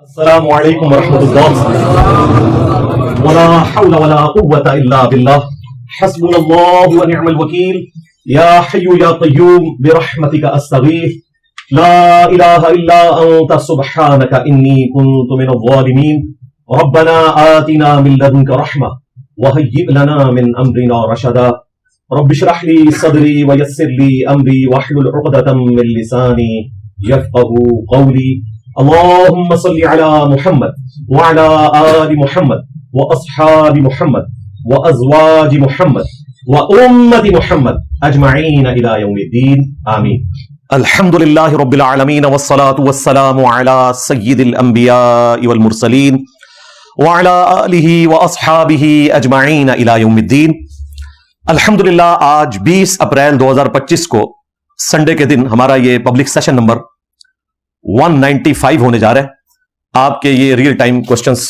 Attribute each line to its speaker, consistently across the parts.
Speaker 1: السلام علیکم ورحمۃ اللہ ولا حول ولا قوة الا باللہ حسبنا اللہ ونعم الوکیل یا حی یا قیوم برحمتک استغیث لا الہ الا انت سبحانک انی کنت من الظالمین ربنا آتنا من لدنک رحمہ وہیئ لنا من امرنا رشدا رب اشرح لی صدری ویسر لی امری واحلل عقدۃ من لسانی یفقهوا قولی اللهم صل على محمد وعلى آل محمد وأصحاب محمد وأزواج محمد وأمة محمد أجمعين إلى يوم الدين آمين. الحمد لله رب العالمين والصلاة والسلام على سيد الأنبياء والمرسلين وعلى آله وأصحابه أجمعين إلى يوم الدين. الحمد للہ آج 20 اپریل 2025 کو سنڈے کے دن ہمارا یہ پبلک سیشن نمبر 195 ہونے جا رہا ہے. آپ کے یہ ریئل ٹائم کوسچنز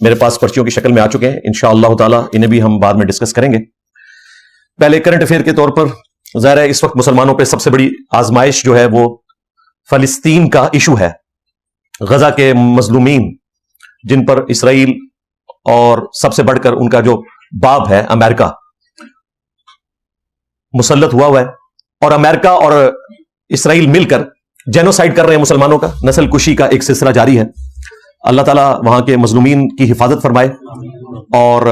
Speaker 1: میرے پاس پرچیوں کی شکل میں آ چکے ہیں. انشاءاللہ تعالی انہیں بھی ہم بعد میں ڈسکس کریں گے. پہلے کرنٹ افیئر کے طور پر ظاہر ہے اس وقت مسلمانوں پہ سب سے بڑی آزمائش جو ہے وہ فلسطین کا ایشو ہے. غزہ کے مظلومین جن پر اسرائیل اور سب سے بڑھ کر ان کا جو باپ ہے امریکہ مسلط ہوا ہے، اور امریکہ اور اسرائیل مل کر جینوسائیڈ کر رہے ہیں مسلمانوں کا. نسل کشی کا ایک سلسلہ جاری ہے. اللہ تعالیٰ وہاں کے مظلومین کی حفاظت فرمائے اور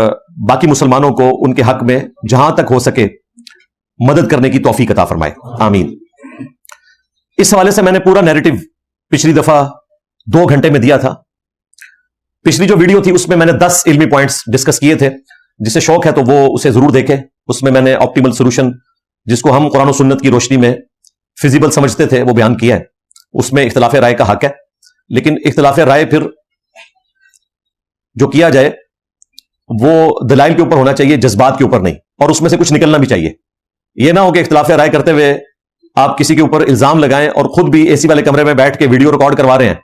Speaker 1: باقی مسلمانوں کو ان کے حق میں جہاں تک ہو سکے مدد کرنے کی توفیق عطا فرمائے. آمین. اس حوالے سے میں نے پورا نیریٹو پچھلی دفعہ 2 گھنٹے میں دیا تھا. پچھلی جو ویڈیو تھی اس میں نے 10 علمی پوائنٹس ڈسکس کیے تھے. جسے شوق ہے تو وہ اسے ضرور دیکھے. اس میں نے آپٹیمل سولوشن جس کو ہم قرآن و سنت کی روشنی میں فیزیبل سمجھتے تھے وہ بیان کیا ہے. اس میں اختلاف رائے کا حق ہے، لیکن اختلاف رائے پھر جو کیا جائے وہ دلائل کے اوپر ہونا چاہیے، جذبات کے اوپر نہیں، اور اس میں سے کچھ نکلنا بھی چاہیے. یہ نہ ہو کہ اختلاف رائے کرتے ہوئے آپ کسی کے اوپر الزام لگائیں اور خود بھی اے سی والے کمرے میں بیٹھ کے ویڈیو ریکارڈ کروا رہے ہیں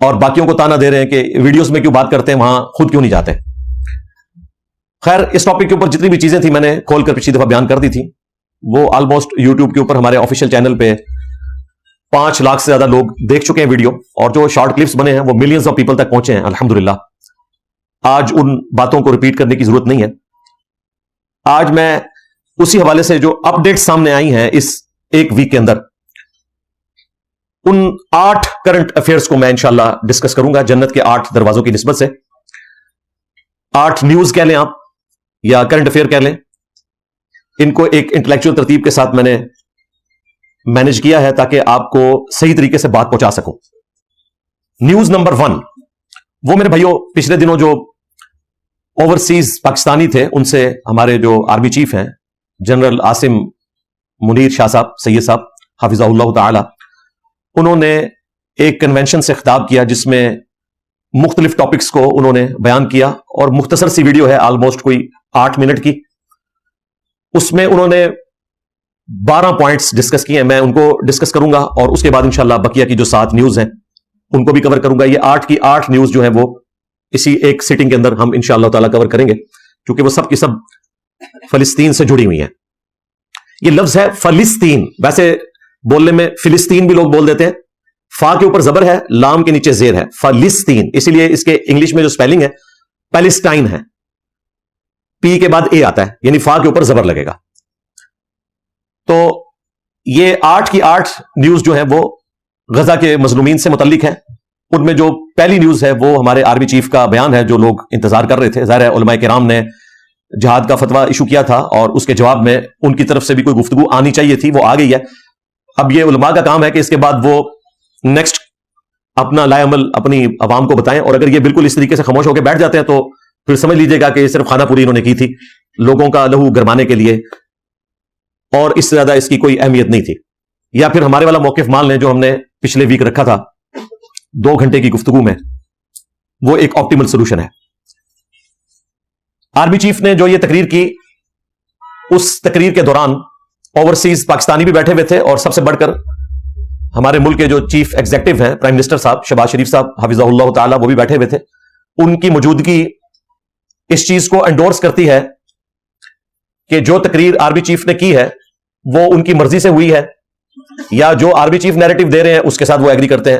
Speaker 1: اور باقیوں کو تانا دے رہے ہیں کہ ویڈیوز میں کیوں بات کرتے ہیں، وہاں خود کیوں نہیں جاتے. خیر، اس ٹاپک کے اوپر جتنی بھی چیزیں تھیں میں نے کھول کر پچھلی دفعہ بیان کر دی تھی. وہ آلموسٹ یوٹیوب کے اوپر ہمارے آفیشیل چینل پہ 5 لاکھ سے زیادہ لوگ دیکھ چکے ہیں ویڈیو، اور جو شارٹ کلپس بنے ہیں وہ ملینز آف پیپل تک پہنچے ہیں الحمدللہ. آج ان باتوں کو ریپیٹ کرنے کی ضرورت نہیں ہے. آج میں اسی حوالے سے جو اپ ڈیٹ سامنے آئی ہیں اس ایک ویک کے اندر، ان 8 کرنٹ افیئرس کو میں انشاءاللہ ڈسکس کروں گا جنت کے 8 دروازوں کی نسبت سے. 8 نیوز کہہ لیں آپ یا کرنٹ افیئر کہہ لیں، ان کو ایک انٹلیکچوئل ترتیب کے ساتھ میں نے مینج کیا ہے تاکہ آپ کو صحیح طریقے سے بات پہنچا سکوں. نیوز نمبر 1، وہ میرے بھائیوں پچھلے دنوں جو اوورسیز پاکستانی تھے ان سے ہمارے جو آرمی چیف ہیں جنرل عاصم منیر شاہ صاحب سید صاحب حافظہ اللہ تعالی، انہوں نے ایک کنونشن سے خطاب کیا جس میں مختلف ٹاپکس کو انہوں نے بیان کیا، اور مختصر سی ویڈیو ہے آلموسٹ کوئی 8 منٹ کی. اس میں انہوں نے 12 پوائنٹس ڈسکس کیے ہیں. میں ان کو ڈسکس کروں گا اور اس کے بعد انشاءاللہ بقیہ کی جو 7 نیوز ہیں ان کو بھی کور کروں گا. یہ 8 کی 8 نیوز جو ہے وہ اسی ایک سیٹنگ کے اندر ہم انشاءاللہ تعالی کور کریں گے، کیونکہ وہ سب کی سب فلسطین سے جڑی ہوئی ہیں. یہ لفظ ہے فلسطین، ویسے بولنے میں فلسطین بھی لوگ بول دیتے ہیں. فا کے اوپر زبر ہے، لام کے نیچے زیر ہے، فلسطین. اسی لیے اس کے انگلش میں جو سپیلنگ ہے پیلسٹائن ہے، پی کے بعد اے آتا ہے، یعنی فا کے اوپر زبر لگے گا. تو یہ 8 کی 8 نیوز جو ہے وہ غزہ کے مظلومین سے متعلق ہے. ان میں جو پہلی نیوز ہے وہ ہمارے آرمی چیف کا بیان ہے جو لوگ انتظار کر رہے تھے. ظاہر ہے علماء کرام نے جہاد کا فتویٰ ایشو کیا تھا اور اس کے جواب میں ان کی طرف سے بھی کوئی گفتگو آنی چاہیے تھی، وہ آ گئی ہے. اب یہ علماء کا کام ہے کہ اس کے بعد وہ نیکسٹ اپنا لائے عمل اپنی عوام کو بتائیں، اور اگر یہ بالکل اس طریقے سے خاموش ہو کے بیٹھ جاتے ہیں تو پھر سمجھ لیجئے گا کہ یہ صرف خانہ پوری انہوں نے کی تھی لوگوں کا لہو گرمانے کے لیے، اور اس سے زیادہ اس کی کوئی اہمیت نہیں تھی. یا پھر ہمارے والا موقف مان لیں جو ہم نے پچھلے ویک رکھا تھا 2 گھنٹے کی گفتگو میں، وہ ایک آپٹیمل سولوشن ہے. آرمی چیف نے جو یہ تقریر کی، اس تقریر کے دوران اوورسیز پاکستانی بھی بیٹھے ہوئے تھے، اور سب سے بڑھ کر ہمارے ملک کے جو چیف ایگزیکٹو ہیں پرائم منسٹر صاحب شہباز شریف صاحب حفظہ اللہ تعالی، وہ بھی بیٹھے ہوئے تھے. ان کی موجودگی اس چیز کو انڈورس کرتی ہے کہ جو تقریر آرمی چیف نے کی ہے وہ ان کی مرضی سے ہوئی ہے، یا جو آرمی چیف نیریٹو دے رہے ہیں اس کے ساتھ وہ ایگری کرتے ہیں.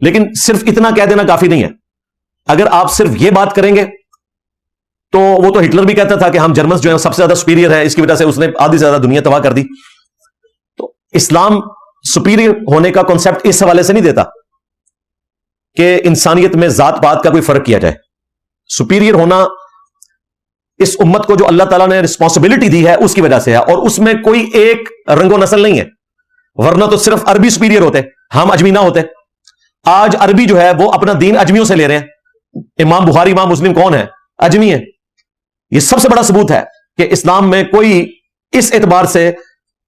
Speaker 1: لیکن صرف اتنا کہہ دینا کافی نہیں ہے. اگر آپ صرف یہ بات کریں گے تو وہ تو ہٹلر بھی کہتا تھا کہ ہم جرمنز جو ہیں سب سے زیادہ سپیریئر ہے, اس کی وجہ سے اس نے آدھی سے زیادہ دنیا تباہ کر دی. تو اسلام سپیریئر ہونے کا کانسیپٹ اس حوالے سے نہیں دیتا کہ انسانیت میں ذات پات کا کوئی فرق کیا جائے. سپیریئر ہونا اس امت کو جو اللہ تعالیٰ نے رسپانسبلٹی دی ہے اس کی وجہ سے ہے, اور اس میں کوئی ایک رنگ و نسل نہیں ہے. ورنہ تو صرف عربی سپیریئر ہوتے, ہم اجمی نہ ہوتے. آج عربی جو ہے وہ اپنا دین اجمیوں سے لے رہے ہیں. امام بخاری امام مسلم کون ہے؟ اجمی ہے. یہ سب سے بڑا ثبوت ہے کہ اسلام میں کوئی اس اعتبار سے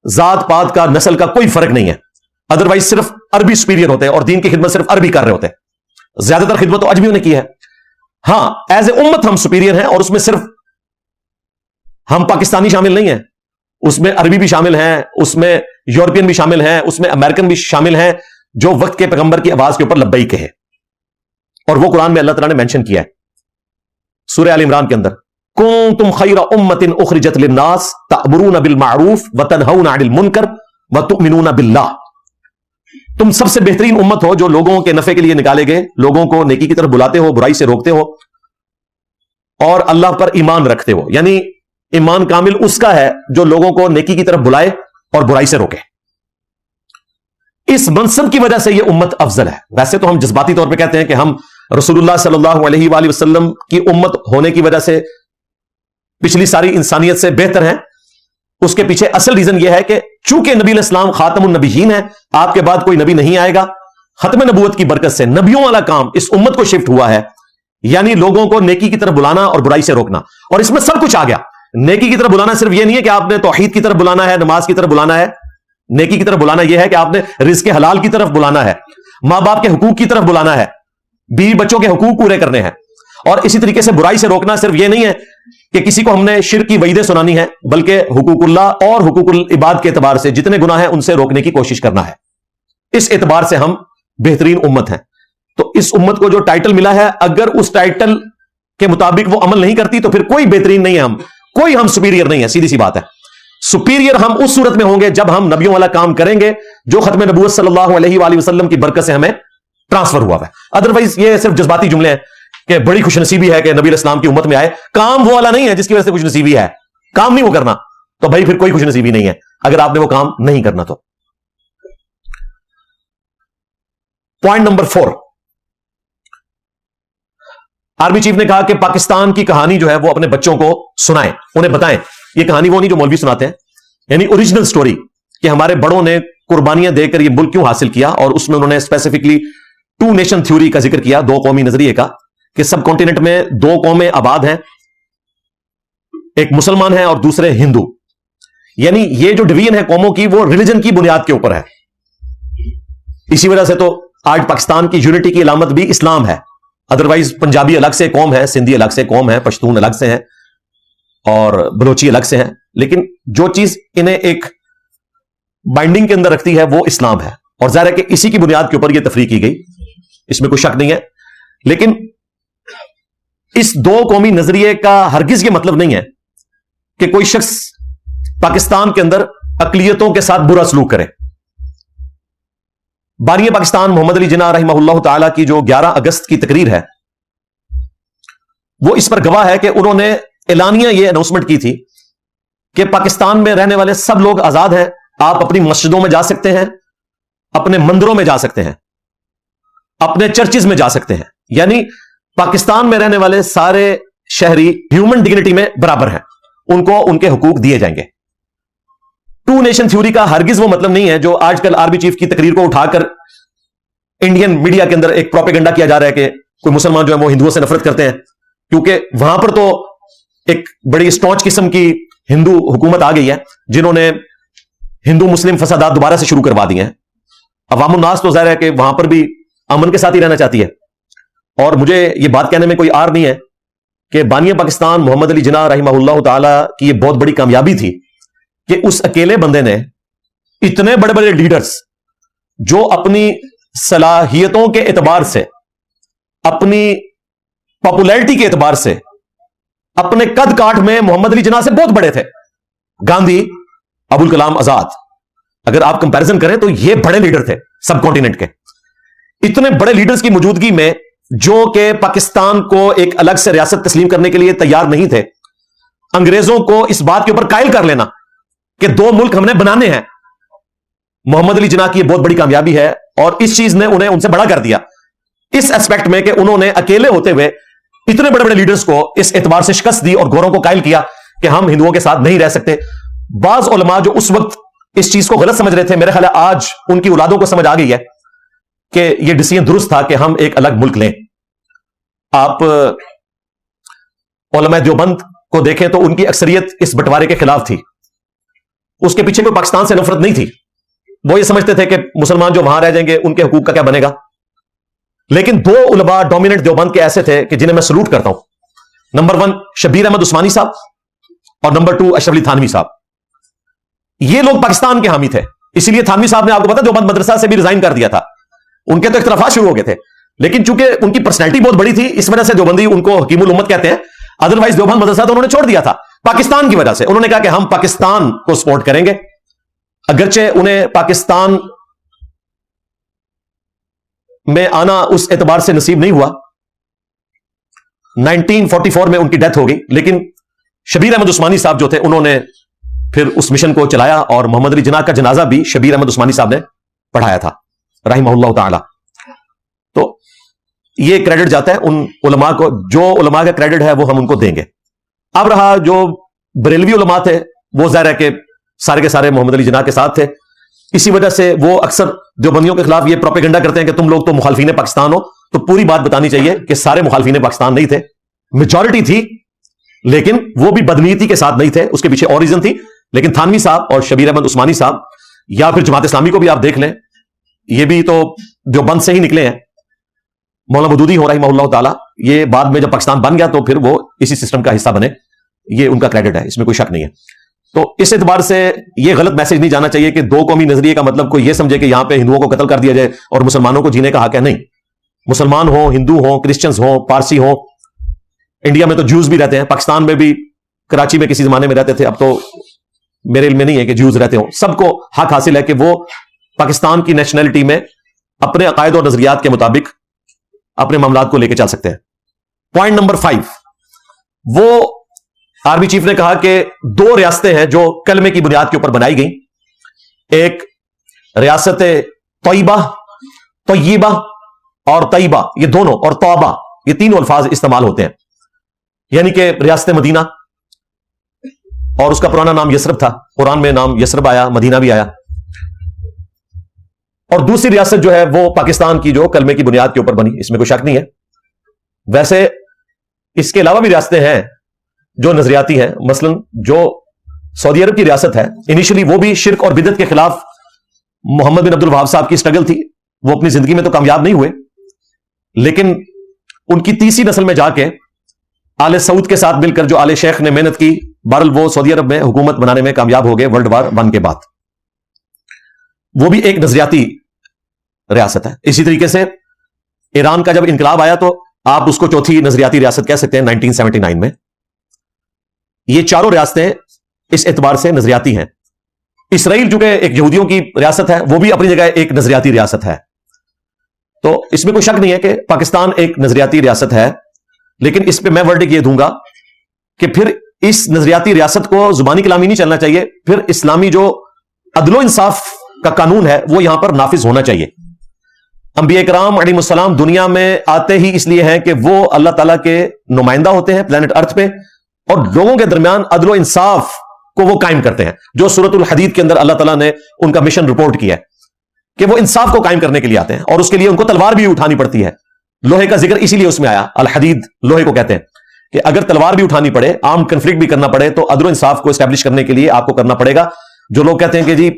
Speaker 1: ذات پات کا نسل کا کوئی فرق نہیں ہے. ادروائز صرف عربی سپیریئر ہوتے ہیں اور دین کی خدمت صرف عربی کر رہے ہوتے ہیں. زیادہ تر خدمت تو اجمیوں نے کی ہے. ہاں ایز اے امت ہم سپیریئر ہیں, اور اس میں صرف ہم پاکستانی شامل نہیں ہیں, اس میں عربی بھی شامل ہیں, اس میں یورپین بھی شامل ہیں, اس میں امریکن بھی شامل ہیں جو وقت کے پیغمبر کی آواز کے اوپر لبیک کہے. اور وہ قرآن میں اللہ تعالیٰ نے مینشن کیا ہے سورہ آل عمران کے اندر, کنتم خیر امۃ اخرجت للناس تأمرون بالمعروف وتنہون عن المنکر وتؤمنون باللہ. تم سب سے بہترین امت ہو جو لوگوں کے نفع کے لیے نکالے گئے, لوگوں کو نیکی کی طرف بلاتے ہو, برائی سے روکتے ہو, اور اللہ پر ایمان رکھتے ہو. یعنی ایمان کامل اس کا ہے جو لوگوں کو نیکی کی طرف بلائے اور برائی سے روکے. اس منصب کی وجہ سے یہ امت افضل ہے. ویسے تو ہم جذباتی طور پہ کہتے ہیں کہ ہم رسول اللہ صلی اللہ علیہ وآلہ وسلم کی امت ہونے کی وجہ سے پچھلی ساری انسانیت سے بہتر ہیں. اس کے پیچھے اصل ریزن یہ ہے کہ چونکہ نبی علیہ السلام خاتم النبیین ہے, آپ کے بعد کوئی نبی نہیں آئے گا, ختم نبوت کی برکت سے نبیوں والا کام اس امت کو شفٹ ہوا ہے. یعنی لوگوں کو نیکی کی طرف بلانا اور برائی سے روکنا, اور اس میں سب کچھ آ گیا. نیکی کی طرف بلانا صرف یہ نہیں ہے کہ آپ نے توحید کی طرف بلانا ہے, نماز کی طرف بلانا ہے. نیکی کی طرف بلانا یہ ہے کہ آپ نے رزق حلال کی طرف بلانا ہے, ماں باپ کے حقوق کی طرف بلانا ہے, بیوی بچوں کے حقوق پورے کرنے ہیں. اور اسی طریقے سے برائی سے روکنا صرف یہ نہیں ہے کہ کسی کو ہم نے شرک کی وعیدیں سنانی ہے, بلکہ حقوق اللہ اور حقوق العباد کے اعتبار سے جتنے گناہ ہیں ان سے روکنے کی کوشش کرنا ہے. اس اعتبار سے ہم بہترین امت ہیں. تو اس امت کو جو ٹائٹل ملا ہے, اگر اس ٹائٹل کے مطابق وہ عمل نہیں کرتی تو پھر کوئی بہترین نہیں ہے, ہم سپیریئر نہیں ہے. سیدھی سی بات ہے. سپیریئر ہم اس صورت میں ہوں گے جب ہم نبیوں والا کام کریں گے جو ختم نبوت صلی اللہ علیہ وآلہ وسلم کی برکت سے ہمیں ٹرانسفر ہوا ہے. ادروائز یہ صرف جذباتی جملے ہیں کہ بڑی خوش نصیبی ہے کہ نبی علیہ السلام کی امت میں آئے. کام وہ والا نہیں ہے جس کی وجہ سے خوش نصیبی ہے. کام نہیں وہ کرنا تو بھائی پھر کوئی خوش نصیبی نہیں ہے اگر آپ نے وہ کام نہیں کرنا. تو پوائنٹ نمبر 4, آرمی چیف نے کہا کہ پاکستان کی کہانی جو ہے وہ اپنے بچوں کو سنائیں, انہیں بتائیں. یہ کہانی وہ نہیں جو مولوی سناتے ہیں, یعنی اوریجنل سٹوری کہ ہمارے بڑوں نے قربانیاں دے کر یہ ملک کیوں حاصل کیا. اور اس میں انہوں نے اسپیسیفکلی 2 نیشن تھیوری کا ذکر کیا, 2 قومی نظریے کا, کہ سب کانٹیننٹ میں 2 قومیں آباد ہیں, ایک مسلمان ہیں اور دوسرے ہندو. یعنی یہ جو ڈویژن ہے قوموں کی وہ ریلیجن کی بنیاد کے اوپر ہے. اسی وجہ سے تو آج پاکستان کی یونٹی کی علامت بھی اسلام ہے. ادروائز پنجابی الگ سے قوم ہے, سندھی الگ سے قوم ہے, پشتون الگ سے ہیں, اور بلوچی الگ سے ہیں. لیکن جو چیز انہیں ایک بائنڈنگ کے اندر رکھتی ہے وہ اسلام ہے. اور ظاہر ہے کہ اسی کی بنیاد کے اوپر یہ تفریق کی گئی, اس میں کوئی شک نہیں ہے. لیکن اس 2 قومی نظریے کا ہرگز یہ مطلب نہیں ہے کہ کوئی شخص پاکستان کے اندر اقلیتوں کے ساتھ برا سلوک کرے. بانی پاکستان محمد علی جناح رحمہ اللہ تعالی کی جو 11 اگست کی تقریر ہے وہ اس پر گواہ ہے کہ انہوں نے اعلانیہ یہ اناؤنسمنٹ کی تھی کہ پاکستان میں رہنے والے سب لوگ آزاد ہیں, آپ اپنی مسجدوں میں جا سکتے ہیں, اپنے مندروں میں جا سکتے ہیں, اپنے چرچز میں جا سکتے ہیں. یعنی پاکستان میں رہنے والے سارے شہری ہیومن ڈگنیٹی میں برابر ہیں, ان کو ان کے حقوق دیے جائیں گے. 2 نیشن تھیوری کا ہرگز وہ مطلب نہیں ہے جو آج کل آرمی چیف کی تقریر کو اٹھا کر انڈین میڈیا کے اندر ایک پروپیگنڈا کیا جا رہا ہے کہ کوئی مسلمان جو ہے وہ ہندوؤں سے نفرت کرتے ہیں, کیونکہ وہاں پر تو ایک بڑی اسٹانچ قسم کی ہندو حکومت آ گئی ہے جنہوں نے ہندو مسلم فسادات دوبارہ سے شروع کروا دیے ہیں. عوام الناس تو ظاہر ہے کہ وہاں پر بھی امن کے ساتھ ہی رہنا چاہتی ہے. اور مجھے یہ بات کہنے میں کوئی عار نہیں ہے کہ بانی پاکستان محمد علی جناح رحمہ اللہ تعالی کی یہ بہت بڑی کامیابی تھی کہ اس اکیلے بندے نے اتنے بڑے بڑے لیڈرز جو اپنی صلاحیتوں کے اعتبار سے, اپنی پاپولیرٹی کے اعتبار سے, اپنے قد کاٹ میں محمد علی جناح سے بہت بڑے تھے, گاندھی, ابوالکلام آزاد, اگر آپ کمپیرزن کریں تو یہ بڑے لیڈر تھے سب کانٹیننٹ کے. اتنے بڑے لیڈرز کی موجودگی میں جو کہ پاکستان کو ایک الگ سے ریاست تسلیم کرنے کے لیے تیار نہیں تھے، انگریزوں کو اس بات کے اوپر قائل کر لینا کہ دو ملک ہم نے بنانے ہیں، محمد علی جناح کی یہ بہت بڑی کامیابی ہے، اور اس چیز نے انہیں ان سے بڑا کر دیا اس ایسپیکٹ میں کہ انہوں نے اکیلے ہوتے ہوئے اتنے بڑے بڑے لیڈرز کو اس اعتبار سے شکست دی اور گوروں کو قائل کیا کہ ہم ہندوؤں کے ساتھ نہیں رہ سکتے۔ بعض علماء جو اس وقت اس چیز کو غلط سمجھ رہے تھے، میرے خیال ہے آج ان کی اولادوں کو سمجھ آ گئی ہے کہ یہ ڈیسیژن درست تھا کہ ہم ایک الگ ملک لیں۔ آپ علماء دیوبند کو دیکھیں تو ان کی اکثریت اس بٹوارے کے خلاف تھی، اس کے پیچھے کوئی پاکستان سے نفرت نہیں تھی، وہ یہ سمجھتے تھے کہ مسلمان جو وہاں رہ جائیں گے ان کے حقوق کا کیا بنے گا۔ لیکن دو علماء ڈومیننٹ دیوبند کے ایسے تھے کہ جنہیں میں سلوٹ کرتا ہوں، نمبر 1 شبیر احمد عثمانی صاحب اور نمبر 2 اشرف علی تھانوی صاحب۔ یہ لوگ پاکستان کے حامی تھے، اسی لیے تھانوی صاحب نے آپ کو پتا دیوبند مدرسہ سے بھی ریزائن کر دیا تھا، ان کے تو اختلافات شروع ہو گئے تھے، لیکن چونکہ ان کی پرسنالٹی بہت بڑی تھی اس وجہ سے دیوبندی ان کو حکیم الامت کہتے ہیں، ادروائز دیوبند مدرسہ تو انہوں نے چھوڑ دیا تھا پاکستان کی وجہ سے۔ انہوں نے کہا کہ ہم پاکستان کو سپورٹ کریں گے، اگرچہ انہیں پاکستان میں آنا اس اعتبار سے نصیب نہیں ہوا، 1944 میں ان کی ڈیتھ ہو گئی، لیکن شبیر احمد عثمانی صاحب جو تھے انہوں نے پھر اس مشن کو چلایا، اور محمد علی جناح کا جنازہ بھی شبیر احمد عثمانی صاحب نے پڑھایا تھا رحمہ اللہ تعالی۔ تو یہ کریڈٹ جاتا ہے ان علماء کو، جو علماء کا کریڈٹ ہے وہ ہم ان کو دیں گے۔ اب رہا جو بریلوی علماء تھے، وہ ظاہر ہے کہ سارے کے سارے محمد علی جناح کے ساتھ تھے، اسی وجہ سے وہ اکثر دیوبندیوں کے خلاف یہ پروپیگنڈا کرتے ہیں کہ تم لوگ تو مخالفین پاکستان ہو، تو پوری بات بتانی چاہیے کہ سارے مخالفین پاکستان نہیں تھے، میجورٹی تھی، لیکن وہ بھی بدنیتی کے ساتھ نہیں تھے، اس کے پیچھے اور ریزن تھی۔ لیکن تھانوی صاحب اور شبیر احمد عثمانی صاحب، یا پھر جماعت اسلامی کو بھی آپ دیکھ لیں، یہ بھی تو دیوبند سے ہی نکلے ہیں، مولانا مودودی ہو رحمہ اللہ تعالی، یہ بعد میں جب پاکستان بن گیا تو پھر وہ اسی سسٹم کا حصہ بنے، یہ ان کا کریڈٹ ہے، اس میں کوئی شک نہیں ہے۔ تو اس اعتبار سے یہ غلط میسج نہیں جانا چاہیے کہ دو قومی نظریے کا مطلب کوئی یہ سمجھے کہ یہاں پہ ہندوؤں کو قتل کر دیا جائے اور مسلمانوں کو جینے کا حق ہے، نہیں، مسلمان ہوں، ہندو ہوں، کرسچنز ہوں، پارسی ہوں، انڈیا میں تو جوز بھی رہتے ہیں، پاکستان میں بھی کراچی میں کسی زمانے میں رہتے تھے، اب تو میرے علم میں نہیں ہے کہ جوز رہتے ہوں، سب کو حق حاصل ہے کہ وہ پاکستان کی نیشنلٹی میں اپنے عقائد اور نظریات کے مطابق اپنے معاملات کو لے کے چل سکتے ہیں۔ پوائنٹ نمبر 5، وہ آرمی چیف نے کہا کہ 2 ریاستیں ہیں جو کلمے کی بنیاد کے اوپر بنائی گئیں، ایک ریاست طیبہ، طیبہ اور طیبہ، یہ دونوں، اور توبہ، یہ تینوں الفاظ استعمال ہوتے ہیں، یعنی کہ ریاست مدینہ، اور اس کا پرانا نام یثرب تھا، قرآن میں نام یثرب آیا، مدینہ بھی آیا، اور دوسری ریاست جو ہے وہ پاکستان کی جو کلمے کی بنیاد کے اوپر بنی، اس میں کوئی شک نہیں ہے۔ ویسے اس کے علاوہ بھی ریاستیں ہیں جو نظریاتی ہیں، مثلا جو سعودی عرب کی ریاست ہے، انیشلی وہ بھی شرک اور بدعت کے خلاف محمد بن عبد الوہاب صاحب کی سٹرگل تھی، وہ اپنی زندگی میں تو کامیاب نہیں ہوئے، لیکن ان کی تیسری نسل میں جا کے آل سعود کے ساتھ مل کر جو آل شیخ نے محنت کی، بہرحال وہ سعودی عرب میں حکومت بنانے میں کامیاب ہو گئے ورلڈ وار 1 کے بعد، وہ بھی ایک نظریاتی ریاست ہے۔ اسی طریقے سے ایران کا جب انقلاب آیا تو آپ اس کو چوتھی نظریاتی ریاست کہہ سکتے ہیں 1979 میں۔ یہ چاروں ریاستیں اس اعتبار سے نظریاتی ہیں۔ اسرائیل جو کہ ایک یہودیوں کی ریاست ہے، وہ بھی اپنی جگہ ایک نظریاتی ریاست ہے، تو اس میں کوئی شک نہیں ہے کہ پاکستان ایک نظریاتی ریاست ہے، لیکن اس پہ میں ورڈک یہ دوں گا کہ پھر اس نظریاتی ریاست کو زبانی کلامی نہیں چلنا چاہیے، پھر اسلامی جو عدل و انصاف کا قانون ہے وہ یہاں پر نافذ ہونا چاہیے۔ انبیاء کرام علیہ السلام دنیا میں آتے ہی اس لیے ہیں کہ وہ اللہ تعالیٰ کے نمائندہ ہوتے ہیں پلانٹ ارتھ پہ، اور لوگوں کے درمیان عدل و انصاف کو وہ قائم کرتے ہیں، جو سورۃ الحدید کے اندر اللہ تعالیٰ نے ان کا مشن رپورٹ کیا ہے کہ وہ انصاف کو قائم کرنے کے لیے آتے ہیں، اور اس کے لیے ان کو تلوار بھی اٹھانی پڑتی ہے۔ لوہے کا ذکر اسی لیے اس میں آیا، الحدید لوہے کو کہتے ہیں، کہ اگر تلوار بھی اٹھانی پڑے، آرم کنفلکٹ بھی کرنا پڑے، تو عدل و انصاف کو اسٹیبلش کرنے کے لیے آپ کو کرنا پڑے گا۔ جو لوگ کہتے ہیں کہ جی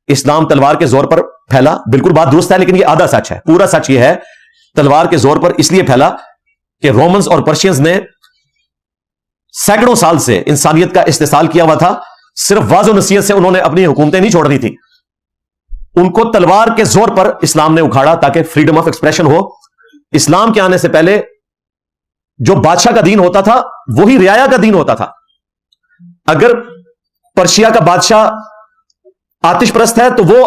Speaker 1: اسلام تلوار کے زور پر پھیلا، بالکل بات درست ہے، لیکن یہ آدھا سچ ہے، پورا سچ یہ ہے تلوار کے زور پر اس لیے پھیلا کہ رومنز اور پرشینز نے سینکڑوں سال سے انسانیت کا استحصال کیا ہوا تھا، صرف واضح و نصیحت سے انہوں نے اپنی حکومتیں نہیں چھوڑنی تھی، ان کو تلوار کے زور پر اسلام نے اکھاڑا تاکہ فریڈم آف ایکسپریشن ہو۔ اسلام کے آنے سے پہلے جو بادشاہ کا دین ہوتا تھا وہی رعایا کا دین ہوتا تھا۔ اگر پرشیا کا بادشاہ آتش پرست ہے تو وہ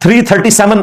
Speaker 1: 337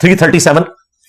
Speaker 1: 337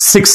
Speaker 1: 6,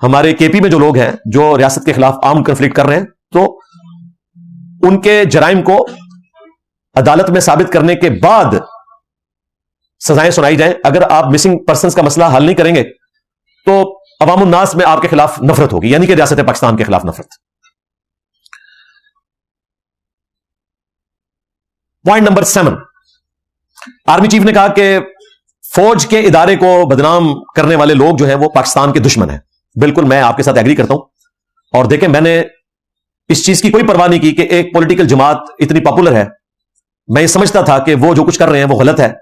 Speaker 1: ہمارے کے پی میں جو لوگ ہیں جو ریاست کے خلاف آرم کنفلکٹ کر رہے ہیں، تو ان کے جرائم کو عدالت میں ثابت کرنے کے بعد سزائیں سنائی جائیں. اگر آپ مسنگ پرسنز کا مسئلہ حل نہیں کریں گے تو عوام الناس میں آپ کے خلاف نفرت ہوگی، یعنی کہ ریاست پاکستان کے خلاف نفرت. پوائنٹ نمبر 7، آرمی چیف نے کہا کہ فوج کے ادارے کو بدنام کرنے والے لوگ جو ہیں وہ پاکستان کے دشمن ہیں. بالکل میں آپ کے ساتھ ایگری کرتا ہوں. اور دیکھیں، میں نے اس چیز کی کوئی پرواہ نہیں کی کہ ایک پولیٹیکل جماعت اتنی پاپولر ہے. میں یہ سمجھتا تھا کہ وہ جو کچھ کر رہے ہیں وہ غلط ہے.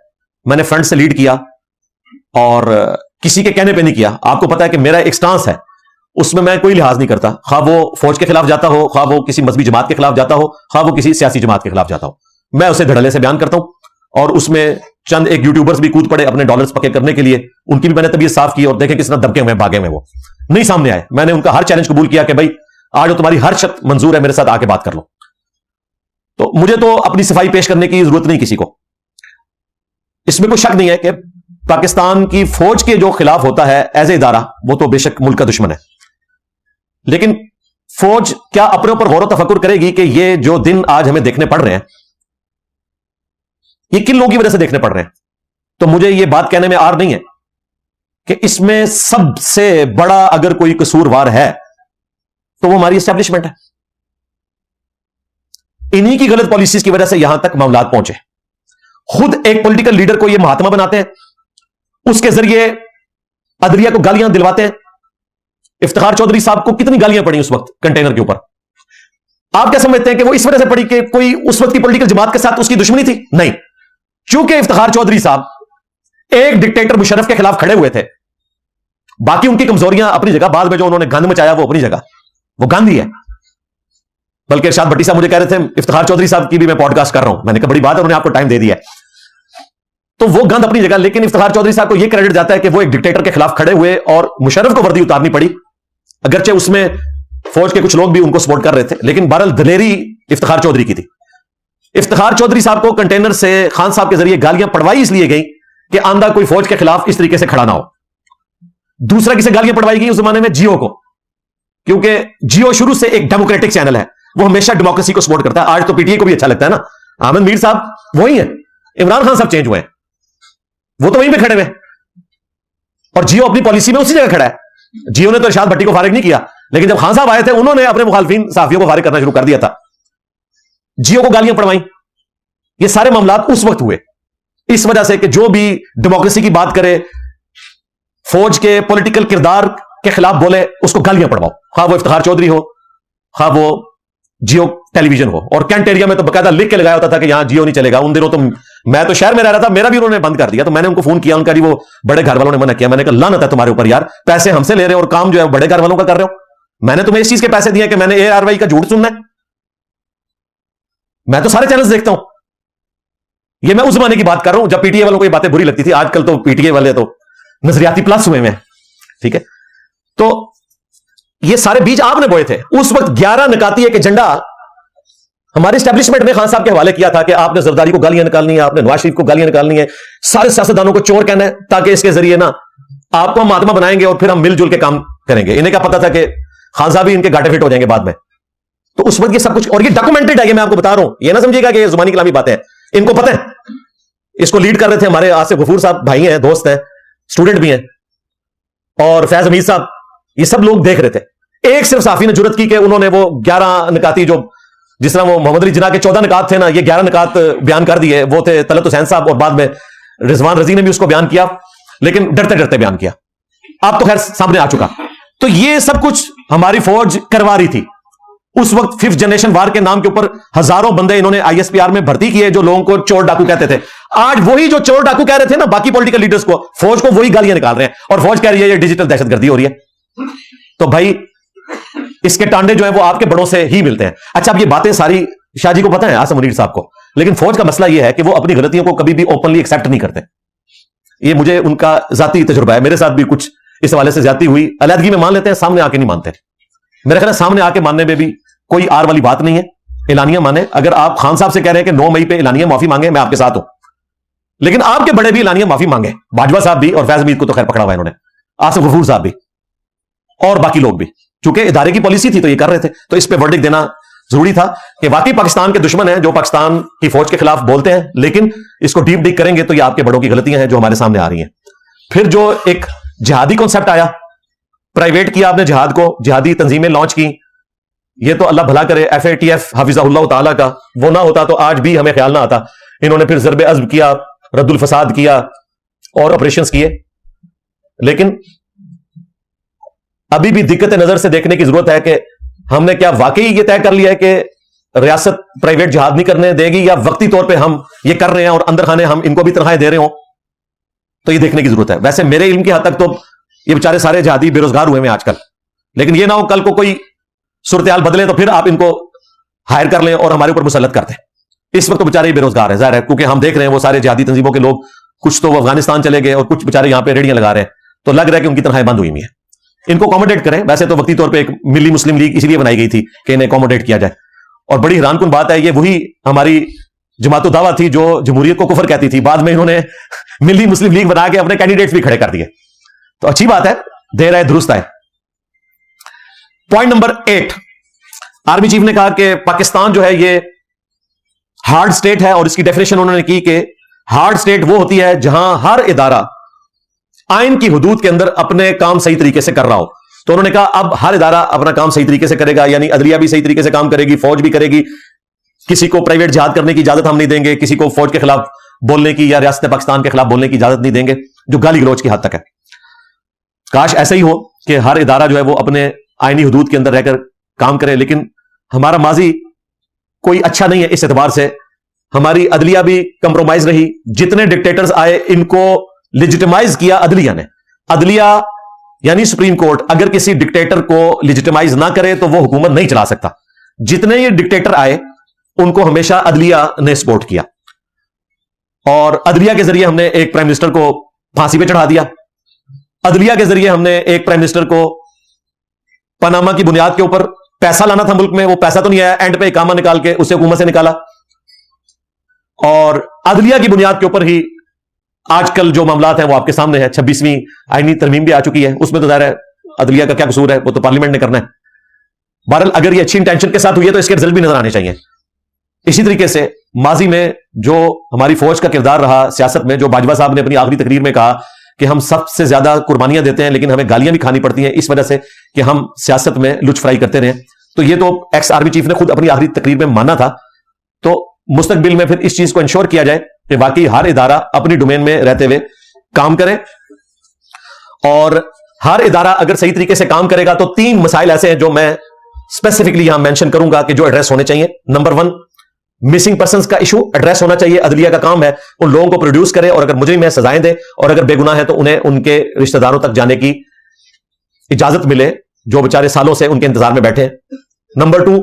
Speaker 1: میں نے فرنٹ سے لیڈ کیا اور کسی کے کہنے پہ نہیں کیا. آپ کو پتا ہے کہ میرا ایک سٹانس ہے، اس میں کوئی لحاظ نہیں کرتا، خواہ وہ فوج کے خلاف جاتا ہو، خواہ وہ کسی مذہبی جماعت کے خلاف جاتا ہو، خواہ وہ کسی سیاسی جماعت کے خلاف جاتا ہو. میں اسے دھڑلے سے بیان کرتا ہوں. اور اس میں چند ایک یوٹیوبرز بھی کود پڑے اپنے ڈالرز پکے کرنے کے لیے، ان کی بھی میں نے طبیعت صاف کی اور دیکھیں کس طرح دبکے ہوئے بھاگے ہوئے، وہ نہیں سامنے آئے. میں نے ان کا ہر چیلنج قبول کیا کہ بھائی آج تمہاری ہر شرط منظور ہے، میرے ساتھ آ کے بات کر لو. تو مجھے تو اپنی صفائی پیش کرنے کی ضرورت نہیں کسی کو. اس میں کوئی شک نہیں ہے کہ پاکستان کی فوج کے جو خلاف ہوتا ہے ایز اے ادارہ، وہ تو بے شک ملک کا دشمن ہے. لیکن فوج کیا اپنے اوپر غور و تفکر کرے گی کہ یہ جو دن آج ہمیں دیکھنے پڑ رہے ہیں یہ کن لوگوں کی وجہ سے دیکھنے پڑ رہے ہیں؟ تو مجھے یہ بات کہنے میں آر نہیں ہے کہ اس میں سب سے بڑا اگر کوئی قصوروار ہے تو وہ ہماری اسٹیبلشمنٹ ہے. انہی کی غلط پالیسیز کی وجہ سے یہاں تک معاملات پہنچے. خود ایک پولیٹیکل لیڈر کو یہ مہاتما بناتے ہیں، اس کے ذریعے عدلیہ کو گالیاں دلواتے ہیں. افتخار چودھری صاحب کو کتنی گالیاں پڑی اس وقت کنٹینر کے اوپر. آپ کیا سمجھتے ہیں کہ وہ اس وجہ سے پڑی کہ کوئی اس وقت کی پولیٹیکل جماعت کے ساتھ اس کی دشمنی تھی؟ نہیں، چونکہ افتخار چودھری صاحب ایک ڈکٹیٹر مشرف کے خلاف کھڑے ہوئے تھے. باقی ان کی کمزوریاں اپنی جگہ، بعد میں جو انہوں نے گند مچایا وہ اپنی جگہ، وہ گند ہی ہے. بلکہ ارشاد بھٹی صاحب مجھے کہہ رہے تھے افتخار چودھری صاحب کی بھی میں پوڈ کاسٹ کر رہا ہوں. میں نے کہا بڑی بات ہے، انہوں نے آپ کو ٹائم دے دیا ہے. تو وہ گند اپنی جگہ، لیکن افتخار چودھری صاحب کو یہ کریڈٹ جاتا ہے کہ وہ ایک ڈکٹیٹر کے خلاف کھڑے ہوئے اور مشرف کو وردی اتارنی پڑی، اگرچہ اس میں فوج کے کچھ لوگ بھی ان کو سپورٹ کر رہے تھے، لیکن بہرحال دلیری افتخار چودھری کی تھی. افتخار چودھری صاحب کو کنٹینر سے خان صاحب کے ذریعے گالیاں پڑوائی اس لیے گئی کہ آندہ کوئی فوج کے خلاف اس طریقے سے کھڑا نہ ہو. دوسرا کسے گالیاں پڑوائی گئی اس زمانے میں؟ جیو کو، کیونکہ جیو شروع سے ایک ڈیموکریٹک چینل ہے، وہ ہمیشہ ڈیموکریسی کو سپورٹ کرتا ہے. آج تو پی ٹی اے کو بھی اچھا لگتا ہے نا. احمد میر صاحب وہی ہیں، عمران خان صاحب چینج ہوئے ہیں، وہ تو وہیں پہ کھڑے ہوئے، اور جیو اپنی پالیسی میں اسی جگہ کھڑا ہے. جیو نے تو ارشاد بھٹی کو فارغ نہیں کیا، لیکن جب خان صاحب آئے تھے انہوں نے اپنے مخالفین صحافیوں کو فارغ کرنا شروع کر دیا تھا. جیو کو گالیاں پڑوائیں. یہ سارے معاملات اس وقت ہوئے اس وجہ سے کہ جو بھی ڈیموکریسی کی بات کرے، فوج کے پولیٹیکل کردار کے خلاف بولے، اس کو گالیاں پڑواؤ، خواہ وہ افتخار چودھری ہو، خواہ وہ جیو ٹیلی ویژن ہو. اور کینٹ ایریا میں تو باقاعدہ لکھ کے لگایا ہوتا تھا کہ یہاں جیو نہیں چلے گا. ان دنوں تو میں تو شہر میں رہ رہا تھا، میرا بھی انہوں نے بند کر دیا. تو میں نے ان کو فون کیا، ان کا وہ بڑے گھر والوں نے منع کیا. میں نے کہا لعنت ہے تمہارے اوپر یار، پیسے ہم سے لے رہے ہو اور کام جو ہے بڑے گھر والوں کا کر رہے ہو. میں نے تمہیں اس چیز کے پیسے دیے کہ میں نے اے آر وائی کا جھوٹ سننا ہے؟ میں تو سارے چینلز دیکھتا ہوں. یہ میں اس زمانے کی بات کر رہا ہوں جب پی ٹی اے والوں کو یہ باتیں بری لگتی تھی. آج کل تو پی ٹی اے والے تو نظریاتی پلس ہوئے ہیں. ٹھیک ہے، تو یہ سارے بیج آپ نے بوئے تھے. اس وقت 11 نکاتی ایک ایجنڈا ہماری اسٹیبلشمنٹ نے خان صاحب کے حوالے کیا تھا کہ آپ نے زرداری کو گالیاں نکالنی ہے، آپ نے نواز شریف کو گالیاں نکالنی ہے، سارے سیاستدانوں کو چور کہنا ہے، تاکہ اس کے ذریعے نا آپ کو ہم مہاتما بنائیں گے اور پھر ہم مل جل کے کام کریں گے. انہیں کیا پتا تھا کہ خان صاحب ہی ان کے گاٹے فٹ ہو جائیں گے بعد میں. تو اس وقت یہ سب کچھ، اور یہ ڈاکومنٹڈ ہے، یہ میں آپ کو بتا رہا ہوں. یہ نہ سمجھیے گا کہ یہ زبانی کلامی باتیں ہیں، ان کو پتہ ہے. اس کو لیڈ کر رہے تھے ہمارے آصف غفور صاحب، بھائی ہیں، دوست ہیں، اسٹوڈنٹ بھی ہیں، اور فیض حمید صاحب. یہ سب لوگ دیکھ رہے تھے. ایک صرف صحافی نے جرت کی کہ انہوں نے وہ 11 نکاتی، جو جس طرح وہ محمد علی جناح کے 14 نکات تھے نا، یہ 11 نکات بیان کر دیے. وہ تھے طلعت حسین صاحب، اور بعد میں رضوان رضی نے بھی اس کو بیان کیا، لیکن ڈرتے ڈرتے بیان کیا. اب تو خیر سامنے آ چکا. تو یہ سب کچھ ہماری فوج کروا رہی تھی. اس وقت 5th جنریشن وار کے نام کے اوپر ہزاروں بندے انہوں نے آئی ایس پی آر میں بھرتی کیے جو لوگوں کو چور ڈاکو کہتے تھے. آج وہی جو چور ڈاکو کہہ رہے تھے نا باقی پولیٹیکل لیڈرز کو، فوج کو وہی گالیاں نکال رہے ہیں، اور فوج کہہ رہی ہے یہ ڈیجیٹل دہشت گردی ہو رہی ہے. تو بھائی اس کے ٹانڈے جو ہیں وہ آپ کے بڑوں سے ہی ملتے ہیں. اچھا، اب یہ باتیں ساری شاہ جی کو پتہ ہے، آصف منیر صاحب کو، لیکن فوج کا مسئلہ یہ ہے کہ وہ اپنی غلطیوں کو کبھی بھی اوپنلی ایکسیپٹ نہیں کرتے. یہ مجھے ان کا ذاتی تجربہ ہے. میرے ساتھ بھی کچھ اس حوالے سے زیادتی ہوئی. علیحدگی میں مان لیتے ہیں، سامنے آ کے نہیں مانتے. میرا خیال ہے سامنے آ کے ماننے میں بھی کوئی آر والی بات نہیں ہے. اعلانیہ مانے. اگر آپ خان صاحب سے کہہ رہے ہیں کہ 9 مئی پہ اعلانیہ معافی مانگے، میں آپ کے ساتھ ہوں، لیکن آپ کے بڑے بھی اعلانیہ معافی مانگے. باجوہ صاحب بھی، اور فیض حمید کو تو خیر پکڑا ہوا ہے انہوں نے، آصف غفور صاحب بھی. اور باقی لوگ بھی, چونکہ ادارے کی پالیسی تھی تو یہ کر رہے تھے. تو اس پہ ورڈکٹ دینا ضروری تھا کہ واقعی پاکستان کے دشمن ہیں جو پاکستان کی فوج کے خلاف بولتے ہیں, لیکن اس کو ڈیپ ڈگ کریں گے تو یہ آپ کے بڑوں کی غلطیاں ہیں جو ہمارے سامنے آ رہی ہیں. پھر جو ایک جہادی کانسیپٹ آیا, پرائیویٹ کیا آپ نے جہاد کو, جہادی تنظیمیں لانچ کی, یہ تو اللہ بھلا کرے FATF حافظہ اللہ تعالیٰ کا, وہ نہ ہوتا تو آج بھی ہمیں خیال نہ آتا. انہوں نے پھر ضرب عزم کیا, رد الفساد کیا اور آپریشنز کیے. لیکن ابھی بھی دقت نظر سے دیکھنے کی ضرورت ہے کہ ہم نے کیا واقعی یہ طے کر لیا ہے کہ ریاست پرائیویٹ جہاد نہیں کرنے دے گی, یا وقتی طور پہ ہم یہ کر رہے ہیں اور اندر خانے ہم ان کو بھی تنخواہیں دے رہے ہوں. تو یہ دیکھنے کی ضرورت ہے. ویسے میرے علم کی حد تک تو یہ بیچارے سارے جہادی بے روزگار ہوئے ہیں آج کل, لیکن یہ نہ ہو کل کو کوئی صورتحال بدلے تو پھر آپ ان کو ہائر کر لیں اور ہمارے اوپر مسلط کر دیں. اس وقت تو بیچارے بے روزگار ہیں, ظاہر ہے, کیونکہ ہم دیکھ رہے ہیں وہ سارے جہادی تنظیموں کے لوگ کچھ تو وہ افغانستان چلے گئے اور کچھ بیچارے یہاں پہ ریڑیاں لگا رہے ہیں, تو لگ رہا ہے کہ ان کی تنخواہیں بند ہوئی ہیں. ان کو اکوموڈیٹ کریں. ویسے تو وقتی طور پہ ایک ملی مسلم لیگ اسی لیے بنائی گئی تھی کہ انہیں اکوموڈیٹ کیا جائے, اور بڑی حیران کن بات ہے یہ وہی ہماری جماعت الدعوہ تھی جو جمہوریت کو کفر کہتی تھی, بعد میں انہوں نے ملی مسلم لیگ بنا کے اپنے کینڈیڈیٹس بھی کھڑے کر دیے. تو اچھی بات ہے, دیر ہے درست ہے. پوائنٹ نمبر 8, آرمی چیف نے کہا کہ پاکستان جو ہے یہ ہارڈ اسٹیٹ ہے, اور اس کی ڈیفینیشن انہوں نے کی کہ ہارڈ اسٹیٹ وہ ہوتی ہے جہاں ہر ادارہ آئین کی حدود کے اندر اپنے کام صحیح طریقے سے کر رہا ہو. تو انہوں نے کہا اب ہر ادارہ اپنا کام صحیح طریقے سے کرے گا, یعنی عدلیہ بھی صحیح طریقے سے کام کرے گی, فوج بھی کرے گی, کسی کو پرائیویٹ جہاد کرنے کی اجازت ہم نہیں دیں گے, کسی کو فوج کے خلاف بولنے کی یا ریاست پاکستان کے خلاف بولنے کی اجازت نہیں دیں گے, جو گالی گلوچ کی حد تک ہے. کاش ایسا ہی ہو کہ ہر ادارہ جو ہے وہ اپنے آئینی حدود کے اندر رہ کر کام کرے, لیکن ہمارا ماضی کوئی اچھا نہیں ہے اس اعتبار سے. ہماری عدلیہ بھی کمپرومائز رہی, جتنے ڈکٹیٹرز آئے ان کو لیجیٹمائز کیا عدلیہ نے. عدلیہ یعنی سپریم کورٹ اگر کسی ڈکٹیٹر کو لیجیٹمائز نہ کرے تو وہ حکومت نہیں چلا سکتا. جتنے یہ ڈکٹیٹر آئے ان کو ہمیشہ عدلیہ نے سپورٹ کیا, اور عدلیہ کے ذریعے ہم نے ایک پرائم منسٹر کو پھانسی پہ چڑھا دیا. عدلیہ کے ذریعے ہم نے ایک پرائم منسٹر کو پاناما کی بنیاد کے اوپر پیسہ لانا تھا ملک میں, وہ پیسہ تو نہیں آیا, اینڈ پہ اقامہ نکال کے اسے حکومت سے نکالا. اور عدلیہ کی بنیاد کے اوپر ہی آج کل جو معاملات ہیں وہ آپ کے سامنے ہیں. 26ویں آئینی ترمیم بھی آ چکی ہے, اس میں تو ظاہر ہے عدلیہ کا کیا قصور ہے, وہ تو پارلیمنٹ نے کرنا ہے. بہرحال اگر یہ اچھی انٹینشن کے ساتھ ہوئی ہے تو اس کے رزلٹ بھی نظر آنے چاہیے. اسی طریقے سے ماضی میں جو ہماری فوج کا کردار رہا سیاست میں, جو باجوہ صاحب نے اپنی آخری تقریر میں کہا کہ ہم سب سے زیادہ قربانیاں دیتے ہیں لیکن ہمیں گالیاں بھی کھانی پڑتی ہیں اس وجہ سے کہ ہم سیاست میں لچ فرائی کرتے رہے, تو یہ تو ایکس آرمی چیف نے خود اپنی آخری تقریر میں مانا تھا. تو مستقبل میں پھر اس چیز کو انشور کیا جائے کہ واقعی ہر ادارہ اپنی ڈومین میں رہتے ہوئے کام کرے, اور ہر ادارہ اگر صحیح طریقے سے کام کرے گا تو 3 مسائل ایسے ہیں جو میں اسپیسیفکلی یہاں مینشن کروں گا کہ جو ایڈریس ہونے چاہیے. نمبر 1, مسنگ پرسنز کا ایشو ایڈریس ہونا چاہیے. عدلیہ کا کام ہے ان لوگوں کو پروڈیوس کرے, اور اگر مجرم ہے سزائیں دے, اور اگر بے گناہ ہے تو انہیں ان کے رشتہ داروں تک جانے کی اجازت ملے جو بیچارے سالوں سے ان کے انتظار میں بیٹھے ہیں. نمبر 2,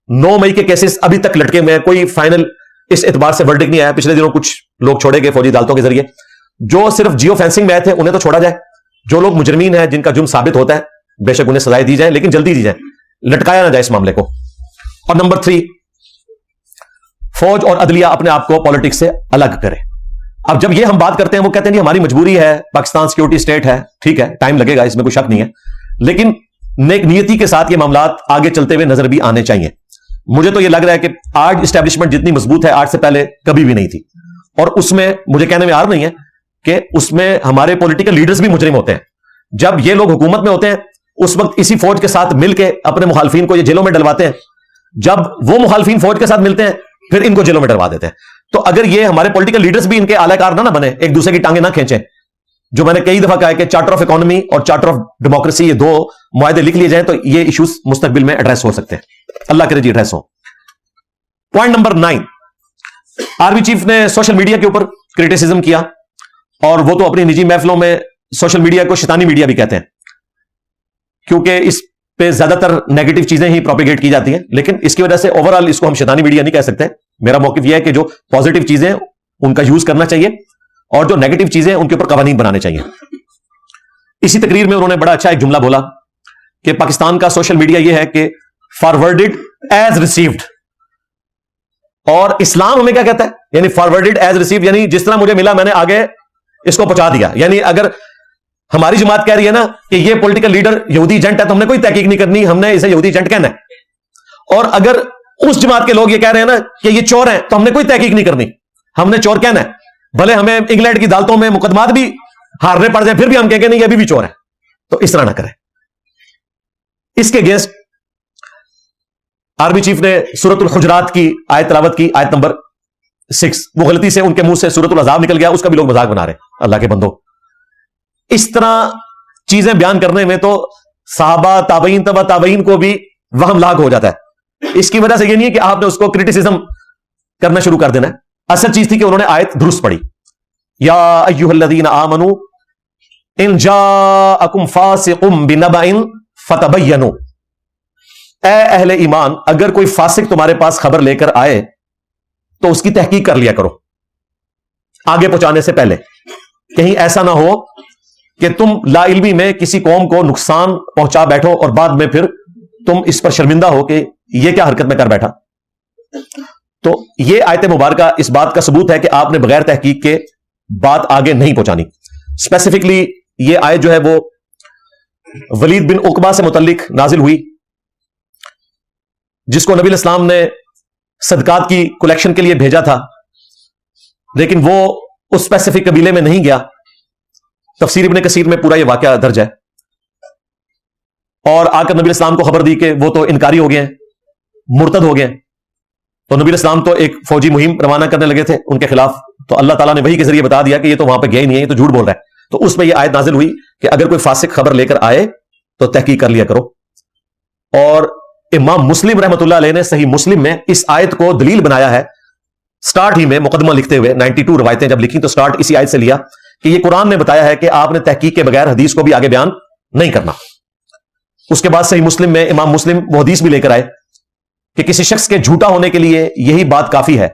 Speaker 1: 9 مئی کے کیسز ابھی تک لٹکے ہوئے ہیں, کوئی فائنل اس اعتبار سے ورڈکٹ نہیں آیا. پچھلے دنوں کچھ لوگ چھوڑے گئے فوجی عدالتوں کے ذریعے, جو صرف جیو فینسنگ میں آئے تھے انہیں تو چھوڑا جائے. جو لوگ مجرمین ہیں جن کا جرم ثابت ہوتا ہے بے شک انہیں سزائیں دی جائیں, لیکن جلدی دی جائیں, لٹکایا نہ جائے اس معاملے کو. اور نمبر 3, فوج اور عدلیہ اپنے آپ کو پالیٹکس سے الگ کرے. اب جب یہ ہم بات کرتے ہیں وہ کہتے ہیں ہماری مجبوری ہے, پاکستان سیکورٹی اسٹیٹ ہے, ٹھیک ہے ٹائم لگے گا اس میں کوئی شک نہیں ہے, لیکن نیک نیتی کے ساتھ یہ معاملات آگے چلتے ہوئے نظر بھی آنے چاہیے. مجھے تو یہ لگ رہا ہے کہ آج اسٹیبلشمنٹ جتنی مضبوط ہے آج سے پہلے کبھی بھی نہیں تھی, اور اس میں مجھے کہنے میں آر نہیں ہے کہ اس میں ہمارے پولیٹیکل لیڈرز بھی مجرم ہوتے ہیں. جب یہ لوگ حکومت میں ہوتے ہیں اس وقت اسی فوج کے ساتھ مل کے اپنے مخالفین کو یہ جیلوں میں ڈلواتے ہیں, جب وہ مخالفین فوج کے ساتھ ملتے ہیں پھر ان کو جیلوں میں ڈلوا دیتے ہیں. تو اگر یہ ہمارے پولیٹیکل لیڈرز بھی ان کے اعلی کار نہ بنے, ایک دوسرے کی ٹانگیں نہ کھینچیں, جو میں نے کئی دفعہ کہا ہے کہ چارٹر آف اکانومی اور چارٹر آف ڈیموکریسی یہ 2 معاہدے لکھ لیے جائیں تو یہ ایشوز مستقبل میں ایڈریس ہو سکتے ہیں. اللہ کرے جی ایڈریس ہو. پوائنٹ نمبر 9, آرمی چیف نے سوشل میڈیا کے اوپر کریٹیسزم کیا, اور وہ تو اپنی نجی محفلوں میں سوشل میڈیا کو شیطانی میڈیا بھی کہتے ہیں کیونکہ اس پہ زیادہ تر نیگیٹو چیزیں ہی پروپیگیٹ کی جاتی ہیں, لیکن اس کی وجہ سے اوور آل اس کو ہم شیطانی میڈیا نہیں کہہ سکتے. میرا موقف یہ ہے کہ جو پازیٹیو چیزیں ان کا یوز کرنا چاہیے, اور جو نیگیٹو چیزیں ان کے اوپر قوانین بنانے چاہیے. اسی تقریر میں انہوں نے بڑا اچھا ایک جملہ بولا کہ پاکستان کا سوشل میڈیا یہ ہے کہ فارورڈڈ ایز ریسیوڈ, اور اسلام ہمیں کیا کہتا ہے, یعنی فارورڈڈ ایز ریسیوڈ یعنی جس طرح مجھے ملا میں نے آگے اس کو پہنچا دیا. یعنی اگر ہماری جماعت کہہ رہی ہے نا کہ یہ پولیٹیکل لیڈر یہودی ایجنٹ ہے تو ہم نے کوئی تحقیق نہیں کرنی, ہم نے اسے یہودی ایجنٹ کہنا ہے. اور اگر اس جماعت کے لوگ یہ کہہ رہے ہیں نا کہ یہ چور ہیں تو ہم نے کوئی تحقیق نہیں کرنی, ہم نے چور کہنا ہے. بھلے ہمیں انگلینڈ کی عدالتوں میں مقدمات بھی ہارنے پڑ جائیں, پھر بھی ہم کہیں گے نہیں یہ ابھی بھی چور ہے. تو اس طرح نہ کریں. اس کے اگینسٹ آرمی چیف نے سورۃ الحجرات کی آیت تلاوت کی, آیت نمبر 6. وہ غلطی سے ان کے منہ سے سورۃ الاحزاب نکل گیا, اس کا بھی لوگ مذاق بنا رہے ہیں. اللہ کے بندو, اس طرح چیزیں بیان کرنے میں تو صحابہ تابعین تبع تابعین کو بھی وہم لاگ ہو جاتا ہے. اس کی وجہ سے یہ نہیں ہے کہ آپ نے اس کو کرٹیسزم کرنا شروع کر دینا ہے. اصل چیز تھی کہ انہوں نے آیت درست پڑھی, یا ایھا الذین آمنوا ان جاءکم فاسق بنبأ فتبینوا, اے اہل ایمان اگر کوئی فاسق تمہارے پاس خبر لے کر آئے تو اس کی تحقیق کر لیا کرو آگے پہنچانے سے پہلے. کہیں ایسا نہ ہو کہ تم لا علمی میں کسی قوم کو نقصان پہنچا بیٹھو اور بعد میں پھر تم اس پر شرمندہ ہو کہ یہ کیا حرکت میں کر بیٹھا. تو یہ آیت مبارکہ اس بات کا ثبوت ہے کہ آپ نے بغیر تحقیق کے بات آگے نہیں پہنچانی. اسپیسیفکلی یہ آیت جو ہے وہ ولید بن عقبہ سے متعلق نازل ہوئی, جس کو نبی علیہ السلام نے صدقات کی کلیکشن کے لیے بھیجا تھا, لیکن وہ اس اسپیسیفک قبیلے میں نہیں گیا. تفسیر ابن کثیر میں پورا یہ واقعہ درج ہے. اور آ کر نبی علیہ السلام کو خبر دی کہ وہ تو انکاری ہو گئے ہیں, مرتد ہو گئے ہیں. تو نبی علیہ السلام تو ایک فوجی مہم روانہ کرنے لگے تھے ان کے خلاف. تو اللہ تعالیٰ نے وحی کے ذریعے بتا دیا کہ یہ تو وہاں پہ گئے ہی نہیں ہے, یہ تو جھوٹ بول رہا ہے. تو اس میں یہ آیت نازل ہوئی کہ اگر کوئی فاسق خبر لے کر آئے تو تحقیق کر لیا کرو. اور امام مسلم رحمۃ اللہ علیہ نے صحیح مسلم میں اس آیت کو دلیل بنایا ہے. سٹارٹ ہی میں مقدمہ لکھتے ہوئے 92 روایتیں جب لکھی تو سٹارٹ اسی آیت سے لیا کہ یہ قرآن نے بتایا ہے کہ آپ نے تحقیق کے بغیر حدیث کو بھی آگے بیان نہیں کرنا. اس کے بعد صحیح مسلم میں امام مسلم وہ حدیث بھی لے کر آئے کہ کسی شخص کے جھوٹا ہونے کے لیے یہی بات کافی ہے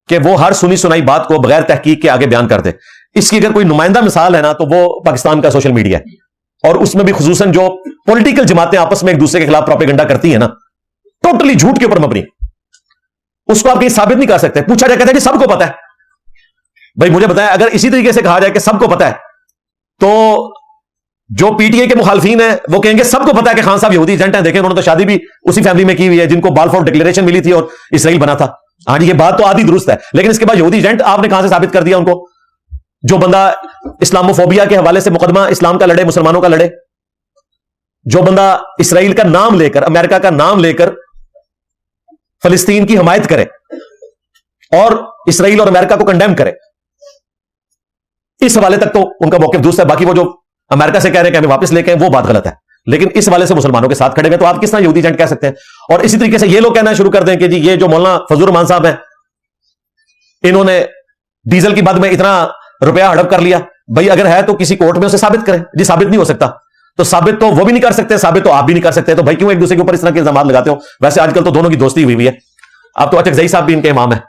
Speaker 1: کہ وہ ہر سنی سنائی بات کو بغیر تحقیق کے آگے بیان کر دے. اس کی اگر کوئی نمائندہ مثال ہے نا تو وہ پاکستان کا سوشل میڈیا ہے, اور اس میں بھی خصوصاً جو پولیٹیکل جماعتیں آپس میں ایک دوسرے کے خلاف پروپیگنڈا کرتی ہیں نا, ٹوٹلی جھوٹ کے اوپر مبنی. اس کو آپ کہیں ثابت نہیں کر سکتے. پوچھا جائے کہتے ہیں کہ سب کو پتا ہے. بھائی مجھے بتائیں, اگر اسی طریقے سے کہا جائے کہ سب کو پتا ہے تو جو پی ٹی اے کے مخالفین ہیں وہ کہیں گے سب کو پتا ہے کہ خان صاحب یہودی ایجنٹ ہیں, دیکھیں انہوں نے تو شادی بھی اسی فیملی میں کی ہوئی ہے جن کو بالفور ڈکلیریشن ملی تھی اور اسرائیل بنا تھا. ہاں جی, یہ بات تو آدھی درست ہے, لیکن اس کے بعد یہودی ایجنٹ آپ نے کہاں سے ثابت کر دیا ان کو؟ جو بندہ اسلاموفوبیا کے حوالے سے مقدمہ اسلام کا لڑے, مسلمانوں کا لڑے, جو بندہ اسرائیل کا نام لے کر, امریکہ کا نام لے کر فلسطین کی حمایت کرے اور اسرائیل اور امریکہ کو کنڈیم کرے, اس حوالے تک تو ان کا موقف درست ہے. باقی وہ جو امریکہ سے کہہ رہے ہیں کہ ہمیں واپس لے کے وہ بات غلط ہے, لیکن اس حوالے سے مسلمانوں کے ساتھ کھڑے ہوئے تو آپ کس طرح یہودی ایجنٹ کہہ سکتے ہیں؟ اور اسی طریقے سے یہ لوگ کہنا شروع کر دیں کہ جی یہ جو مولانا فضل الرحمان صاحب ہیں انہوں نے ڈیزل کی بد میں اتنا روپیہ ہڑپ کر لیا. بھائی اگر ہے تو کسی کورٹ میں اسے ثابت کریں. جی ثابت نہیں ہو سکتا تو ثابت تو وہ بھی نہیں کر سکتے, ثابت تو آپ بھی نہیں کر سکتے. تو بھائی کیوں ایک دوسرے کے اوپر اس طرح کے الزامات لگاتے ہو؟ ویسے آج کل تو دونوں کی دوستی ہوئی ہے. اب تو اچکزئی صاحب بھی ان کے امام ہیں.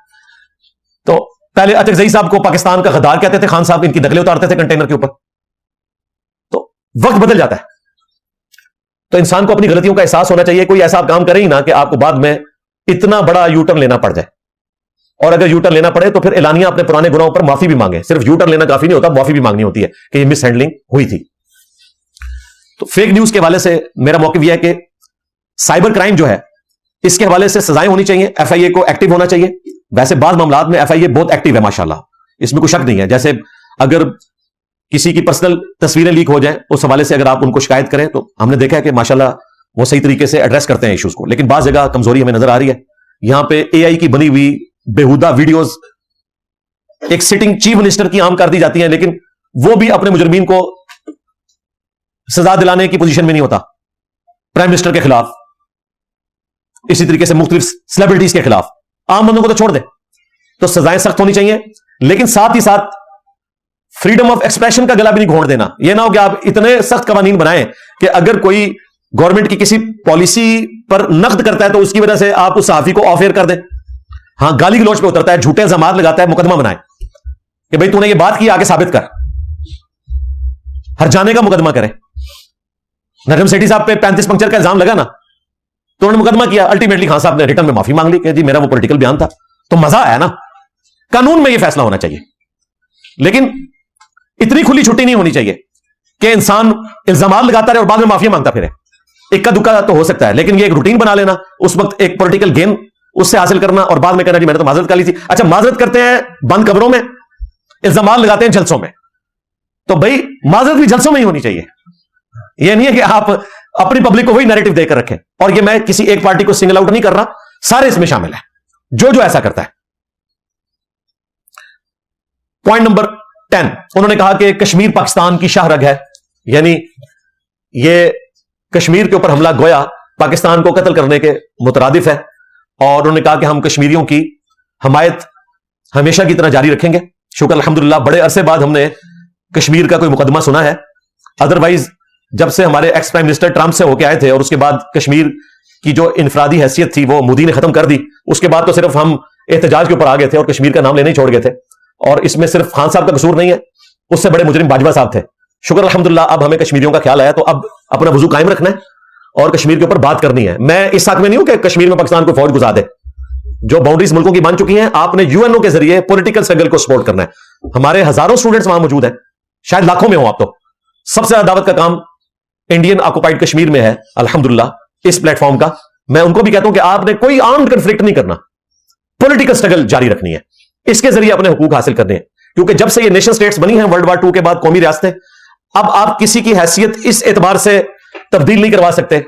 Speaker 1: تو پہلے اچکزئی صاحب کو پاکستان کا غدار کہتے تھے, خان صاحب ان کی نقلیں اتارتے تھے کنٹینر کے اوپر. تو وقت بدل جاتا ہے. تو انسان کو اپنی غلطیوں کا احساس ہونا چاہیے. کوئی ایسا کام کرے ہی نہ کہ آپ کو بعد میں اتنا بڑا یو ٹرن لینا پڑ جائے. اور اگر یو ٹرن لینا پڑے تو پھر اعلانیہ اپنے پرانے گناہوں پر معافی بھی مانگے. صرف یو ٹرن لینا کافی نہیں ہوتا, معافی بھی مانگنی ہوتی ہے کہ یہ مس ہینڈلنگ ہوئی تھی. تو فیک نیوز کے حوالے سے میرا موقف یہ ہے کہ سائبر کرائم جو ہے اس کے حوالے سے سزائیں ہونی چاہیے. ایف آئی اے کو ایکٹیو ہونا چاہیے. ویسے بعض معاملات میں ایف آئی اے بہت ایکٹیو ہے ماشاءاللہ, اس میں کوئی شک نہیں ہے. جیسے اگر کسی کی پرسنل تصویریں لیک ہو جائیں اس حوالے سے اگر آپ ان کو شکایت کریں تو ہم نے دیکھا ہے کہ ماشاءاللہ وہ صحیح طریقے سے ایڈریس کرتے ہیں ایشوز کو. لیکن بعض جگہ کمزوری ہمیں نظر آ رہی ہے. یہاں پہ اے آئی کی بنی ہوئی بےہودہ ویڈیوز ایک سٹنگ چیف منسٹر کی عام کر دی جاتی ہیں, لیکن وہ بھی اپنے مجرمین کو سزا دلانے کی پوزیشن میں نہیں ہوتا. پرائم منسٹر کے خلاف, اسی طریقے سے مختلف سیلیبریٹیز کے خلاف, عام بندوں کو تو چھوڑ دیں. تو سزائیں سخت ہونی چاہیے, لیکن ساتھ ہی ساتھ فریڈم آف ایکسپریشن کا گلا بھی نہیں گھونٹ دینا. یہ نہ ہو کہ آپ اتنے سخت قوانین بنائیں کہ اگر کوئی گورنمنٹ کی کسی پالیسی پر نقد کرتا ہے تو اس کی وجہ سے آپ اس صحافی کو آف ایئر کر دیں. ہاں گالی گلوچ پہ اترتا ہے, جھوٹے الزامات لگاتا ہے, مقدمہ بنائے کہ بھئی تو نے یہ بات کی, آگے ثابت کر. ہر جانے کا مقدمہ کرے. نجم سیٹھی صاحب پہ 35 پنکچر کا الزام لگا نا, تو انہوں نے مقدمہ کیا. الٹیمیٹلی خان صاحب نے ریٹرن میں معافی مانگ لی کہ جی میرا وہ پولیٹیکل بیان تھا. تو مزہ آیا نا. قانون میں یہ فیصلہ ہونا چاہیے, لیکن اتنی کھلی چھٹی نہیں ہونی چاہیے کہ انسان الزامات لگاتا رہے اور بعد میں معافی مانگتا پھرے. اکا دکا تو ہو سکتا ہے, لیکن یہ ایک روٹین بنا لینا, اس وقت ایک پولیٹیکل گین اس سے حاصل کرنا اور بعد میں کہنا جی میں نے تو معذرت کر لی تھی. اچھا معذرت کرتے ہیں بند قبروں میں, الزامات لگاتے ہیں جلسوں میں, تو بھائی معذرت بھی جلسوں میں ہی ہونی چاہیے. یہ نہیں ہے کہ آپ اپنی پبلک کو وہی نیریٹو دے کر رکھیں. اور یہ میں کسی ایک پارٹی کو سنگل آؤٹ نہیں کر رہا, سارے اس میں شامل ہیں جو ایسا کرتا ہے. پوائنٹ نمبر 10, انہوں نے کہا کہ کشمیر پاکستان کی شاہ رگ ہے, یعنی یہ کشمیر کے اوپر حملہ گویا پاکستان کو قتل کرنے کے مترادف ہے. اور انہوں نے کہا کہ ہم کشمیریوں کی حمایت ہمیشہ کی طرح جاری رکھیں گے. شکر الحمدللہ بڑے عرصے بعد ہم نے کشمیر کا کوئی مقدمہ سنا ہے. ادروائز جب سے ہمارے ایکس پرائم منسٹر ٹرمپ سے ہو کے آئے تھے اور اس کے بعد کشمیر کی جو انفرادی حیثیت تھی وہ مودی نے ختم کر دی, اس کے بعد تو صرف ہم احتجاج کے اوپر آ گئے تھے اور کشمیر کا نام لینے ہی چھوڑ گئے تھے. اور اس میں صرف خان صاحب کا قصور نہیں ہے, اس سے بڑے مجرم باجوہ صاحب تھے. شکر الحمدللہ اب ہمیں کشمیریوں کا خیال آیا, تو اب اپنا وضو قائم رکھنا ہے اور کشمیر کے اوپر بات کرنی ہے. میں اس حق میں نہیں ہوں کہ کشمیر میں پاکستان کو فوج گزار دے. جو باؤنڈریز ملکوں کی بن چکی ہیں, آپ نے یو این او کے ذریعے پولیٹیکل سٹرگل کو سپورٹ کرنا ہے. ہمارے ہزاروں اسٹوڈنٹس وہاں موجود ہیں, شاید لاکھوں میں ہوں آپ. تو سب سے زیادہ دعوت کا کام انڈین آکوپائڈ کشمیر میں ہے الحمدللہ اس پلیٹ فارم کا. میں ان کو بھی کہتا ہوں کہ آپ نے کوئی آرمڈ کنفلکٹ نہیں کرنا, پولیٹیکل سٹرگل جاری رکھنی ہے, اس کے ذریعے اپنے حقوق حاصل کرنے ہیں. کیونکہ جب سے یہ نیشن سٹیٹس بنی ہیں ورلڈ وار 2 کے بعد قومی ریاستیں, اب آپ کسی کی حیثیت اس اعتبار سے تبدیل نہیں کروا سکتے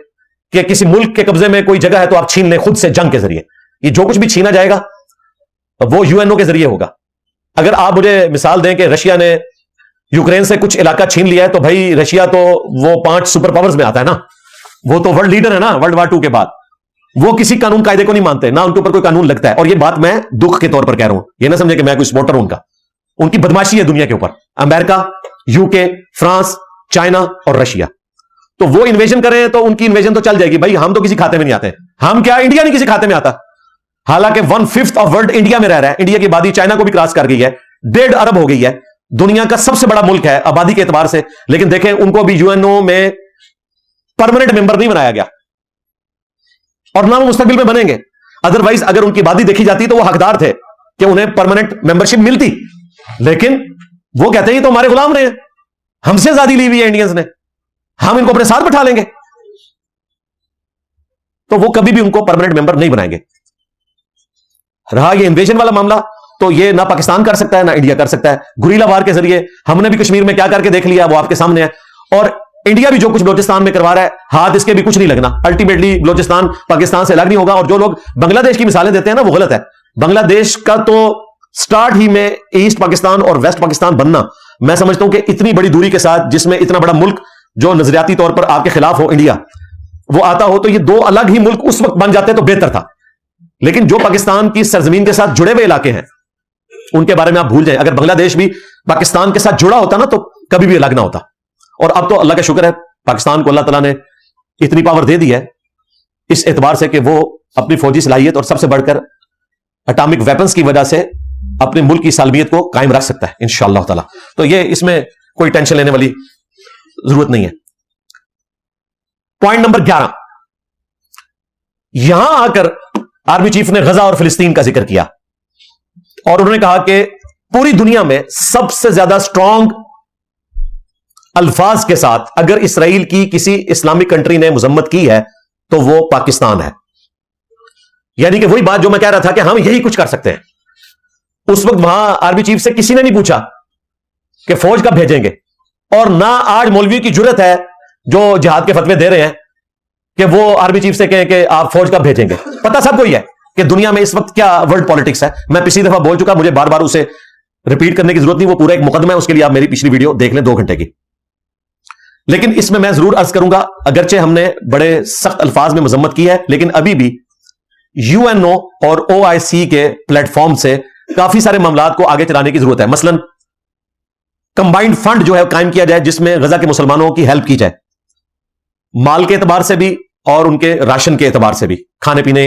Speaker 1: کہ کسی ملک کے قبضے میں کوئی جگہ ہے تو آپ چھین لیں خود سے جنگ کے ذریعے. یہ جو کچھ بھی چھینا جائے گا وہ یو این او کے ذریعے ہوگا. اگر آپ مجھے مثال دیں کہ رشیا نے یوکرین سے کچھ علاقہ چھین لیا ہے, تو بھائی رشیا تو وہ 5 سپر پاورز میں آتا ہے نا, وہ تو ورلڈ لیڈر ہے نا ورلڈ وار 2 کے بعد. وہ کسی قانون قاعدے کو نہیں مانتے, نہ ان کے اوپر کوئی قانون لگتا ہے. اور یہ بات میں دکھ کے طور پر کہہ رہا ہوں, یہ نہ سمجھے کہ میں کوئی سپورٹر ہوں. ان کی بدماشی ہے دنیا کے اوپر, امریکہ, یو کے, فرانس, چائنا اور رشیا. تو وہ انویژن کریں تو ان کی انویژن تو چل جائے گی. بھائی ہم تو کسی کھاتے میں نہیں آتے, ہم کیا انڈیا نہیں کسی کھاتے میں آتا, حالانکہ 1/5 آف ورلڈ انڈیا میں رہ رہا ہے. انڈیا کی آبادی چائنا کو بھی کراس کر گئی ہے, 1.5 ارب ہو گئی ہے, دنیا کا سب سے بڑا ملک ہے آبادی کے اعتبار سے. لیکن دیکھیں ان کو بھی یو این او میں پرماننٹ ممبر نہیں بنایا گیا, اور نہ وہ مستقبل میں بنیں گے. ادروائز اگر ان کی آبادی دیکھی جاتی تو وہ حقدار تھے کہ انہیں پرماننٹ ممبرشپ ملتی, لیکن وہ کہتے ہیں تو ہمارے غلام رہے ہیں, ہم سے آزادی لی ہوئی ہے انڈینز نے, ہم ان کو اپنے ساتھ بٹھا لیں گے. تو وہ کبھی بھی ان کو پرماننٹ ممبر نہیں بنائیں گے. رہا یہ انویژن والا معاملہ, تو یہ نہ پاکستان کر سکتا ہے نہ انڈیا کر سکتا ہے. گریلا وار کے ذریعے ہم نے بھی کشمیر میں کیا کر کے دیکھ لیا, وہ آپ کے سامنے ہے. اور انڈیا بھی جو کچھ بلوچستان میں کروا رہا ہے, ہاتھ اس کے بھی کچھ نہیں لگنا. الٹیمیٹلی بلوچستان پاکستان سے الگ نہیں ہوگا. اور جو لوگ بنگلہ دیش کی مثالیں دیتے ہیں نا, وہ غلط ہے. بنگلہ دیش کا تو سٹارٹ ہی میں ایسٹ پاکستان اور ویسٹ پاکستان بننا, میں سمجھتا ہوں کہ اتنی بڑی دوری کے ساتھ, جس میں اتنا بڑا ملک جو نظریاتی طور پر آپ کے خلاف ہو انڈیا, وہ آتا ہو, تو یہ 2 الگ ہی ملک اس وقت بن جاتے تو بہتر تھا. لیکن جو پاکستان کی سرزمین کے ساتھ جڑے ہوئے علاقے ہیں ان کے بارے میں آپ بھول جائیں. اگر بنگلہ دیش بھی پاکستان کے ساتھ جڑا ہوتا نا تو کبھی بھی الگ نہ ہوتا. اور اب تو اللہ کا شکر ہے پاکستان کو اللہ تعالیٰ نے اتنی پاور دے دی ہے اس اعتبار سے کہ وہ اپنی فوجی صلاحیت اور سب سے بڑھ کر اٹامک ویپنز کی وجہ سے اپنے ملک کی سالمیت کو قائم رکھ سکتا ہے انشاءاللہ تعالی. تو یہ اس میں کوئی ٹینشن لینے والی ضرورت نہیں ہے. پوائنٹ نمبر 11, یہاں آ کر آرمی چیف نے غزہ اور فلسطین کا ذکر کیا, اور انہوں نے کہا کہ پوری دنیا میں سب سے زیادہ اسٹرانگ الفاظ کے ساتھ اگر اسرائیل کی کسی اسلامک کنٹری نے مذمت کی ہے تو وہ پاکستان ہے. یعنی کہ وہی بات جو میں کہہ رہا تھا کہ ہم یہی کچھ کر سکتے ہیں. اس وقت وہاں آرمی چیف سے کسی نے نہیں پوچھا کہ فوج کب بھیجیں گے, اور نہ آج مولوی کی جرت ہے جو جہاد کے فتوے دے رہے ہیں کہ وہ آرمی چیف سے کہیں کہ آپ فوج کب بھیجیں گے. پتہ سب کو ہی ہے کہ دنیا میں اس وقت کیا ورلڈ پالیٹکس ہے. میں پچھلی دفعہ بول چکا, مجھے بار بار اسے ریپیٹ کرنے کی ضرورت نہیں, وہ پورا ایک مقدمہ ہے, اس کے لیے آپ میری پچھلی ویڈیو دیکھ لیں 2 گھنٹے کی. لیکن اس میں ضرور عرض کروں گا, اگرچہ ہم نے بڑے سخت الفاظ میں مذمت کی ہے, لیکن ابھی بھی یو این او اور او آئی سی کے پلیٹ فارم سے کافی سارے معاملات کو آگے چلانے کی ضرورت ہے. مثلا کمبائنڈ فنڈ جو ہے قائم کیا جائے جس میں غزہ کے مسلمانوں کی ہیلپ کی جائے, مال کے اعتبار سے بھی اور ان کے راشن کے اعتبار سے بھی, کھانے پینے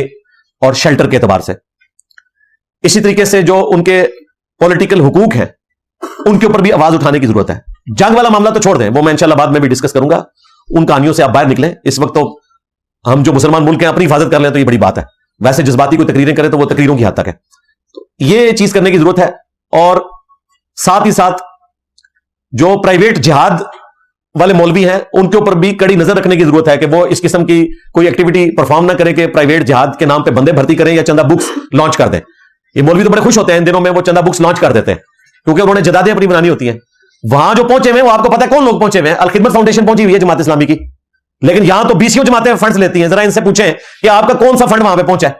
Speaker 1: اور شیلٹر کے اعتبار سے. اسی طریقے سے جو ان کے پولیٹیکل حقوق ہیں ان کے اوپر بھی آواز اٹھانے کی ضرورت ہے. جنگ والا معاملہ تو چھوڑ دیں, وہ میں انشاءاللہ بعد میں بھی ڈسکس کروں گا. ان کہانیوں سے آپ باہر نکلیں. اس وقت تو ہم جو مسلمان ملک ہیں اپنی حفاظت کر لیں تو یہ بڑی بات ہے. ویسے جذباتی کوئی تقریریں کریں تو وہ تقریروں کی حد تک ہے. تو یہ چیز کرنے کی ضرورت ہے. اور ساتھ ہی ساتھ جو پرائیویٹ جہاد والے مولوی ہیں ان کے اوپر بھی کڑی نظر رکھنے کی ضرورت ہے کہ وہ اس قسم کی کوئی ایکٹیویٹی پرفارم نہ کریں کہ پرائیویٹ جہاد کے نام پہ بندے بھرتی کریں یا چندہ بکس لانچ کر دیں. یہ مولوی تو بڑے خوش ہوتے ہیں ان دنوں میں، وہ چندہ بکس لانچ کر دیتے ہیں کیونکہ انہوں نے جدادیں اپنی بنانی ہوتی ہیں. وہاں جو پہنچے ہوئے ہیں وہ آپ کو پتا ہے کون لوگ پہنچے ہوئے ہیں؟ الخدمت فاؤنڈیشن پہنچی ہوئی ہے جماعت اسلامی کی، لیکن یہاں تو BCO جماعتیں فنڈز لیتی ہیں. ذرا ان سے پوچھیں کہ آپ کا کون سا فنڈ وہاں پہ پہنچا ہے؟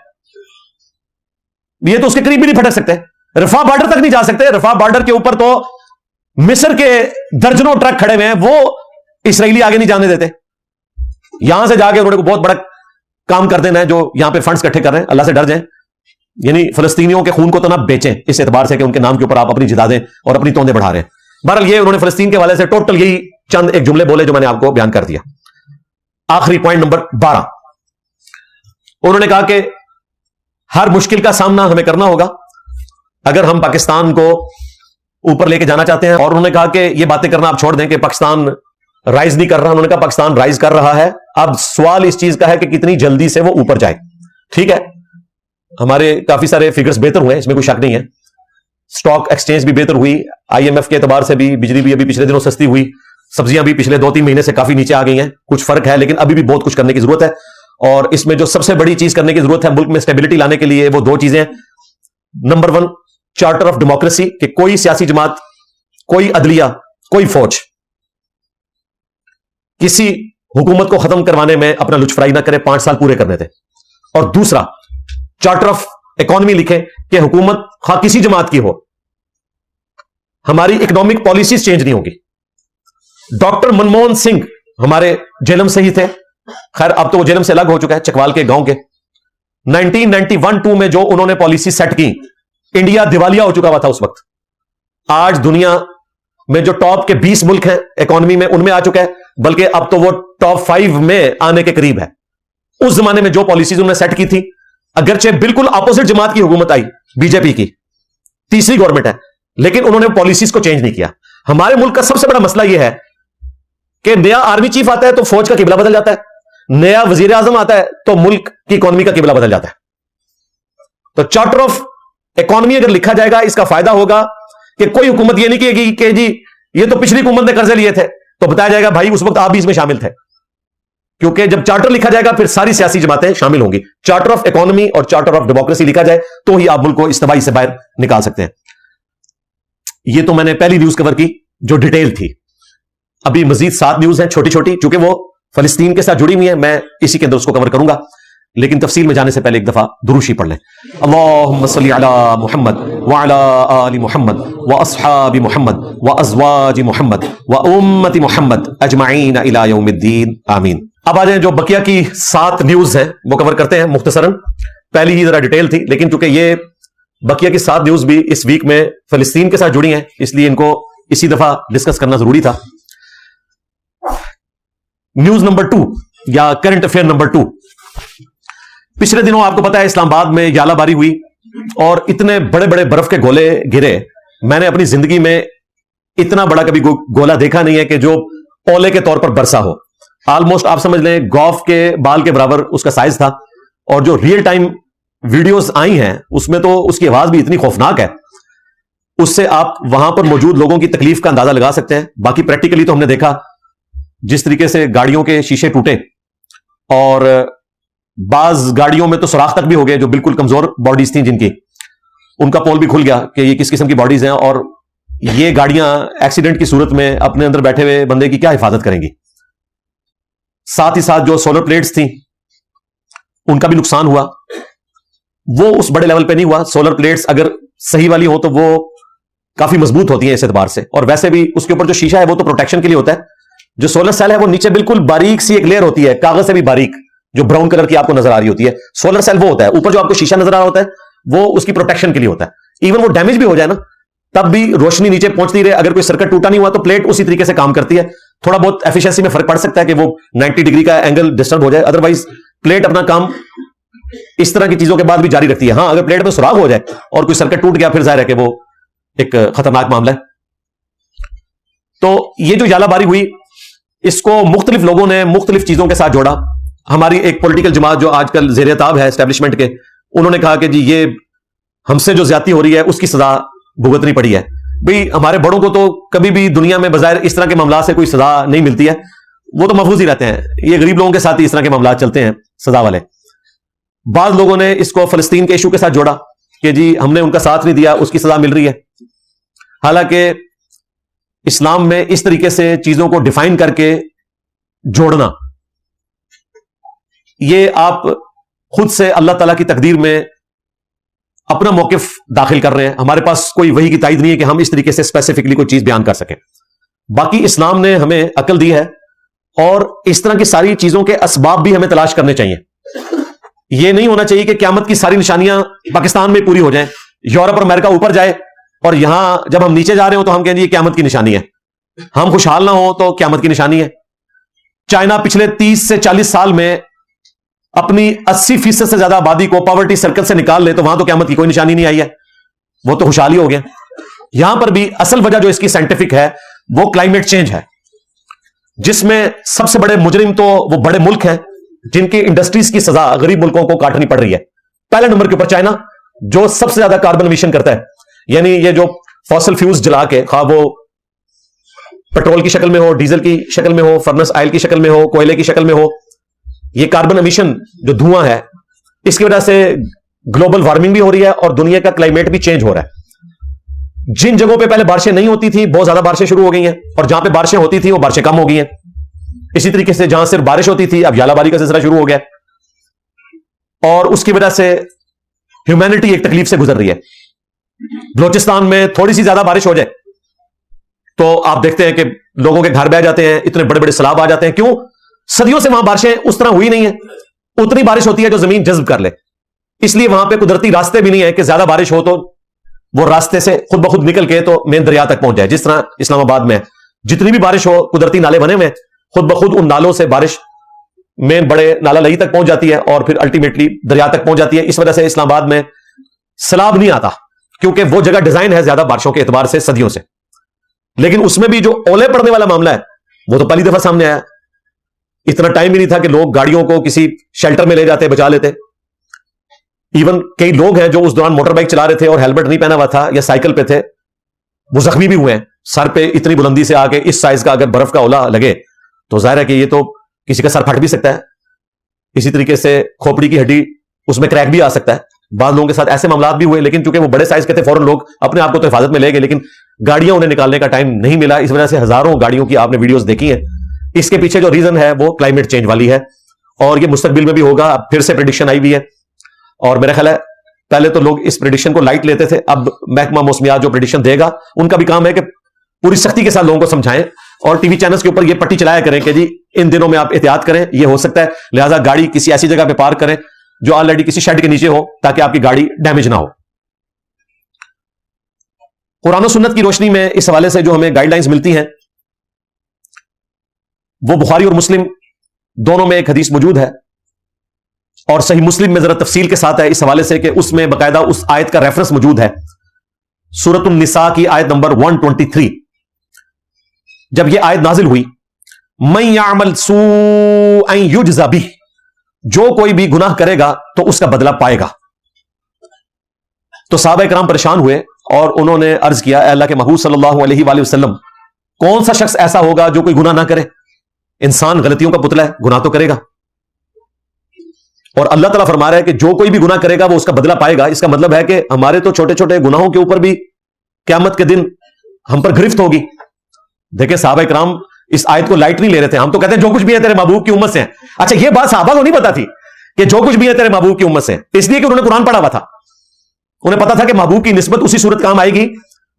Speaker 1: یہ تو اس کے قریب بھی نہیں پھٹک سکتے، رفاح بارڈر تک نہیں جا سکتے. رفاح بارڈر کے اوپر تو مصر کے درجنوں ٹرک کھڑے ہوئے ہیں، وہ اسرائیلی آگے نہیں جانے دیتے. یہاں سے جا کے انہوں نے بہت بڑا کام کر دینا ہے جو یہاں پہ فنڈز اکٹھے کر رہے ہیں. اللہ سے ڈر جائیں، یعنی فلسطینیوں کے خون کو تو نہ بیچیں اس اعتبار سے کہ ان کے نام کے اوپر آپ اپنی جدادیں اور اپنی توندیں بڑھا رہے ہیں. بہرحال یہ انہوں نے فلسطین کے حوالے سے ٹوٹل یہی چند ایک جملے بولے جو میں نے آپ کو بیان کر دیا. آخری پوائنٹ نمبر 12، انہوں نے کہا کہ ہر مشکل کا سامنا ہمیں کرنا ہوگا اگر ہم پاکستان کو اوپر لے کے جانا چاہتے ہیں. اور انہوں نے کہا کہ یہ باتیں کرنا آپ چھوڑ دیں کہ پاکستان رائز نہیں کر رہا. انہوں نے کہا پاکستان رائز کر رہا ہے. اب سوال اس چیز کا ہے کہ کتنی جلدی سے وہ اوپر جائے. ٹھیک ہے، ہمارے کافی سارے فگرز بہتر ہوئے ہیں، اس میں کوئی شک نہیں ہے. سٹاک ایکسچینج بھی بہتر ہوئی، IMF کے اعتبار سے بھی، بجلی بھی ابھی پچھلے دنوں سستی ہوئی، سبزیاں بھی پچھلے 2-3 مہینے سے کافی نیچے آ گئی ہیں. کچھ فرق ہے لیکن ابھی بھی بہت کچھ کرنے کی ضرورت ہے. اور اس میں جو سب سے بڑی چیز کرنے کی ضرورت ہے ملک میں اسٹیبلٹی لانے کے لیے، وہ 2 چیزیں. نمبر 1 چارٹر آف ڈیموکریسی، کہ کوئی سیاسی جماعت، کوئی عدلیہ، کوئی فوج کسی حکومت کو ختم کروانے میں اپنا لچ فرائی نہ کرے. 5 سال پورے کرنے تھے. اور دوسرا چارٹر آف اکانومی لکھے کہ حکومت خواہ کسی جماعت کی ہو، ہماری اکنامک پالیسیز چینج نہیں ہوگی. ڈاکٹر منموہن سنگھ ہمارے جیلم سے ہی تھے، خیر اب تو وہ جیلم سے الگ ہو چکا ہے، چکوال کے گاؤں کے. 1991-2 میں جو انہوں نے پالیسی سیٹ کی، انڈیا دیوالیہ ہو چکا ہوا تھا اس وقت. آج دنیا میں جو ٹاپ کے 20 ملک ہیں اکانومی میں، ان میں آ چکا ہے، بلکہ اب تو وہ ٹاپ 5 میں آنے کے قریب ہے. اس زمانے میں جو پالیسیز انہوں نے سیٹ کی تھی، اگرچہ بالکل اپوزٹ جماعت کی حکومت آئی، BJP کی تیسری گورنمنٹ ہے، لیکن انہوں نے پالیسیز کو چینج نہیں کیا. ہمارے ملک کا سب سے بڑا مسئلہ یہ ہے کہ نیا آرمی چیف آتا ہے تو فوج کا قبلہ بدل جاتا ہے، نیا وزیر اعظم آتا ہے تو ملک کی اکانومی کا قبلہ بدل جاتا ہے. تو چارٹر آف اکانومی اگر لکھا جائے گا، اس کا فائدہ ہوگا کہ کوئی حکومت یہ نہیں کہے گی کہ جی یہ تو پچھلی حکومت نے قرضے لیے تھے، تو بتایا جائے گا بھائی اس وقت آپ بھی اس میں شامل تھے. کیونکہ جب چارٹر لکھا جائے گا پھر ساری سیاسی جماعتیں شامل ہوں گی. چارٹر آف اکانومی اور چارٹر آف ڈیموکریسی لکھا جائے تو ہی آپ ملک کو اس تباہی سے باہر نکال سکتے ہیں. یہ تو میں نے پہلی نیوز کور کی جو ڈیٹیل تھی. ابھی مزید 7 نیوز ہیں چھوٹی چھوٹی، چونکہ وہ فلسطین کے ساتھ جڑی ہوئی ہیں، میں اسی کے اندر اس کو کور کروں گا. لیکن تفصیل میں جانے سے پہلے ایک دفعہ دروشی پڑھ لیں. اللہم صلی علی محمد وعلی آل محمد واصحاب محمد وازواج محمد وامت محمد اجمعین الی یوم الدین آمین. اب آ جائیں جو بقیہ کی 7 نیوز ہیں وہ کور کرتے ہیں مختصراً. پہلی ہی ذرا ڈیٹیل تھی، لیکن چونکہ یہ بقیہ کی 7 نیوز بھی اس ویک میں فلسطین کے ساتھ جڑی ہیں، اس لیے ان کو اسی دفعہ ڈسکس کرنا ضروری تھا. نیوز نمبر 2 یا کرنٹ افیئر نمبر 2. پچھلے دنوں آپ کو پتا ہے اسلام آباد میں یالہ باری ہوئی اور اتنے بڑے بڑے برف کے گولے گرے. میں نے اپنی زندگی میں اتنا بڑا کبھی گولا دیکھا نہیں ہے کہ جو اولے کے طور پر برسا ہو. آلموسٹ آپ سمجھ لیں گولف کے بال کے برابر اس کا سائز تھا. اور جو ریئل ٹائم ویڈیوز آئی ہیں اس میں تو اس کی آواز بھی اتنی خوفناک ہے، اس سے آپ وہاں پر موجود لوگوں کی تکلیف کا اندازہ لگا سکتے ہیں. باقی پریکٹیکلی تو ہم نے دیکھا جس طریقے سے گاڑیوں کے شیشے ٹوٹے اور بعض گاڑیوں میں تو سوراخ تک بھی ہو گئے جو بالکل کمزور باڈیز تھیں، جن کی ان کا پول بھی کھل گیا کہ یہ کس قسم کی باڈیز ہیں اور یہ گاڑیاں ایکسیڈنٹ کی صورت میں اپنے اندر بیٹھے ہوئے بندے کی کیا حفاظت کریں گی. ساتھ ہی ساتھ جو سولر پلیٹس تھیں ان کا بھی نقصان ہوا. وہ اس بڑے لیول پہ نہیں ہوا. سولر پلیٹس اگر صحیح والی ہو تو وہ کافی مضبوط ہوتی ہیں اس اعتبار سے، اور ویسے بھی اس کے اوپر جو شیشہ ہے وہ تو پروٹیکشن کے لیے ہوتا ہے. جو سولر سیل ہے وہ نیچے بالکل باریک سی ایک لیئر ہوتی ہے، کاغذ سے بھی باریک، جو براؤن کلر کی آپ کو نظر آ رہی ہوتی ہے. سولر سیل وہ ہوتا ہے، اوپر جو آپ کو شیشہ نظر آ رہا ہوتا ہے وہ اس کی پروٹیکشن کے لیے ہوتا ہے. ایون وہ ڈیمیج بھی ہو جائے نا تب بھی روشنی نیچے پہنچتی رہے. اگر کوئی سرکٹ ٹوٹا نہیں ہوا تو پلیٹ اسی طریقے سے کام کرتی ہے. تھوڑا بہت ایفیشنسی میں فرق پڑ سکتا ہے کہ وہ 90 ڈگری کا اینگل ڈسٹرب ہو جائے، ادروائز پلیٹ اپنا کام اس طرح کی چیزوں کے بعد بھی جاری رکھتی ہے. ہاں اگر پلیٹ میں سراغ ہو جائے اور کوئی سرکٹ ٹوٹ گیا پھر ظاہر ہے کہ وہ ایک خطرناک معاملہ ہے. تو یہ جو یالہ باری ہوئی اس کو مختلف لوگوں نے مختلف چیزوں کے ساتھ جوڑا. ہماری ایک پولیٹیکل جماعت جو آج کل زیر تاب ہے اسٹیبلشمنٹ کے، انہوں نے کہا کہ جی یہ ہم سے جو زیادتی ہو رہی ہے اس کی سزا بھگتنی پڑی ہے. بھئی ہمارے بڑوں کو تو کبھی بھی دنیا میں بظاہر اس طرح کے معاملات سے کوئی سزا نہیں ملتی ہے، وہ تو محفوظ ہی رہتے ہیں، یہ غریب لوگوں کے ساتھ ہی اس طرح کے معاملات چلتے ہیں سزا والے۔ بعض لوگوں نے اس کو فلسطین کے ایشو کے ساتھ جوڑا کہ جی ہم نے ان کا ساتھ نہیں دیا، اس کی سزا مل رہی ہے۔ حالانکہ اسلام میں اس طریقے سے چیزوں کو ڈیفائن کر کے جوڑنا، یہ آپ خود سے اللہ تعالیٰ کی تقدیر میں اپنا موقف داخل کر رہے ہیں۔ ہمارے پاس کوئی وحی کی تائید نہیں ہے کہ ہم اس طریقے سے اسپیسیفکلی کوئی چیز بیان کر سکیں۔ باقی اسلام نے ہمیں عقل دی ہے، اور اس طرح کی ساری چیزوں کے اسباب بھی ہمیں تلاش کرنے چاہیے۔ یہ نہیں ہونا چاہیے کہ قیامت کی ساری نشانیاں پاکستان میں پوری ہو جائیں، یورپ اور امریکہ اوپر جائے، اور یہاں جب ہم نیچے جا رہے ہوں تو ہم کہیں گے یہ قیامت کی نشانی ہے۔ ہم خوشحال نہ ہوں تو قیامت کی نشانی ہے۔ چائنا پچھلے 30 سے 40 سال میں اپنی 80% سے زیادہ آبادی کو پاورٹی سرکل سے نکال لے تو وہاں تو قیامت کی کوئی نشانی نہیں آئی ہے، وہ تو خوشحالی ہو گیا۔ یہاں پر بھی اصل وجہ جو اس کی سائنٹیفک ہے وہ کلائمیٹ چینج ہے، جس میں سب سے بڑے مجرم تو وہ بڑے ملک ہیں جن کی انڈسٹریز کی سزا غریب ملکوں کو کاٹنی پڑ رہی ہے۔ پہلے نمبر کے اوپر چائنا، جو سب سے زیادہ کاربن امیشن کرتا ہے، یعنی یہ جو فاسل فیوز جلا کے، خواہ وہ پیٹرول کی شکل میں ہو، ڈیزل کی شکل میں ہو، فرنس آئل کی شکل میں ہو، کوئلے کی شکل میں ہو، یہ کاربن امیشن جو دھواں ہے، اس کی وجہ سے گلوبل وارمنگ بھی ہو رہی ہے اور دنیا کا کلائمیٹ بھی چینج ہو رہا ہے۔ جن جگہوں پہ پہلے بارشیں نہیں ہوتی تھی بہت زیادہ بارشیں شروع ہو گئی ہیں، اور جہاں پہ بارشیں ہوتی تھی وہ بارشیں کم ہو گئی ہیں۔ اسی طریقے سے جہاں صرف بارش ہوتی تھی اب یالہ باری کا سلسلہ شروع ہو گیا، اور اس کی وجہ سے ہیومینٹی ایک تکلیف سے گزر رہی ہے۔ بلوچستان میں تھوڑی سی زیادہ بارش ہو جائے تو آپ دیکھتے ہیں کہ لوگوں کے گھر بہ جاتے ہیں، اتنے بڑے بڑے سیلاب آ جاتے ہیں۔ کیوں؟ صدیوں سے وہاں بارشیں اس طرح ہوئی نہیں ہیں، اتنی بارش ہوتی ہے جو زمین جذب کر لے، اس لیے وہاں پہ قدرتی راستے بھی نہیں ہے کہ زیادہ بارش ہو تو وہ راستے سے خود بخود نکل کے تو مین دریا تک پہنچ جائے۔ جس طرح اسلام آباد میں جتنی بھی بارش ہو قدرتی نالے بنے ہوئے، خود بخود ان نالوں سے بارش مین بڑے نالا لئی تک پہنچ جاتی ہے اور پھر الٹیمیٹلی دریا تک پہنچ جاتی ہے۔ اس وجہ سے اسلام آباد میں سیلاب نہیں آتا، کیونکہ وہ جگہ ڈیزائن ہے زیادہ بارشوں کے اعتبار سے صدیوں سے۔ لیکن اس میں بھی جو اولے پڑنے والا معاملہ ہے وہ تو پہلی دفعہ سامنے آیا۔ اتنا ٹائم ہی نہیں تھا کہ لوگ گاڑیوں کو کسی شیلٹر میں لے جاتے بچا لیتے۔ ایون کئی لوگ ہیں جو اس دوران موٹر بائک چلا رہے تھے اور ہیلمٹ نہیں پہنا ہوا تھا یا سائیکل پہ تھے، وہ زخمی بھی ہوئے ہیں۔ سر پہ اتنی بلندی سے آ کے اس سائز کا اگر برف کا اولا لگے تو ظاہر ہے کہ یہ تو کسی کا سر پھٹ بھی سکتا ہے۔ اسی طریقے سے کھوپڑی کی ہڈی اس میں کریک بھی آ سکتا ہے۔ بعض لوگوں کے ساتھ ایسے معاملات بھی ہوئے، لیکن چونکہ وہ بڑے سائز کے تھے فوراً لوگ اپنے آپ کو تو حفاظت میں لے گئے، لیکن گاڑیاں انہیں نکالنے کا ٹائم نہیں ملا۔ اس وجہ سے ہزاروں گاڑیوں کی آپ نے ویڈیوز دیکھی ہیں۔ اس کے پیچھے جو ریزن ہے وہ کلائمیٹ چینج والی ہے، اور یہ مستقبل میں بھی ہوگا۔ اب پھر سے پریڈکشن آئی بھی ہے، اور میرا خیال ہے پہلے تو لوگ اس پریڈکشن کو لائٹ لیتے تھے، اب محکمہ موسمیات جو پریڈکشن دے گا ان کا بھی کام ہے کہ پوری سختی کے ساتھ لوگوں کو سمجھائیں، اور ٹی وی چینلز کے اوپر یہ پٹی چلایا کریں کہ جی ان دنوں میں آپ احتیاط کریں، یہ ہو سکتا ہے، لہٰذا گاڑی کسی ایسی جگہ پہ پارک کریں جو آلریڈی کسی شیڈ کے نیچے ہو تاکہ آپ کی گاڑی ڈیمیج نہ ہو۔ قرآن و سنت کی روشنی میں اس حوالے سے جو ہمیں گائیڈ لائنز ملتی ہیں وہ بخاری اور مسلم دونوں میں ایک حدیث موجود ہے، اور صحیح مسلم میں ذرا تفصیل کے ساتھ ہے اس حوالے سے کہ اس میں باقاعدہ اس آیت کا ریفرنس موجود ہے، سورۃ النساء کی آیت نمبر 123۔ جب یہ آیت نازل ہوئی، من یعمل سوءا یجزا بہ، جو کوئی بھی گناہ کرے گا تو اس کا بدلہ پائے گا، تو صحابہ کرام پریشان ہوئے اور انہوں نے عرض کیا، اے اللہ کے محبوب صلی اللہ علیہ وآلہ وسلم، کون سا شخص ایسا ہوگا جو کوئی گناہ نہ کرے؟ انسان غلطیوں کا پتلا ہے، گناہ تو کرے گا، اور اللہ تعالیٰ فرما رہا ہے کہ جو کوئی بھی گناہ کرے گا وہ اس کا بدلہ پائے گا۔ اس کا مطلب ہے کہ ہمارے تو چھوٹے چھوٹے گناہوں کے اوپر بھی قیامت کے دن ہم پر گرفت ہوگی۔ دیکھیں صحابہ کرام اس آیت کو لائٹ نہیں لے رہے تھے۔ ہم تو کہتے ہیں جو کچھ بھی ہے تیرے محبوب کی امت سے ہیں۔ اچھا یہ بات صحابہ کو نہیں پتا تھی کہ جو کچھ بھی ہے تیرے محبوب کی امت سے، اس لیے کہ انہوں نے قرآن پڑھا ہوا تھا، انہیں پتا تھا کہ محبوب کی نسبت اسی صورت کام آئے گی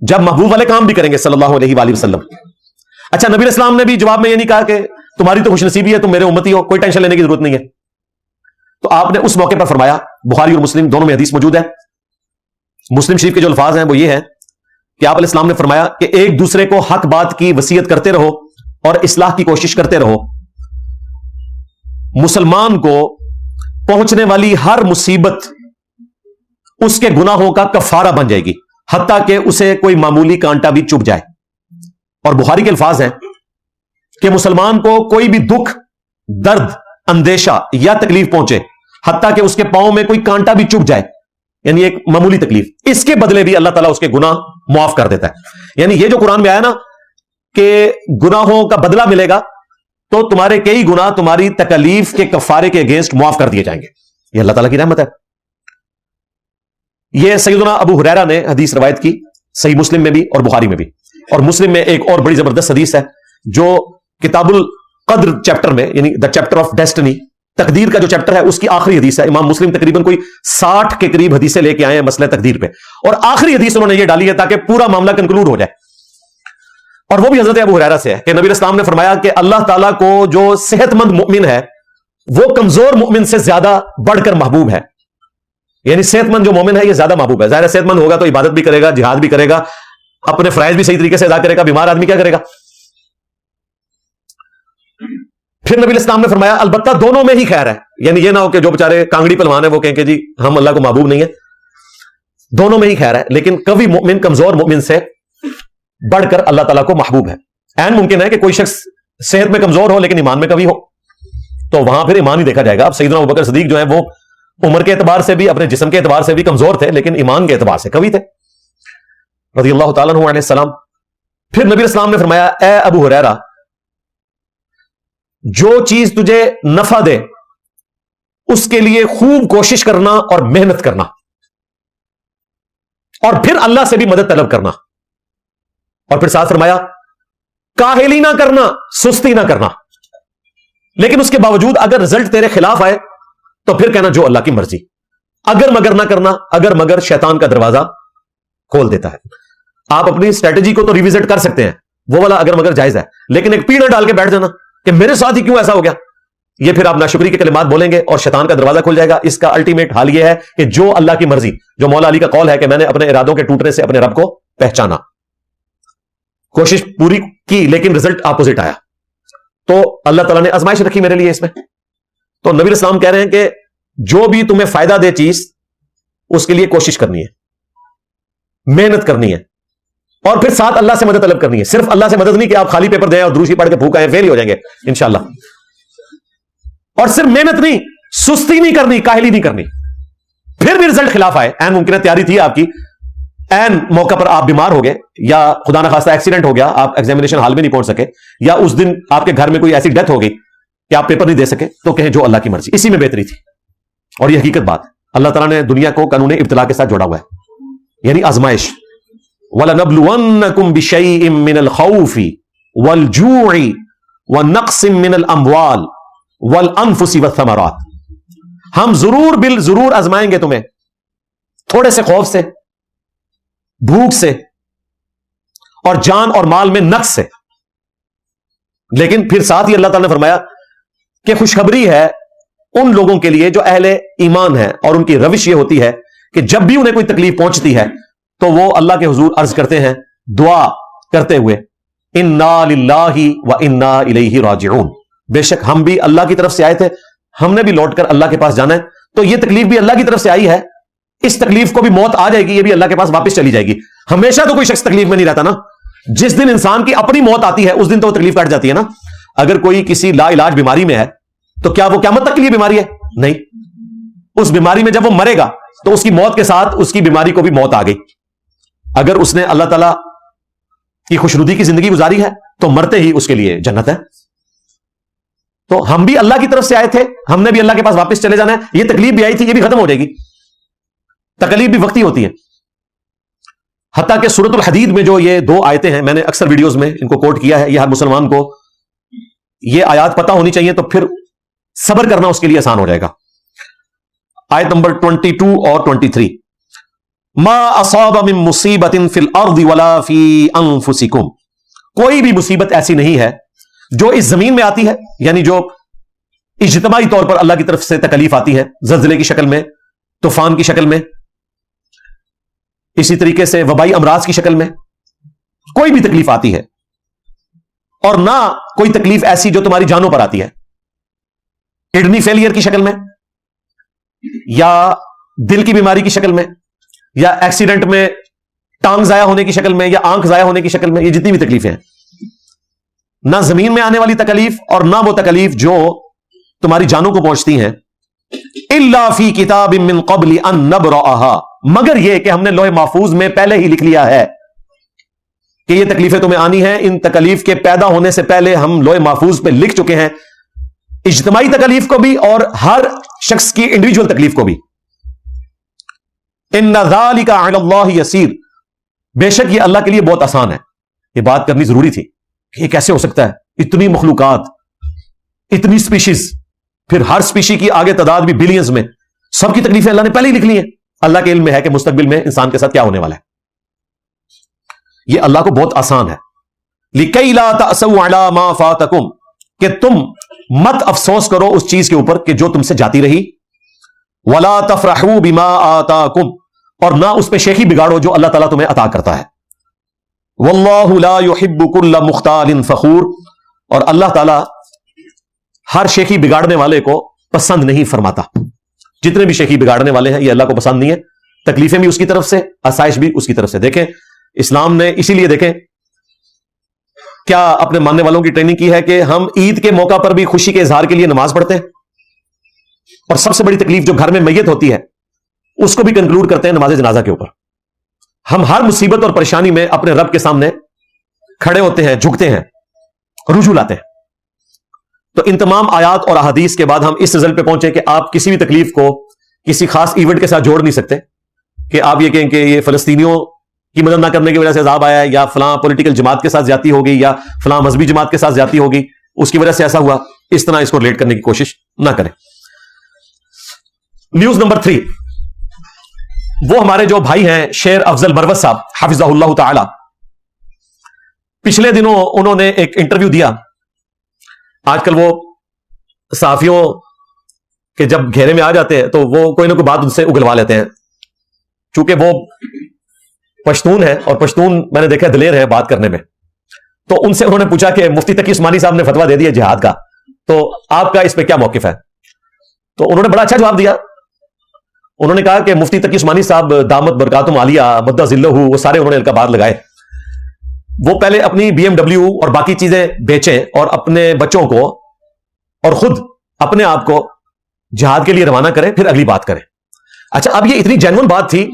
Speaker 1: جب محبوب والے کام بھی کریں گے صلی اللہ علیہ وآلہ وسلم۔ اچھا نبی اسلام نے بھی جواب میں یہ نہیں کہا کہ تمہاری تو خوش نصیبی ہے، تم میرے امتی ہو، کوئی ٹینشن لینے کی ضرورت نہیں ہے۔ تو آپ نے اس موقع پر فرمایا، بخاری اور مسلم دونوں میں حدیث موجود ہے، مسلم شریف کے جو الفاظ ہیں وہ یہ ہے کہ آپ علیہ السلام نے فرمایا کہ ایک دوسرے کو حق بات کی وصیت کرتے رہو اور اصلاح کی کوشش کرتے رہو۔ مسلمان کو پہنچنے والی ہر مصیبت اس کے گناہوں کا کفارہ بن جائے گی، حتیٰ کہ اسے کوئی معمولی کانٹا بھی چبھ جائے۔ اور بخاری کے الفاظ ہیں کہ مسلمان کو کوئی بھی دکھ، درد، اندیشہ یا تکلیف پہنچے، حتیٰ کہ اس کے پاؤں میں کوئی کانٹا بھی چبھ جائے، یعنی ایک معمولی تکلیف، اس کے بدلے بھی اللہ تعالیٰ اس کے گناہ معاف کر دیتا ہے. یعنی یہ جو قرآن میں آیا نا کہ گناہوں کا بدلہ ملے گا تو تمہارے کئی گناہ تمہاری تکلیف کے کفارے کے اگینسٹ معاف کر دیے جائیں گے. یہ اللہ تعالیٰ کی رحمت ہے. یہ سیدنا ابو ہریرہ نے حدیث روایت کی صحیح مسلم میں بھی اور بخاری میں بھی. اور مسلم میں ایک اور بڑی زبردست حدیث ہے جو کتاب القدر چیپٹر میں, یعنی دا چیپٹر آف ڈیسٹنی, تقدیر کا جو چیپٹر ہے اس کی آخری حدیث ہے. امام مسلم تقریباً کوئی 60 کے قریب حدیثیں لے کے آئے ہیں مسئلہ تقدیر پہ, اور آخری حدیث انہوں نے یہ ڈالی ہے تاکہ پورا معاملہ کنکلوڈ ہو جائے. اور وہ بھی حضرت ابو ہریرہ سے ہے کہ نبی اسلام نے فرمایا کہ اللہ تعالیٰ کو جو صحت مند مؤمن ہے وہ کمزور مؤمن سے زیادہ بڑھ کر محبوب ہے. یعنی صحت مند جو مومن ہے یہ زیادہ محبوب ہے. ظاہر صحت مند ہوگا تو عبادت بھی کرے گا, جہاد بھی کرے گا, اپنے فرائض بھی صحیح طریقے سے ادا کرے گا. بیمار آدمی کیا کرے گا؟ پھر نبی اسلام نے فرمایا البتہ دونوں میں ہی خیر ہے. یعنی یہ نہ ہو کہ جو بیچارے کانگڑی پہلوان ہیں وہ کہیں کہ جی ہم اللہ کو محبوب نہیں ہے. دونوں میں ہی خیر ہے, لیکن قوی مومن کمزور مومن سے بڑھ کر اللہ تعالیٰ کو محبوب ہے. عین ممکن ہے کہ کوئی شخص صحت میں کمزور ہو لیکن ایمان میں قوی ہو, تو وہاں پھر ایمان ہی دیکھا جائے گا. اب سیدنا ابوبکر صدیق جو ہے وہ عمر کے اعتبار سے بھی, اپنے جسم کے اعتبار سے بھی کمزور تھے, لیکن ایمان کے اعتبار سے قوی تھے رضی اللہ تعالیٰ عنہ علیہ السلام. پھر نبی اسلام نے فرمایا اے ابو ہریرہ, جو چیز تجھے نفع دے اس کے لیے خوب کوشش کرنا اور محنت کرنا, اور پھر اللہ سے بھی مدد طلب کرنا. اور پھر ساتھ فرمایا کاہلی نہ کرنا, سستی نہ کرنا, لیکن اس کے باوجود اگر رزلٹ تیرے خلاف آئے تو پھر کہنا جو اللہ کی مرضی. اگر مگر نہ کرنا, اگر مگر شیطان کا دروازہ کھول دیتا ہے. آپ اپنی اسٹریٹجی کو تو ریویزٹ کر سکتے ہیں, وہ والا اگر مگر جائز ہے, لیکن ایک پیڑ ڈال کے بیٹھ جانا کہ میرے ساتھ ہی کیوں ایسا ہو گیا, یہ پھر آپ ناشکری کے کلمات بولیں گے اور شیطان کا دروازہ کھل جائے گا. اس کا الٹیمیٹ حال یہ ہے کہ جو اللہ کی مرضی, جو مولا علی کا قول ہے کہ میں نے اپنے ارادوں کے ٹوٹنے سے اپنے رب کو پہچانا, کوشش پوری کی لیکن رزلٹ اپوزٹ آیا, تو اللہ تعالیٰ نے آزمائش رکھی میرے لیے اس میں. تو نبی اسلام کہہ رہے ہیں کہ جو بھی تمہیں فائدہ دے چیز اس کے لیے کوشش کرنی ہے, محنت کرنی ہے, اور پھر ساتھ اللہ سے مدد طلب کرنی ہے. صرف اللہ سے مدد نہیں کہ آپ خالی پیپر دیں اور دروشی پڑھ کے پھونک آئیں, فیل ہی ہو جائیں گے انشاءاللہ. اور صرف محنت نہیں, سستی نہیں کرنی, کاہلی نہیں کرنی. پھر بھی رزلٹ خلاف آئے, این ممکن ہے تیاری تھی آپ کی, این موقع پر آپ بیمار ہو گئے, یا خدا نخواستہ ایکسیڈنٹ ہو گیا, آپ ایگزامینیشن ہال میں نہیں پہنچ سکے, یا اس دن آپ کے گھر میں کوئی ایسی ڈیتھ ہو گئی کہ آپ پیپر نہیں دے سکے, تو کہیں جو اللہ کی مرضی. اسی میں بہتری تھی. اور یہ حقیقت بات, اللہ تعالیٰ نے دنیا کو قانون ابتلا کے ساتھ جوڑا ہوا ہے, یعنی آزمائش. وَلَنَبْلُوَنَّكُمْ بِشَيْءٍ مِّنَ الْخَوْفِ وَالْجُوعِ وَنَقْصٍ مِّنَ الْأَمْوَالِ وَالْأَنفُسِ وَالثَّمَرَاتِ. ہم ضرور آزمائیں گے تمہیں, تھوڑے سے خوف سے, بھوک سے, اور جان اور مال میں نقص سے. لیکن پھر ساتھ ہی اللہ تعالیٰ نے فرمایا کہ خوشخبری ہے ان لوگوں کے لیے جو اہل ایمان ہے, اور ان کی روش یہ ہوتی ہے کہ جب بھی انہیں کوئی تکلیف پہنچتی ہے تو وہ اللہ کے حضور عرض کرتے ہیں دعا کرتے ہوئے انا للہ و انا الیہ راجعون. بے شک ہم بھی اللہ کی طرف سے آئے تھے, ہم نے بھی لوٹ کر اللہ کے پاس جانا ہے. تو یہ تکلیف بھی اللہ کی طرف سے آئی ہے, اس تکلیف کو بھی موت آ جائے گی, یہ بھی اللہ کے پاس واپس چلی جائے گی. ہمیشہ تو کوئی شخص تکلیف میں نہیں رہتا نا. جس دن انسان کی اپنی موت آتی ہے اس دن تو وہ تکلیف کٹ جاتی ہے نا. اگر کوئی کسی لا علاج بیماری میں ہے تو کیا وہ قیامت تک کے لیے بیماری ہے؟ نہیں. اس بیماری میں جب وہ مرے گا تو اس کی موت کے ساتھ اس کی بیماری کو بھی موت آ گئی. اگر اس نے اللہ تعالیٰ کی خوشنودی کی زندگی گزاری ہے تو مرتے ہی اس کے لیے جنت ہے. تو ہم بھی اللہ کی طرف سے آئے تھے, ہم نے بھی اللہ کے پاس واپس چلے جانا ہے. یہ تکلیف بھی آئی تھی, یہ بھی ختم ہو جائے گی. تکلیف بھی وقتی ہوتی ہے. حتیٰ کہ سورۃ الحدید میں جو یہ 2 آیتیں ہیں, میں نے اکثر ویڈیوز میں ان کو کوٹ کیا ہے, یہ ہر مسلمان کو یہ آیات پتہ ہونی چاہیے, تو پھر صبر کرنا اس کے لیے آسان ہو جائے گا. آیت نمبر 22 اور 23, ما اصاب من مصیبت فی الارض ولا فی انفسکم. کوئی بھی مصیبت ایسی نہیں ہے جو اس زمین میں آتی ہے, یعنی جو اجتماعی طور پر اللہ کی طرف سے تکلیف آتی ہے, زلزلے کی شکل میں, طوفان کی شکل میں, اسی طریقے سے وبائی امراض کی شکل میں, کوئی بھی تکلیف آتی ہے. اور نہ کوئی تکلیف ایسی جو تمہاری جانوں پر آتی ہے, کڈنی فیلئر کی شکل میں, یا دل کی بیماری کی شکل میں, یا ایکسیڈنٹ میں ٹانگ ضائع ہونے کی شکل میں, یا آنکھ ضائع ہونے کی شکل میں. یہ جتنی بھی تکلیفیں ہیں, نہ زمین میں آنے والی تکلیف اور نہ وہ تکلیف جو تمہاری جانوں کو پہنچتی ہیں, الا فی کتاب من قبل ان نبرأها, مگر یہ کہ ہم نے لوح محفوظ میں پہلے ہی لکھ لیا ہے کہ یہ تکلیفیں تمہیں آنی ہیں. ان تکلیف کے پیدا ہونے سے پہلے ہم لوح محفوظ پہ لکھ چکے ہیں, اجتماعی تکلیف کو بھی اور ہر شخص کی انڈیویجول تکلیف کو بھی. ان ذالک علی اللہ یسیر, بے شک یہ اللہ کے لیے بہت آسان ہے. یہ بات کرنی ضروری تھی کہ یہ کیسے ہو سکتا ہے, اتنی مخلوقات, اتنی سپیشیز, پھر ہر سپیشی کی آگے تعداد بھی بلینز میں, سب کی تکلیفیں اللہ نے پہلے ہی لکھ لی ہیں. اللہ کے علم میں ہے کہ مستقبل میں انسان کے ساتھ کیا ہونے والا ہے. یہ اللہ کو بہت آسان ہے. لِكَيْ لَا تَأْسَوْا عَلَى مَا فَاتَكُمْ, کہ تم مت افسوس کرو اس چیز کے اوپر کہ جو تم سے جاتی رہی. وَلَا تَفْرَحُوا بِمَا آتَاكُمْ, اور نہ اس پہ شیخی بگاڑو جو اللہ تعالیٰ تمہیں عطا کرتا ہے. وَاللَّهُ لَا يُحِبُّ كُلَّ مُخْتَالٍ فَخُورٍ, اور اللہ تعالیٰ ہر شیخی بگاڑنے والے کو پسند نہیں فرماتا. جتنے بھی شیخی بگاڑنے والے ہیں یہ اللہ کو پسند نہیں ہے. تکلیفیں بھی اس کی طرف سے, آسائش بھی اس کی طرف سے. دیکھیں اسلام نے اسی لیے دیکھیں کیا اپنے ماننے والوں کی ٹریننگ کی ہے کہ ہم عید کے موقع پر بھی خوشی کے اظہار کے لیے نماز پڑھتے ہیں, اور سب سے بڑی تکلیف جو گھر میں میت ہوتی ہے اس کو بھی کنکلوڈ کرتے ہیں نماز جنازہ کے اوپر. ہم ہر مصیبت اور پریشانی میں اپنے رب کے سامنے کھڑے ہوتے ہیں, جھکتے ہیں, رجوع لاتے ہیں. تو ان تمام آیات اور احادیث کے بعد ہم اس رزلٹ پہ پہنچے کہ آپ کسی بھی تکلیف کو کسی خاص ایونٹ کے ساتھ جوڑ نہیں سکتے, کہ آپ یہ کہیں کہ یہ فلسطینیوں کی مدد نہ کرنے کی وجہ سے عذاب آیا ہے, یا فلاں پولیٹیکل جماعت کے ساتھ زیادتی ہوگی, یا فلاں مذہبی جماعت کے ساتھ زیادتی ہوگی اس کی وجہ سے ایسا ہوا. اس طرح اس کو ریلیٹ کرنے کی کوشش نہ کریں. نیوز نمبر 3, وہ ہمارے جو بھائی ہیں شیر افضل مروت صاحب حفظہ اللہ تعالی, پچھلے دنوں انہوں نے ایک انٹرویو دیا. آج کل وہ صحافیوں کے جب گھیرے میں آ جاتے ہیں تو وہ کوئی نہ کوئی بات ان سے اگلوا لیتے ہیں. چونکہ وہ پشتون ہے, اور پشتون میں نے دیکھا دلیر ہے بات کرنے میں, تو ان سے انہوں نے پوچھا کہ مفتی تقی عثمانی صاحب نے فتویٰ دے دیا جہاد کا, تو آپ کا اس پہ کیا موقف ہے؟ تو انہوں نے بڑا اچھا جواب دیا. انہوں نے کہا کہ مفتی تقی عثمانی صاحب دامت برکاتہم عالیہ مدہ ذلہ, وہ سارے انہوں نے القابات لگائے. وہ پہلے اپنی BMW اور باقی چیزیں بیچیں اور اپنے بچوں کو اور خود اپنے آپ کو جہاد کے لیے روانہ کریں, پھر اگلی بات کریں. اچھا, اب یہ اتنی جینون بات تھی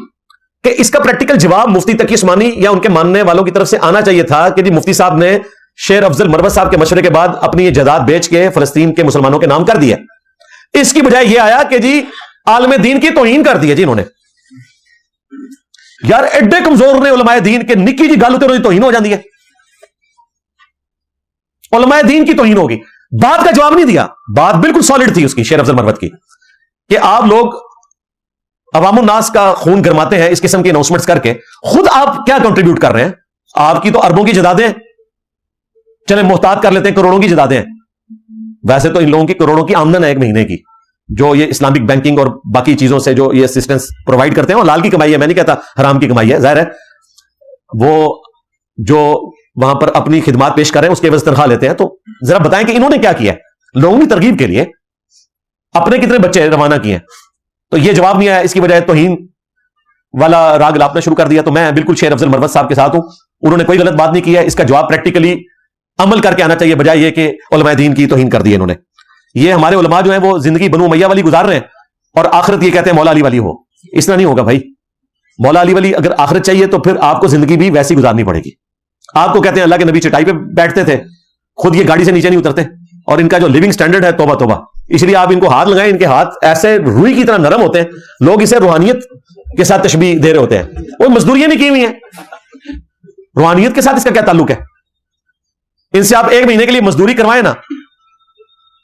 Speaker 1: کہ اس کا پریکٹیکل جواب مفتی تقی عثمانی یا ان کے ماننے والوں کی طرف سے آنا چاہیے تھا کہ جی مفتی صاحب نے شیر افضل مروت صاحب کے مشورے کے بعد اپنی یہ جائیداد بیچ کے فلسطین کے مسلمانوں کے نام کر دیا. اس کی بجائے یہ آیا کہ جی عالم دین کی توہین کر دی ہے جی انہوں نے. یار ایڈے کمزور نے علماء دین کے, نکی جی گل ہوتی انہوں نے توہین ہو جاتی ہے. علماء دین کی توہین ہوگی. بات کا جواب نہیں دیا, بات بالکل سالڈ تھی اس کی شیر افضل مروت کی, کہ آپ لوگ عوام الناس کا خون گرماتے ہیں اس قسم کے اناؤنسمنٹس کر کے, خود آپ کیا کنٹریبیوٹ کر رہے ہیں؟ آپ کی تو اربوں کی جائیدادیں, چلے محتاط کر لیتے ہیں کروڑوں کی جائیدادیں. ویسے تو ان لوگوں کی کروڑوں کی آمدن ہے ایک مہینے کی, جو یہ اسلامک بینکنگ اور باقی چیزوں سے جو یہ اسسٹنس پرووائڈ کرتے ہیں, وہ لال کی کمائی ہے, میں نہیں کہتا حرام کی کمائی ہے, ظاہر ہے وہ جو وہاں پر اپنی خدمات پیش کر رہے ہیں اس کے عوض تنخواہ لیتے ہیں. تو ذرا بتائیں کہ انہوں نے کیا کیا ہے لوگوں کی ترغیب کے لیے, اپنے کتنے بچے روانہ کیے ہیں؟ تو یہ جواب نہیں آیا, اس کی بجائے توہین والا راگ لاپنا شروع کر دیا. تو میں بالکل شیر افضل مروت صاحب کے ساتھ ہوں, انہوں نے کوئی غلط بات نہیں کی ہے. اس کا جواب پریکٹیکلی عمل کر کے آنا چاہیے, بجائے یہ کہ علماء دین کی توہین کر دی انہوں نے. یہ ہمارے علماء جو ہیں وہ زندگی بنو امیہ والی گزار رہے ہیں اور آخرت یہ کہتے ہیں مولا علی والی ہو. اس طرح نہیں ہوگا بھائی. مولا علی والی اگر آخرت چاہیے تو پھر آپ کو زندگی بھی ویسی گزارنی پڑے گی. آپ کو کہتے ہیں اللہ کے نبی چٹائی پہ بیٹھتے تھے, خود یہ گاڑی سے نیچے نہیں اترتے, اور ان کا جو لیونگ سٹینڈرڈ ہے توبہ توبہ. اس لیے آپ ان کو ہاتھ لگائیں, ان کے ہاتھ ایسے روئی کی طرح نرم ہوتے ہیں, لوگ اسے روحانیت کے ساتھ تشبیہ دے رہے ہوتے ہیں. وہ مزدوریاں نہیں کی ہوئی ہیں, روحانیت کے ساتھ اس کا کیا تعلق ہے؟ ان سے آپ ایک مہینے کے لیے مزدوری کروائیں نا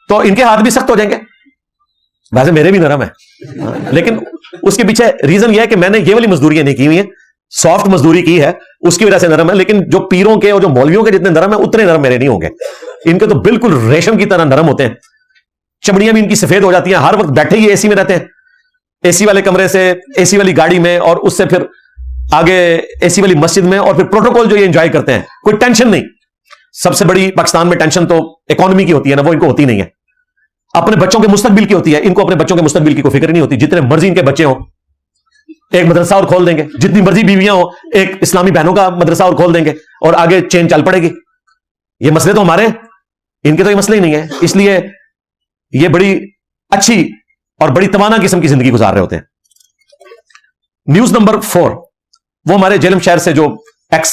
Speaker 1: تو ان کے ہاتھ بھی سخت ہو جائیں گے. ویسے میرے بھی نرم ہے, لیکن اس کے پیچھے ریزن یہ ہے کہ میں نے یہ والی مزدوریاں نہیں کی ہوئی ہیں, سافٹ مزدوری کی ہے, اس کی وجہ سے نرم ہے. لیکن جو پیروں کے اور جو مولویوں کے جتنے نرم ہیں اتنے نرم میرے نہیں ہوں گے. ان کے تو بالکل ریشم کی طرح نرم ہوتے ہیں, چمڑیاں بھی ان کی سفید ہو جاتی ہیں, ہر وقت بیٹھے ہی اے سی میں رہتے ہیں, اے سی والے کمرے سے اے سی والی گاڑی میں, اور اس سے پھر آگے اے سی والی مسجد میں, اور پھر پروٹوکول جو یہ انجوائے کرتے ہیں, کوئی ٹینشن نہیں. سب سے بڑی پاکستان میں ٹینشن تو اکانومی کی ہوتی ہے نا, وہ ان کو ہوتی نہیں ہے. اپنے بچوں کے مستقبل کی ہوتی ہے, ان کو اپنے بچوں کے مستقبل کی کوئی فکر نہیں ہوتی. جتنے مرضی ان کے بچے ہوں ایک مدرسہ اور کھول دیں گے, جتنی مرضی بیویاں ہوں ایک اسلامی بہنوں کا مدرسہ اور کھول دیں گے, اور آگے چین چل پڑے گی. یہ مسئلے تو ہمارے, ان کے تو یہ مسئلے ہی نہیں ہے. اس لیے یہ بڑی اچھی اور بڑی توانا قسم کی زندگی گزار رہے ہوتے ہیں. نیوز نمبر 4, وہ ہمارے جیلم شہر سے جو ایکس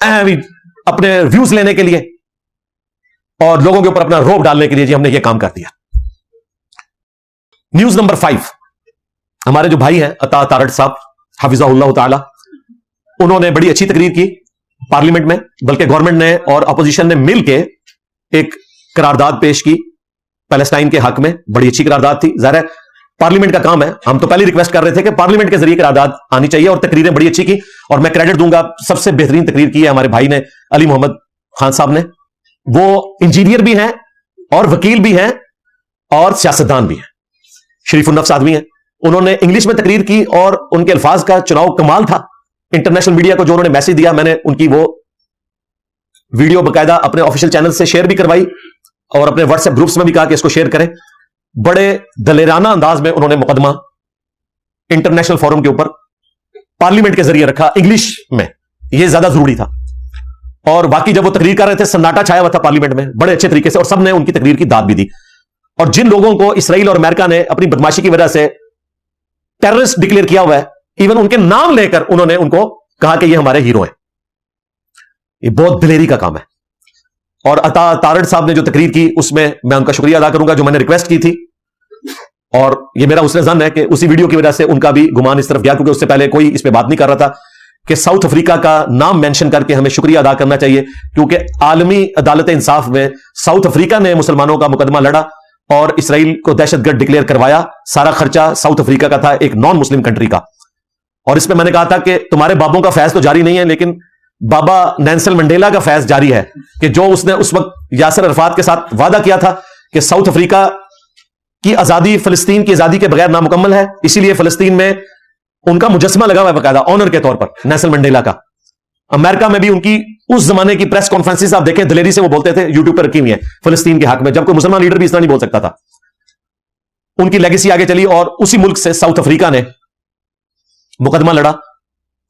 Speaker 1: اپنے ویوز لینے کے لیے اور لوگوں کے اوپر اپنا روب ڈالنے کے لیے جی ہم نے یہ کام کر دیا. نیوز نمبر 5، ہمارے جو بھائی ہیں عطا تارڑ صاحب حفظہ اللہ تعالی، انہوں نے بڑی اچھی تقریر کی پارلیمنٹ میں، بلکہ گورنمنٹ نے اور اپوزیشن نے مل کے ایک قرارداد پیش کی پیلسٹائن کے حق میں. بڑی اچھی قرارداد تھی. ظاہر ہے پارلیمنٹ کا کام ہے، ہم تو پہلے ریکویسٹ کر رہے تھے کہ پارلیمنٹ کے ذریعے قرارداد آنی چاہیے، اور تقریریں بڑی اچھی کی. اور میں کریڈٹ دوں گا، سب سے بہترین تقریر کی ہے ہمارے بھائی نے، علی محمد خان صاحب نے. وہ انجینئر بھی ہیں اور وکیل بھی ہیں اور سیاستدان بھی ہیں، شریف النفس آدمی ہیں. انہوں نے انگلش میں تقریر کی اور ان کے الفاظ کا چناؤ کمال تھا. انٹرنیشنل میڈیا کو جو انہوں نے میسج دیا، میں نے ان کی وہ ویڈیو باقاعدہ اپنے آفیشیل چینل سے شیئر بھی کروائی اور اپنے واٹس ایپ گروپس میں بھی کہا کہ اس کو شیئر کریں. بڑے دلیرانہ انداز میں انہوں نے مقدمہ انٹرنیشنل فورم کے اوپر پارلیمنٹ کے ذریعے رکھا انگلش میں. یہ زیادہ ضروری تھا. اور باقی جب وہ تقریر کر رہے تھے سناٹا چھایا ہوا تھا پارلیمنٹ میں بڑے اچھے طریقے سے، اور سب نے ان کی تقریر کی داد بھی دی. اور جن لوگوں کو اسرائیل اور امریکہ نے اپنی بدماشی کی وجہ سے ٹیررسٹ ڈکلیئر کیا ہوا ہے، ایون ان کے نام لے کر انہوں نے ان کو کہا کہ یہ ہمارے ہیرو ہیں. یہ بہت دلیری کا کام ہے. اور عطا تارڑ صاحب نے جو تقریر کی اس میں میں ان کا شکریہ ادا کروں گا، جو میں نے ریکویسٹ کی تھی. اور یہ میرا اس نے ظن ہے کہ اسی ویڈیو کی وجہ سے ان کا بھی گمان اس طرف گیا، کیونکہ اس سے پہلے کوئی اس پہ بات نہیں کر رہا تھا کہ ساؤتھ افریقہ کا نام مینشن کر کے ہمیں شکریہ ادا کرنا چاہیے، کیونکہ عالمی عدالت انصاف میں ساؤتھ افریقہ نے مسلمانوں کا مقدمہ لڑا اور اسرائیل کو دہشت گرد ڈکلیئر کروایا. سارا خرچہ ساؤتھ افریقہ کا تھا، ایک نان مسلم کنٹری کا. اور اس میں میں نے کہا تھا کہ تمہارے بابوں کا فیض تو جاری نہیں ہے، لیکن بابا نیلسن منڈیلا کا فیض جاری ہے، کہ جو اس نے اس وقت یاسر عرفات کے ساتھ وعدہ کیا تھا کہ ساؤتھ افریقہ کی آزادی فلسطین کی آزادی کے بغیر نامکمل ہے، اسی لیے فلسطین میں ان کا مجسمہ لگا ہوا ہے باقاعدہ آنر کے طور پر نیلسن منڈیلا کا. امریکہ میں بھی ان کی اس زمانے کی پریس کانفرنسز آپ دیکھیں، دلیری سے وہ بولتے تھے، یوٹیوب پہ رکھی ہوئی ہیں فلسطین کے حق میں، جب کوئی مسلمان لیڈر بھی اس طرح نہیں بول سکتا تھا. ان کی لیگیسی آگے چلی اور اسی ملک سے ساؤتھ افریقہ نے مقدمہ لڑا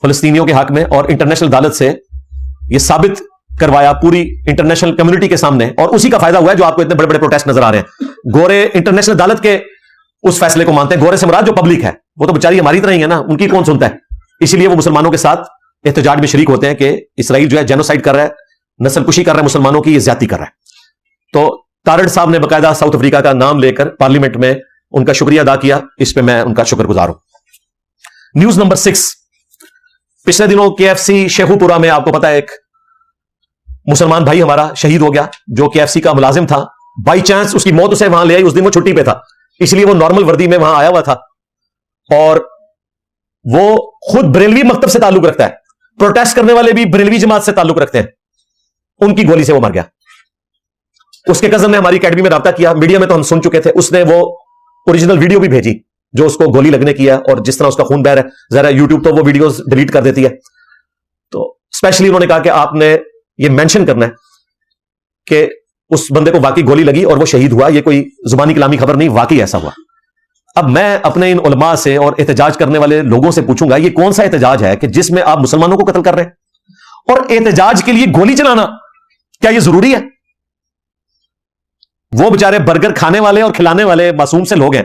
Speaker 1: فلسطینیوں کے حق میں، اور انٹرنیشنل عدالت سے یہ ثابت کروایا پوری انٹرنیشنل کمیونٹی کے سامنے. اور اسی کا فائدہ ہوا ہے جو آپ کو اتنے بڑے بڑے پروٹیسٹ نظر آ رہے ہیں. گورے انٹرنیشنل عدالت کے اس فیصلے کو مانتے ہیں. گورے سے مراد جو پبلک ہے وہ تو بیچاری ہماری طرح ہی ہے نا، ان کی کون سنتا ہے. اسی لیے وہ مسلمانوں کے ساتھ احتجاج میں شریک ہوتے ہیں کہ اسرائیل جو ہے جینوسائیڈ کر رہا ہے، نسل کشی کر رہا ہے مسلمانوں کی، یہ زیادتی کر رہا ہے. تو تارڑ صاحب نے باقاعدہ ساؤتھ افریقہ کا نام لے کر پارلیمنٹ میں ان کا شکریہ ادا کیا. اس پہ میں ان کا شکر گزار ہوں. نیوز نمبر 6، پچھلے دنوں KFC شیخو پورہ میں آپ کو پتا ہے ایک مسلمان بھائی ہمارا شہید ہو گیا جو KFC کا ملازم تھا. بائی چانس اس کی موت اسے وہاں لے آئی، اس دن وہ چھٹی پہ تھا، اس لیے وہ نارمل وردی میں وہاں آیا ہوا تھا. اور وہ خود بریلوی مکتب سے تعلق رکھتا ہے، پروٹیسٹ کرنے والے بھی بریلوی جماعت سے تعلق رکھتے ہیں. ان کی گولی سے وہ مر گیا. اس کے کزن نے ہماری اکیڈمی میں رابطہ کیا، میڈیا میں تو ہم سن چکے تھے، اس نے وہ اوریجنل ویڈیو بھی بھیجی جو اس کو گولی لگنے کی ہے اور جس طرح اس کا خون بہ رہا ہے. ذرا یوٹیوب تو وہ ویڈیوز ڈیلیٹ کر دیتی ہے. تو اسپیشلی انہوں نے کہا کہ آپ نے یہ مینشن کرنا ہے کہ اس بندے کو واقعی گولی لگی اور وہ شہید ہوا، یہ کوئی زبانی کلامی خبر نہیں، واقعی ایسا ہوا. اب میں اپنے ان علماء سے اور احتجاج کرنے والے لوگوں سے پوچھوں گا، یہ کون سا احتجاج ہے کہ جس میں آپ مسلمانوں کو قتل کر رہے ہیں؟ اور احتجاج کے لیے گولی چلانا کیا یہ ضروری ہے؟ وہ بےچارے برگر کھانے والے اور کھلانے والے معصوم سے لوگ ہیں،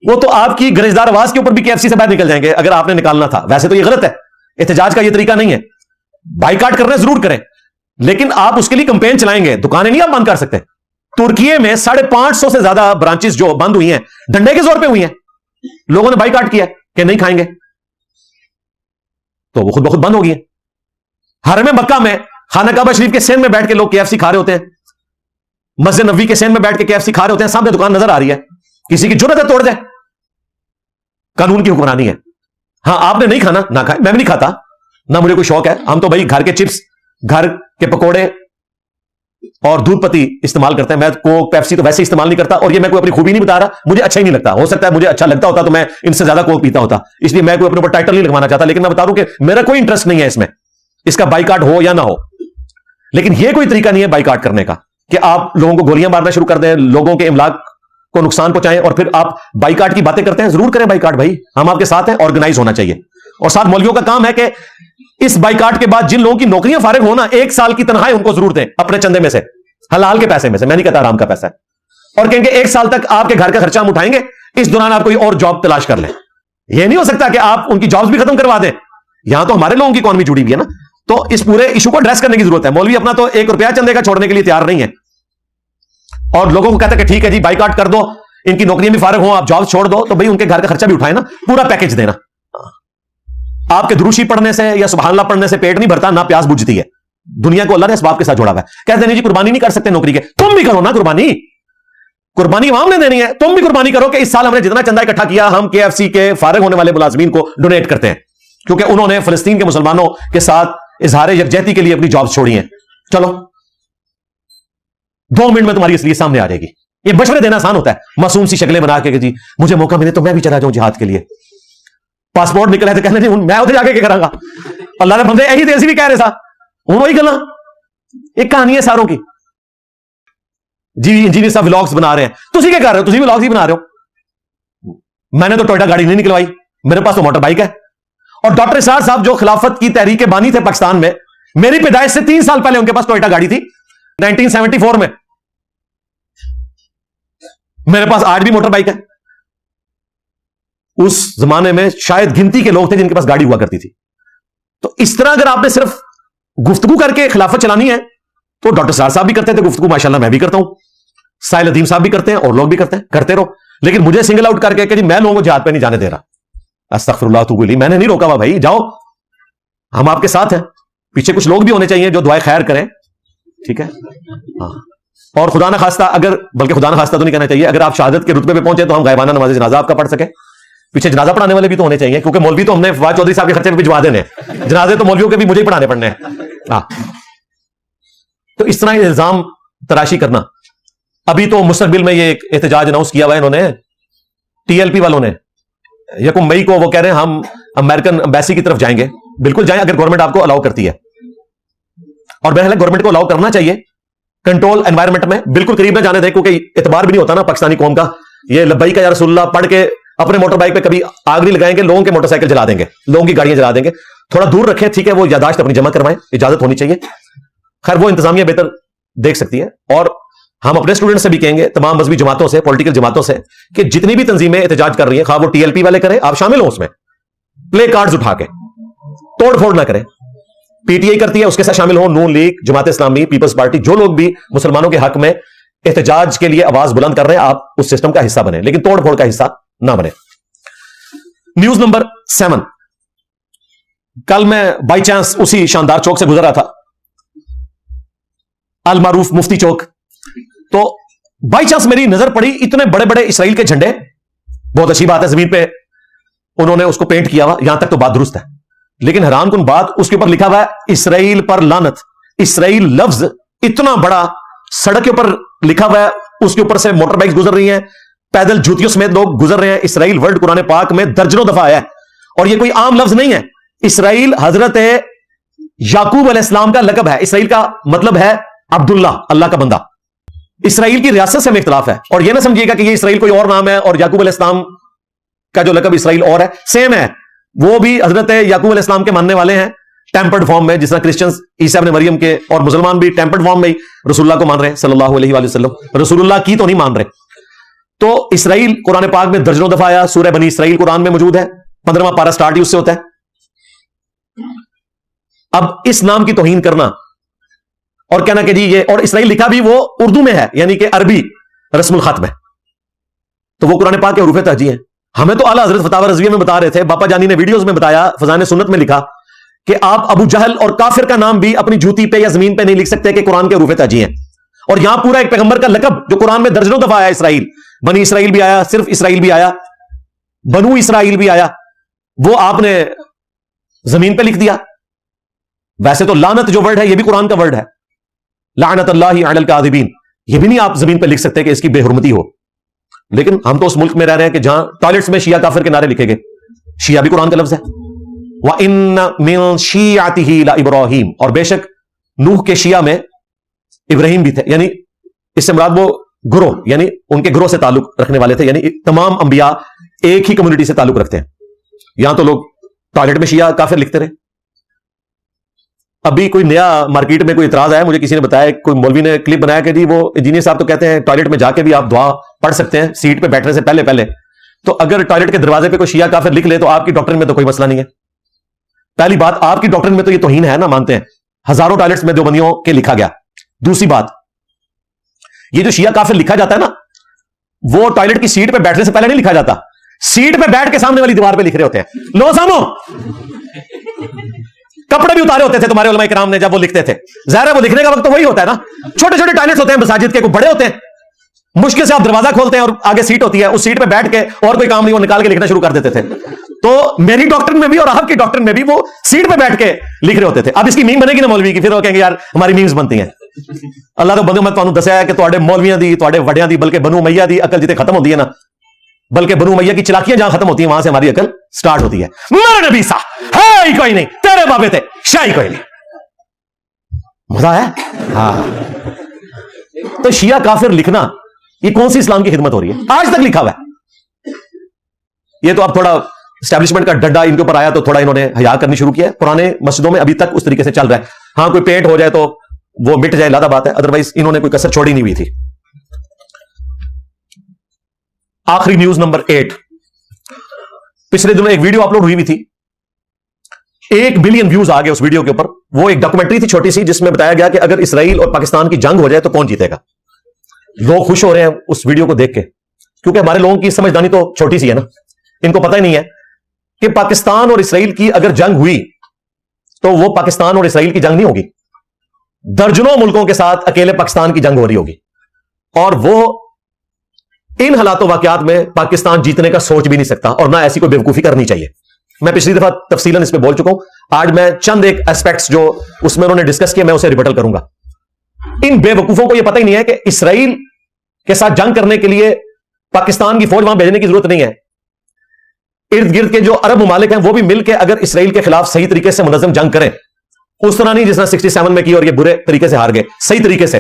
Speaker 1: وہ تو آپ کی گرجدار آواز کے اوپر بھی KFC سے باہر نکل جائیں گے اگر آپ نے نکالنا تھا. ویسے تو یہ غلط ہے، احتجاج کا یہ طریقہ نہیں ہے. بائیکاٹ کرنا ضرور کریں، لیکن آپ اس کے لیے کمپین چلائیں گے، دکانیں نہیں آپ بند کر سکتے. ترکی میں 550 سے زیادہ برانچز جو بند ہوئی ہیں ڈنڈے کے زور پہ ہوئی ہیں، لوگوں نے بائیکاٹ کیا کہ نہیں کھائیں گے، تو وہ خود بخود بند ہو گئی ہیں. حرم مکہ میں خانہ کعبہ شریف کے سین میں بیٹھ کے لوگ KFC کھا رہے ہوتے ہیں، مسجد نبوی کے سین میں بیٹھ کے KFC کھا رہے ہوتے ہیں، سامنے دکان نظر آ رہی ہے، کسی کی جرأت ہے توڑ جائے. قانون کی حکمرانی ہے. ہاں آپ نے نہیں کھانا نہ کھائے، میں بھی نہیں کھاتا، نہ مجھے کوئی شوق ہے. ہم تو بھائی گھر کے چپس، گھر کے پکوڑے اور دودھ پتی استعمال کرتے ہیں. میں کوک پیپسی تو ویسے استعمال نہیں کرتا، اور یہ میں کوئی اپنی خوبی نہیں بتا رہا، مجھے اچھا ہی نہیں لگتا. ہو سکتا ہے مجھے اچھا لگتا ہوتا تو میں ان سے زیادہ کوک پیتا ہوتا، اس لیے میں کوئی اپنے اوپر ٹائٹل نہیں لگوانا چاہتا. لیکن میں بتا دوں کہ میرا کوئی انٹرسٹ نہیں ہے اس میں، اس کا بائیکاٹ ہو یا نہ ہو. لیکن یہ کوئی طریقہ نہیں ہے بائیکاٹ کرنے کا کہ آپ لوگوں کو گولیاں مارنا شروع کر دیں، لوگوں کے املاک کو نقصان پہنچائیں اور پھر آپ بائیکاٹ کی باتیں کرتے ہیں. ضرور کریں بائیکاٹ بھائی، ہم آپ کے ساتھ ہیں، آرگنائز ہونا چاہیے. اور ساتھ مولویوں کا کام ہے کہ اس بائیکاٹ کے بعد جن لوگوں کی نوکریاں فارغ ہونا، 1 سال کی تنخواہ ان کو ضرور دیں اپنے چندے میں سے، حلال کے پیسے میں سے، میں نہیں کہتا حرام کا پیسہ ہے. اور کہیں گے 1 سال تک آپ کے گھر کا خرچہ ہم اٹھائیں گے، اس دوران آپ کوئی اور جاب تلاش کر لیں. یہ نہیں ہو سکتا کہ آپ ان کی جابز بھی ختم کروا دیں. یہاں تو ہمارے لوگوں کی اکانومی جڑی ہوئی ہے نا. تو اس پورے ایشو کو ایڈریس کرنے کی ضرورت ہے. مولوی اپنا تو 1 روپیہ چندے کا چھوڑنے کے لیے تیار نہیں ہے, اور لوگوں کو کہتا ہے کہ ٹھیک ہے جی بائیکاٹ کر دو, ان کی نوکریاں بھی فارغ ہوں, آپ جاب چھوڑ دو, تو بھائی ان کے گھر کا خرچہ بھی اٹھائے نا, پورا پیکج دینا. آپ کے دروشی پڑھنے سے یا سبحان اللہ پڑھنے سے پیٹ نہیں بھرتا, نہ پیاس بجھتی ہے. دنیا کو اللہ نے اسباب کے ساتھ جوڑا ہوا ہے. کہتے ہیں نہیں جی قربانی نہیں کر سکتے نوکری کے, تم بھی کرو نا قربانی. قربانی عوام نے دینی ہے, تم بھی قربانی کرو کہ اس سال ہم نے جتنا چندہ اکٹھا کیا ہم KFC کے فارغ ہونے والے ملازمین کو ڈونیٹ کرتے ہیں, کیونکہ انہوں نے فلسطین کے مسلمانوں کے ساتھ اظہار یکجہتی کے لیے اپنی جابز چھوڑی ہیں. چلو 2 منٹ میں تمہاری اصلیت سامنے آ جائے گی. یہ مشورے دینا آسان ہوتا ہے, معصوم سی شکلیں بنا کے کہ جی مجھے موقع ملے تو میں بھی چلا جاؤں جہاد کے لیے. پاسپورٹ نکلا ہے تو کہنے میں ادھر جا کے کیا کراں گا, اللہ نے بندے یہی دیسی بھی کہہ رہے سا ہوں وہی گلا. ایک کہانی ہے ساروں کی. جی انجینئر صاحب ولاگس بنا رہے ہیں, تسی کیا کر رہے ہو, تسی ولاگس ہی بنا رہے ہو. میں نے تو ٹوئٹا گاڑی نہیں نکلوائی, میرے پاس تو موٹر بائک ہے. اور ڈاکٹر اسرار صاحب جو خلافت کی تحریک کے بانی تھے پاکستان میں, میری پیدائش سے 3 سال پہلے ان کے پاس ٹوئٹا گاڑی تھی 1974 میں. میرے پاس آج بھی موٹر بائک ہے. اس زمانے میں شاید گنتی کے لوگ تھے جن کے پاس گاڑی ہوا کرتی تھی. تو اس طرح اگر آپ نے صرف گفتگو کر کے خلافت چلانی ہے تو ڈاکٹر اسرار صاحب بھی کرتے تھے گفتگو, ماشاءاللہ میں بھی کرتا ہوں, سائل ادیم صاحب بھی کرتے ہیں, اور لوگ بھی کرتے ہیں, کرتے رہو. لیکن مجھے سنگل آؤٹ کر کے کہ جی میں لوگوں کو جہاد پہ نہیں جانے دے رہا, استغفر اللہ تو میں نے نہیں روکا ہوا بھائی, جاؤ ہم آپ کے ساتھ ہیں. پیچھے کچھ لوگ بھی ہونے چاہیے جو دعائیں خیر کریں, ٹھیک ہے. ہاں, اور خدا نہ خواستہ اگر, بلکہ خدا نہ خواستہ تو نہیں کہنا چاہیے, اگر آپ شہادت کے رتبے پہ پہنچے تو ہم غائبانہ نماز جنازہ آپ کا پڑھ سکیں. پیچھے جنازہ پڑھانے والے بھی تو ہونے چاہیے, کیونکہ مولوی تو ہم نے فواد چودھری صاحب کے خرچے پہ بھجوا دینے, جنازے تو مولویوں کے بھی مجھے ہی پڑھانے پڑنے ہیں. ہاں, تو اس طرح الزام تراشی کرنا. ابھی تو مستقبل میں یہ ایک احتجاج اناؤنس کیا ہوا ہے انہوں نے, TLP والوں نے, 1 مئی کو. وہ کہہ رہے ہیں ہم امریکن ایمبیسی کی طرف جائیں گے. بالکل جائیں اگر گورنمنٹ آپ کو الاؤ کرتی ہے, اور بہرحال گورنمنٹ کو الاؤ کرنا چاہیے کنٹرول انوائرمنٹ میں, بالکل قریب نہ جانے دیں, کیونکہ اعتبار بھی نہیں ہوتا نا پاکستانی قوم کا. یہ لبیک یا رسول اللہ پڑھ کے اپنے موٹر بائک پہ کبھی آگ نہیں لگائیں گے, لوگوں کے موٹر سائیکل جلا دیں گے, لوگوں کی گاڑیاں جلا دیں گے. تھوڑا دور رکھیں, ٹھیک ہے, وہ یاداشت اپنی جمع کروائیں, اجازت ہونی چاہیے. خیر وہ انتظامیہ بہتر دیکھ سکتی ہے. اور ہم اپنے اسٹوڈنٹ سے بھی کہیں گے, تمام مذہبی جماعتوں سے, پولیٹیکل جماعتوں سے, کہ جتنی بھی تنظیمیں احتجاج کر رہی ہیں, خواہ وہ TLP والے کریں, آپ شامل ہوں اس میں, پلے کارڈز اٹھا کے توڑ پھوڑ نہ کریں. PTI کرتی ہے, اس کے ساتھ شامل ہوں, نون league, Jamaat Islami, Peoples party, جو لوگ بھی مسلمانوں کے حق میں احتجاج کے لیے آواز بلند کر رہے ہیں, آپ اس سسٹم کا حصہ بنیں, لیکن توڑ پھوڑ کا حصہ نہ بنیں. News number 7. کل میں بائی چانس اسی شاندار چوک سے گزر رہا تھا, المعروف مفتی چوک, تو بائی چانس میری نظر پڑی اتنے بڑے بڑے اسرائیل کے جھنڈے. بہت اچھی بات ہے, زمین پہ انہوں نے اس کو پینٹ کیا ہوا, یہاں تک تو بات درست ہے. لیکن حیران کن بات, اس کے اوپر لکھا ہوا ہے اسرائیل پر لعنت. اسرائیل لفظ اتنا بڑا سڑک کے اوپر لکھا ہوا ہے, اس کے اوپر سے موٹر بائکس گزر رہی ہیں, پیدل جوتیوں سمیت لوگ گزر رہے ہیں. اسرائیل ورڈ قرآن پاک میں درجنوں دفعہ آیا ہے, اور یہ کوئی عام لفظ نہیں ہے. اسرائیل حضرت یعقوب علیہ السلام کا لقب ہے. اسرائیل کا مطلب ہے عبداللہ, اللہ کا بندہ. اسرائیل کی ریاست سے ہمیں اختلاف ہے, اور یہ نہ سمجھیے گا کہ یہ اسرائیل کوئی اور نام ہے اور یعقوب علیہ السلام کا جو لقب اسرائیل اور ہے, سیم ہے. وہ بھی حضرت یعقوب علیہ السلام کے ماننے والے ہیں, ٹیمپرڈ فارم میں, جس طرح کرسچنز عیسیٰ ابن مریم کے, اور مسلمان بھی ٹیمپرڈ فارم میں ہی رسول اللہ کو مان رہے ہیں صلی اللہ علیہ وآلہ وسلم. رسول اللہ کی تو نہیں مان رہے. تو اسرائیل قرآن پاک میں درجنوں دفعہ آیا. سورہ بنی اسرائیل قرآن میں موجود ہے, 15واں پارہ سٹارٹ ہی اس سے ہوتا ہے. اب اس نام کی توہین کرنا اور کہنا کہ جی یہ, اور اسرائیل لکھا بھی وہ اردو میں ہے, یعنی کہ عربی رسم الخط میں, تو وہ قرآن پاک کے حروف تہجی ہیں. ہمیں تو اعلیٰ حضرت فتاوی رضویہ میں بتا رہے تھے, باپا جانی نے ویڈیوز میں بتایا, فضائل سنت میں لکھا کہ آپ ابو جہل اور کافر کا نام بھی اپنی جوتی پہ یا زمین پہ نہیں لکھ سکتے کہ قرآن کے حروف تہجی ہیں. اور یہاں پورا ایک پیغمبر کا لقب جو قرآن میں درجنوں دفعہ آیا, اسرائیل, بنی اسرائیل بھی آیا, صرف اسرائیل بھی آیا, بنو اسرائیل بھی آیا, وہ آپ نے زمین پہ لکھ دیا. ویسے تو لعنت جو ورڈ ہے یہ بھی قرآن کا ورڈ ہے, لعنت اللہ علی الکاذبین, یہ بھی نہیں آپ زمین پہ لکھ سکتے کہ اس کی بے حرمتی ہو. لیکن ہم تو اس ملک میں رہ رہے ہیں کہ جہاں ٹوائلٹس میں شیعہ کافر کے نعرے لکھے گئے. شیعہ بھی قرآن کا لفظ ہے, وَإِنَّ مِن شِيعَتِهِ لَإِبْرَاهِيمَ, اور بے شک نوح کے شیعہ میں ابراہیم بھی تھے. یعنی اس سے مراد وہ گروہ, یعنی ان کے گروہ سے تعلق رکھنے والے تھے, یعنی تمام انبیاء ایک ہی کمیونٹی سے تعلق رکھتے ہیں. یہاں تو لوگ ٹوائلٹ میں شیعہ کافر لکھتے رہے. ابھی کوئی نیا مارکیٹ میں کوئی اعتراض آیا, مجھے کسی نے بتایا, کوئی مولوی نے کلپ بنایا کہ جی وہ انجینئر صاحب تو کہتے ہیں ٹوائلٹ میں جا کے بھی آپ دعا پڑھ سکتے ہیں سیٹ پہ بیٹھنے سے پہلے. تو اگر ٹوائلٹ کے دروازے پہ کوئی شیعہ کافر لکھ لے تو آپ کی ڈاکٹر میں تو کوئی مسئلہ نہیں ہے. پہلی بات آپ کی ڈاکٹر میں تو یہ توہین ہے نا, مانتے ہیں ہزاروں ٹوائلٹس میں دیوبندیوں کے لکھا گیا. دوسری بات, یہ جو شیعہ کافر لکھا جاتا ہے نا, وہ ٹوائلٹ کی سیٹ پہ بیٹھنے سے پہلے نہیں لکھا جاتا, سیٹ پہ بیٹھ کے سامنے والی دیوار پہ لکھ رہے ہوتے ہیں. لو سامو, کپڑے بھی اتارے ہوتے تھے تمہارے علماء کرام نے جب وہ لکھتے تھے. ظاہر ہے وہ لکھنے کا وقت تو وہی ہوتا ہے نا. چھوٹے چھوٹے ٹوائلٹس ہوتے ہیں مساجد کے, کوئی بڑے ہوتے ہیں, مشکل سے آپ دروازہ کھولتے ہیں اور آگے سیٹ ہوتی ہے, اس سیٹ پہ بیٹھ کے اور کوئی کام نہیں, وہ نکال کے لکھنا شروع کر دیتے تھے. تو میری ڈاکٹر میں بھی اور آپ کی ڈاکٹر میں بھی وہ سیٹ پہ بیٹھ کے لکھ رہے ہوتے تھے. اب اس کی میم بنے گی نا مولوی کی, پھر وہ کہیں گے یار ہماری میمز بنتی ہیں. اللہ تو بندوں میں تمہیں دسیا ہے کہ تواڈے مولویاں دی, تواڈے وڈیاں دی, بلکہ بنو امیہ دی عقل جتے ختم ہوتی ہے نا, بلکہ بنو امیہ کی چلاکیاں جہاں ختم ہوتی ہیں وہاں سے ہماری عقل سٹارٹ ہوتی ہے. میرے نبی سا ہے ہی کوئی نہیں, تیرے بابے تھے شاہی کوئی نہیں. مزہ ہے ہاں. تو شیعہ کافر لکھنا یہ کون سی اسلام کی خدمت ہو رہی ہے؟ آج تک لکھا ہوا ہے. یہ تو اب تھوڑا اسٹیبلشمنٹ کا ڈڈا ان کے اوپر آیا تو تھوڑا انہوں نے حیا کرنی شروع کیا ہے. پرانے مسجدوں میں ابھی تک اس طریقے سے چل رہا ہے. ہاں کوئی پینٹ ہو جائے تو وہ مٹ جائے لادہ بات ہے, ادروائز انہوں نے کوئی کسر چھوڑی نہیں ہوئی تھی. آخری نیوز نمبر 8, پچھلے دنوں ایک ویڈیو اپلوڈ ہوئی ہوئی تھی, 1 بلین ویوز آ گئے اس ویڈیو کے اوپر. وہ ایک ڈاکومنٹری تھی چھوٹی سی, جس میں بتایا گیا کہ اگر اسرائیل اور پاکستان کی جنگ ہو جائے تو کون جیتے گا. لوگ خوش ہو رہے ہیں اس ویڈیو کو دیکھ کے, کیونکہ ہمارے لوگوں کی سمجھدانی تو چھوٹی سی ہے نا. ان کو پتہ ہی نہیں ہے کہ پاکستان اور اسرائیل کی اگر جنگ ہوئی تو وہ پاکستان اور اسرائیل کی جنگ نہیں ہوگی, درجنوں ملکوں کے ساتھ اکیلے پاکستان کی جنگ ہو رہی ہوگی. اور وہ ان حالات و واقعات میں پاکستان جیتنے کا سوچ بھی نہیں سکتا, اور نہ ایسی کوئی بیوقوفی کرنی چاہیے. میں پچھلی دفعہ تفصیلاً اس پہ بول چکا ہوں. آج میں چند ایک اسپیکٹس جو اس میں انہوں نے ڈسکس کیا میں اسے ریبٹل کروں گا. ان بے وقوفوں کو یہ پتہ ہی نہیں ہے کہ اسرائیل کے ساتھ جنگ کرنے کے لیے پاکستان کی فوج وہاں بھیجنے کی ضرورت نہیں ہے. ارد گرد کے جو عرب ممالک ہیں وہ بھی مل کے اگر اسرائیل کے خلاف صحیح طریقے سے منظم جنگ کریں, اس طرح نہیں جس طرح 67 میں کی اور یہ برے طریقے سے ہار گئے, صحیح طریقے سے,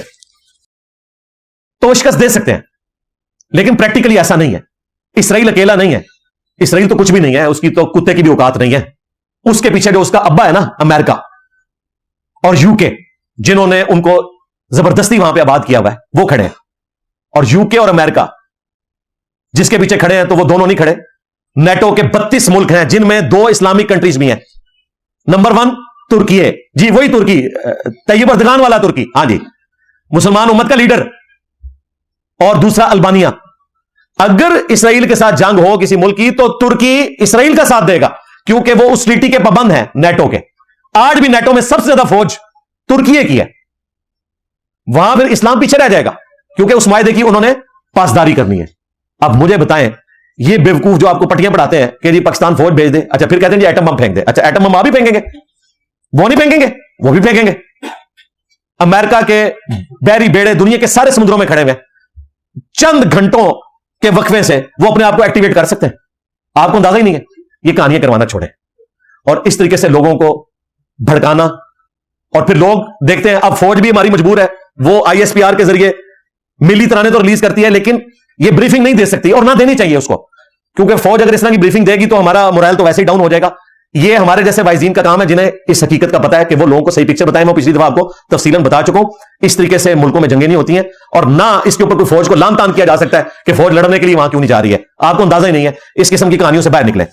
Speaker 1: تو وہ شکست دے سکتے ہیں. لیکن پریکٹیکلی ایسا نہیں ہے. اسرائیل اکیلا نہیں ہے, اسرائیل تو کچھ بھی نہیں ہے, اس کی تو کتے کی بھی اوقات نہیں ہے. اس کے پیچھے جو اس کا ابا ہے نا امریکہ اور یو کے, جنہوں نے ان کو زبردستی وہاں پہ آباد کیا ہوا ہے, وہ کھڑے ہیں. اور یو کے اور امریکہ جس کے پیچھے کھڑے ہیں تو وہ دونوں نہیں کھڑے. نیٹو کے 32 ملک ہیں جن میں 2 اسلامک کنٹریز بھی ہیں. نمبر 1 ترکی ہے, جی وہی ترکی, طیب اردگان والا ترکی, ہاں جی, مسلمان امت کا لیڈر. اور دوسرا البانیہ. اگر اسرائیل کے ساتھ جنگ ہو کسی ملک کی تو ترکی اسرائیل کا ساتھ دے گا, کیونکہ وہ اس ٹریٹی کے پابند ہیں نیٹو کے. آج بھی نیٹو میں سب سے زیادہ فوج ترکی کی ہے. وہاں پھر اسلام پیچھے رہ جائے گا, کیونکہ اس معاہدے کی انہوں نے پاسداری کرنی ہے. اب مجھے بتائیں, یہ بیوقوف جو آپ کو پٹیاں پڑھاتے ہیں کہ جی پاکستان فوج بھیج دے, اچھا پھر کہتے ہیں جی ایٹم بم پھینک دے. اچھا ایٹم بم آپ بھی پھینکیں گے, وہ نہیں پھینکیں گے, وہ بھی پھینکیں گے. امریکہ کے بحری بیڑے دنیا کے سارے سمندروں میں کھڑے ہوئے, چند گھنٹوں کے وقفے سے وہ اپنے آپ کو ایکٹیویٹ کر سکتے ہیں. آپ کو اندازہ ہی نہیں ہے. یہ کہانیاں کروانا چھوڑیں اور اس طریقے سے لوگوں کو بھڑکانا. اور پھر لوگ دیکھتے ہیں اب فوج بھی ہماری مجبور ہے, وہ ISPR کے ذریعے ملی ترانے تو ریلیز کرتی ہے, لیکن یہ بریفنگ نہیں دے سکتی اور نہ دینی چاہیے اس کو, کیونکہ فوج اگر اس طرح کی بریفنگ دے گی تو ہمارا مورائل تو ویسے ہی ڈاؤن ہو جائے گا. یہ ہمارے جیسے وائزین کا کام ہے جنہیں اس حقیقت کا پتا ہے کہ وہ لوگوں کو صحیح پکچر بتائیں. میں پچھلی دفعہ آپ کو تفصیلاً بتا چکا ہوں. اس طریقے سے ملکوں میں جنگیں نہیں ہوتی ہیں, اور نہ اس کے اوپر کوئی فوج کو لام تان کیا جا سکتا ہے کہ فوج لڑنے کے لیے وہاں کیوں نہیں جا رہی ہے. آپ کو اندازہ ہی نہیں ہے, اس قسم کی کہانیوں سے باہر نکلیں.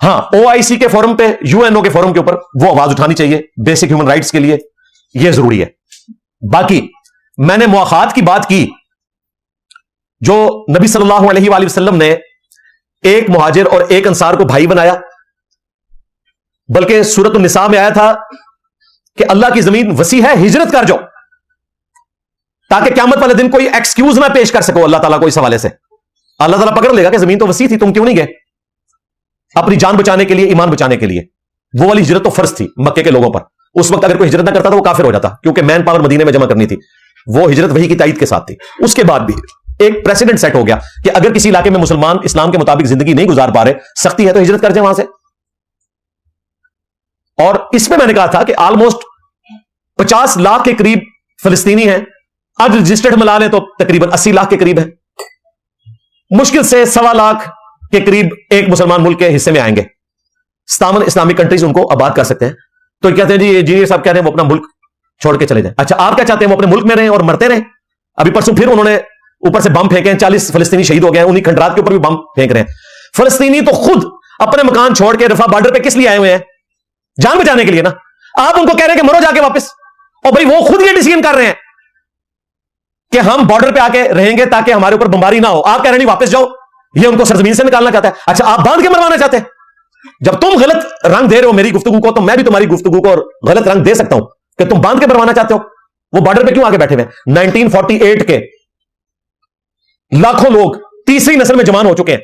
Speaker 1: ہاں OIC کے فورم پہ, UNO کے فورم کے اوپر وہ آواز اٹھانی چاہیے بیسک ہیومن رائٹس کے لیے, یہ ضروری ہے. باقی میں نے مواخات کی بات کی, جو نبی صلی اللہ علیہ وآلہ وسلم نے ایک مہاجر اور ایک انصار کو بھائی بنایا, بلکہ سورۃ النساء میں آیا تھا کہ اللہ کی زمین وسیع ہے, ہجرت کر جاؤ, تاکہ قیامت والے دن کوئی ایکسکیوز نہ پیش کر سکو اللہ تعالیٰ کو اس حوالے سے. اللہ تعالیٰ پکڑ لے گا کہ زمین تو وسیع تھی, تم کیوں نہیں گئے اپنی جان بچانے کے لیے, ایمان بچانے کے لیے. وہ والی ہجرت تو فرض تھی مکے کے لوگوں پر. اس وقت اگر کوئی ہجرت نہ کرتا تو وہ کافر ہو جاتا, کیونکہ مین پاور مدینے میں جمع کرنی تھی. وہ ہجرت وحی کی تائید کے ساتھ تھی. اس کے بعد بھی ایک پریسیڈنٹ سیٹ ہو گیا کہ اگر کسی علاقے میں مسلمان اسلام کے مطابق زندگی نہیں گزار پا رہے, سختی ہے تو ہجرت کر جائیں وہاں سے. اور اس میں نے کہا تھا کہ آلموسٹ 50 لاکھ کے قریب فلسطینی ہیں, آج رجسٹرڈ ملا لیں تو تقریباً 80 لاکھ کے قریب ہے. مشکل سے 1.25 لاکھ کے قریب ایک مسلمان ملک کے حصے میں آئیں گے. 57 اسلامک کنٹریز ان کو آباد کر سکتے ہیں. تو کہتے ہیں جی یہ صاحب کہتے ہیں وہ اپنا ملک چھوڑ کے چلے جائیں. اچھا آپ کیا چاہتے ہیں وہ اپنے ملک میں رہیں اور مرتے رہیں؟ ابھی پرسوں پھر انہوں نے اوپر سے بم پھینکے ہیں, 40 فلسطینی شہید ہو گئے ہیں, انہی کھنڈرات کے اوپر بھی بم پھینک رہے ہیں. فلسطینی تو خود اپنے مکان چھوڑ کے رفح بارڈر پہ کس لیے آئے ہوئے ہیں؟ جان بچانے کے لیے نا. آپ ان کو کہہ رہے ہیں کہ مرو جا کے واپس, اور بھائی وہ خود یہ ڈیسیژن کر رہے ہیں کہ ہم بارڈر پہ آ کے رہیں گے تاکہ ہمارے اوپر بمباری نہ ہو. آپ کہہ رہے ہیں نہیں واپس جاؤ, یہ ان کو سرزمین سے نکالنا چاہتا ہے. اچھا آپ باندھ کے مروانا چاہتے ہیں. جب تم غلط رنگ دے رہے ہو میری گفتگو کو, تو میں بھی تمہاری گفتگو کو غلط رنگ دے سکتا ہوں کہ تم باندھ کے مروانا چاہتے ہو. وہ بارڈر پہ کیوں آگے بیٹھے ہوئے ہیں؟ 1948 کے لاکھوں لوگ تیسری نسل میں جوان ہو چکے ہیں,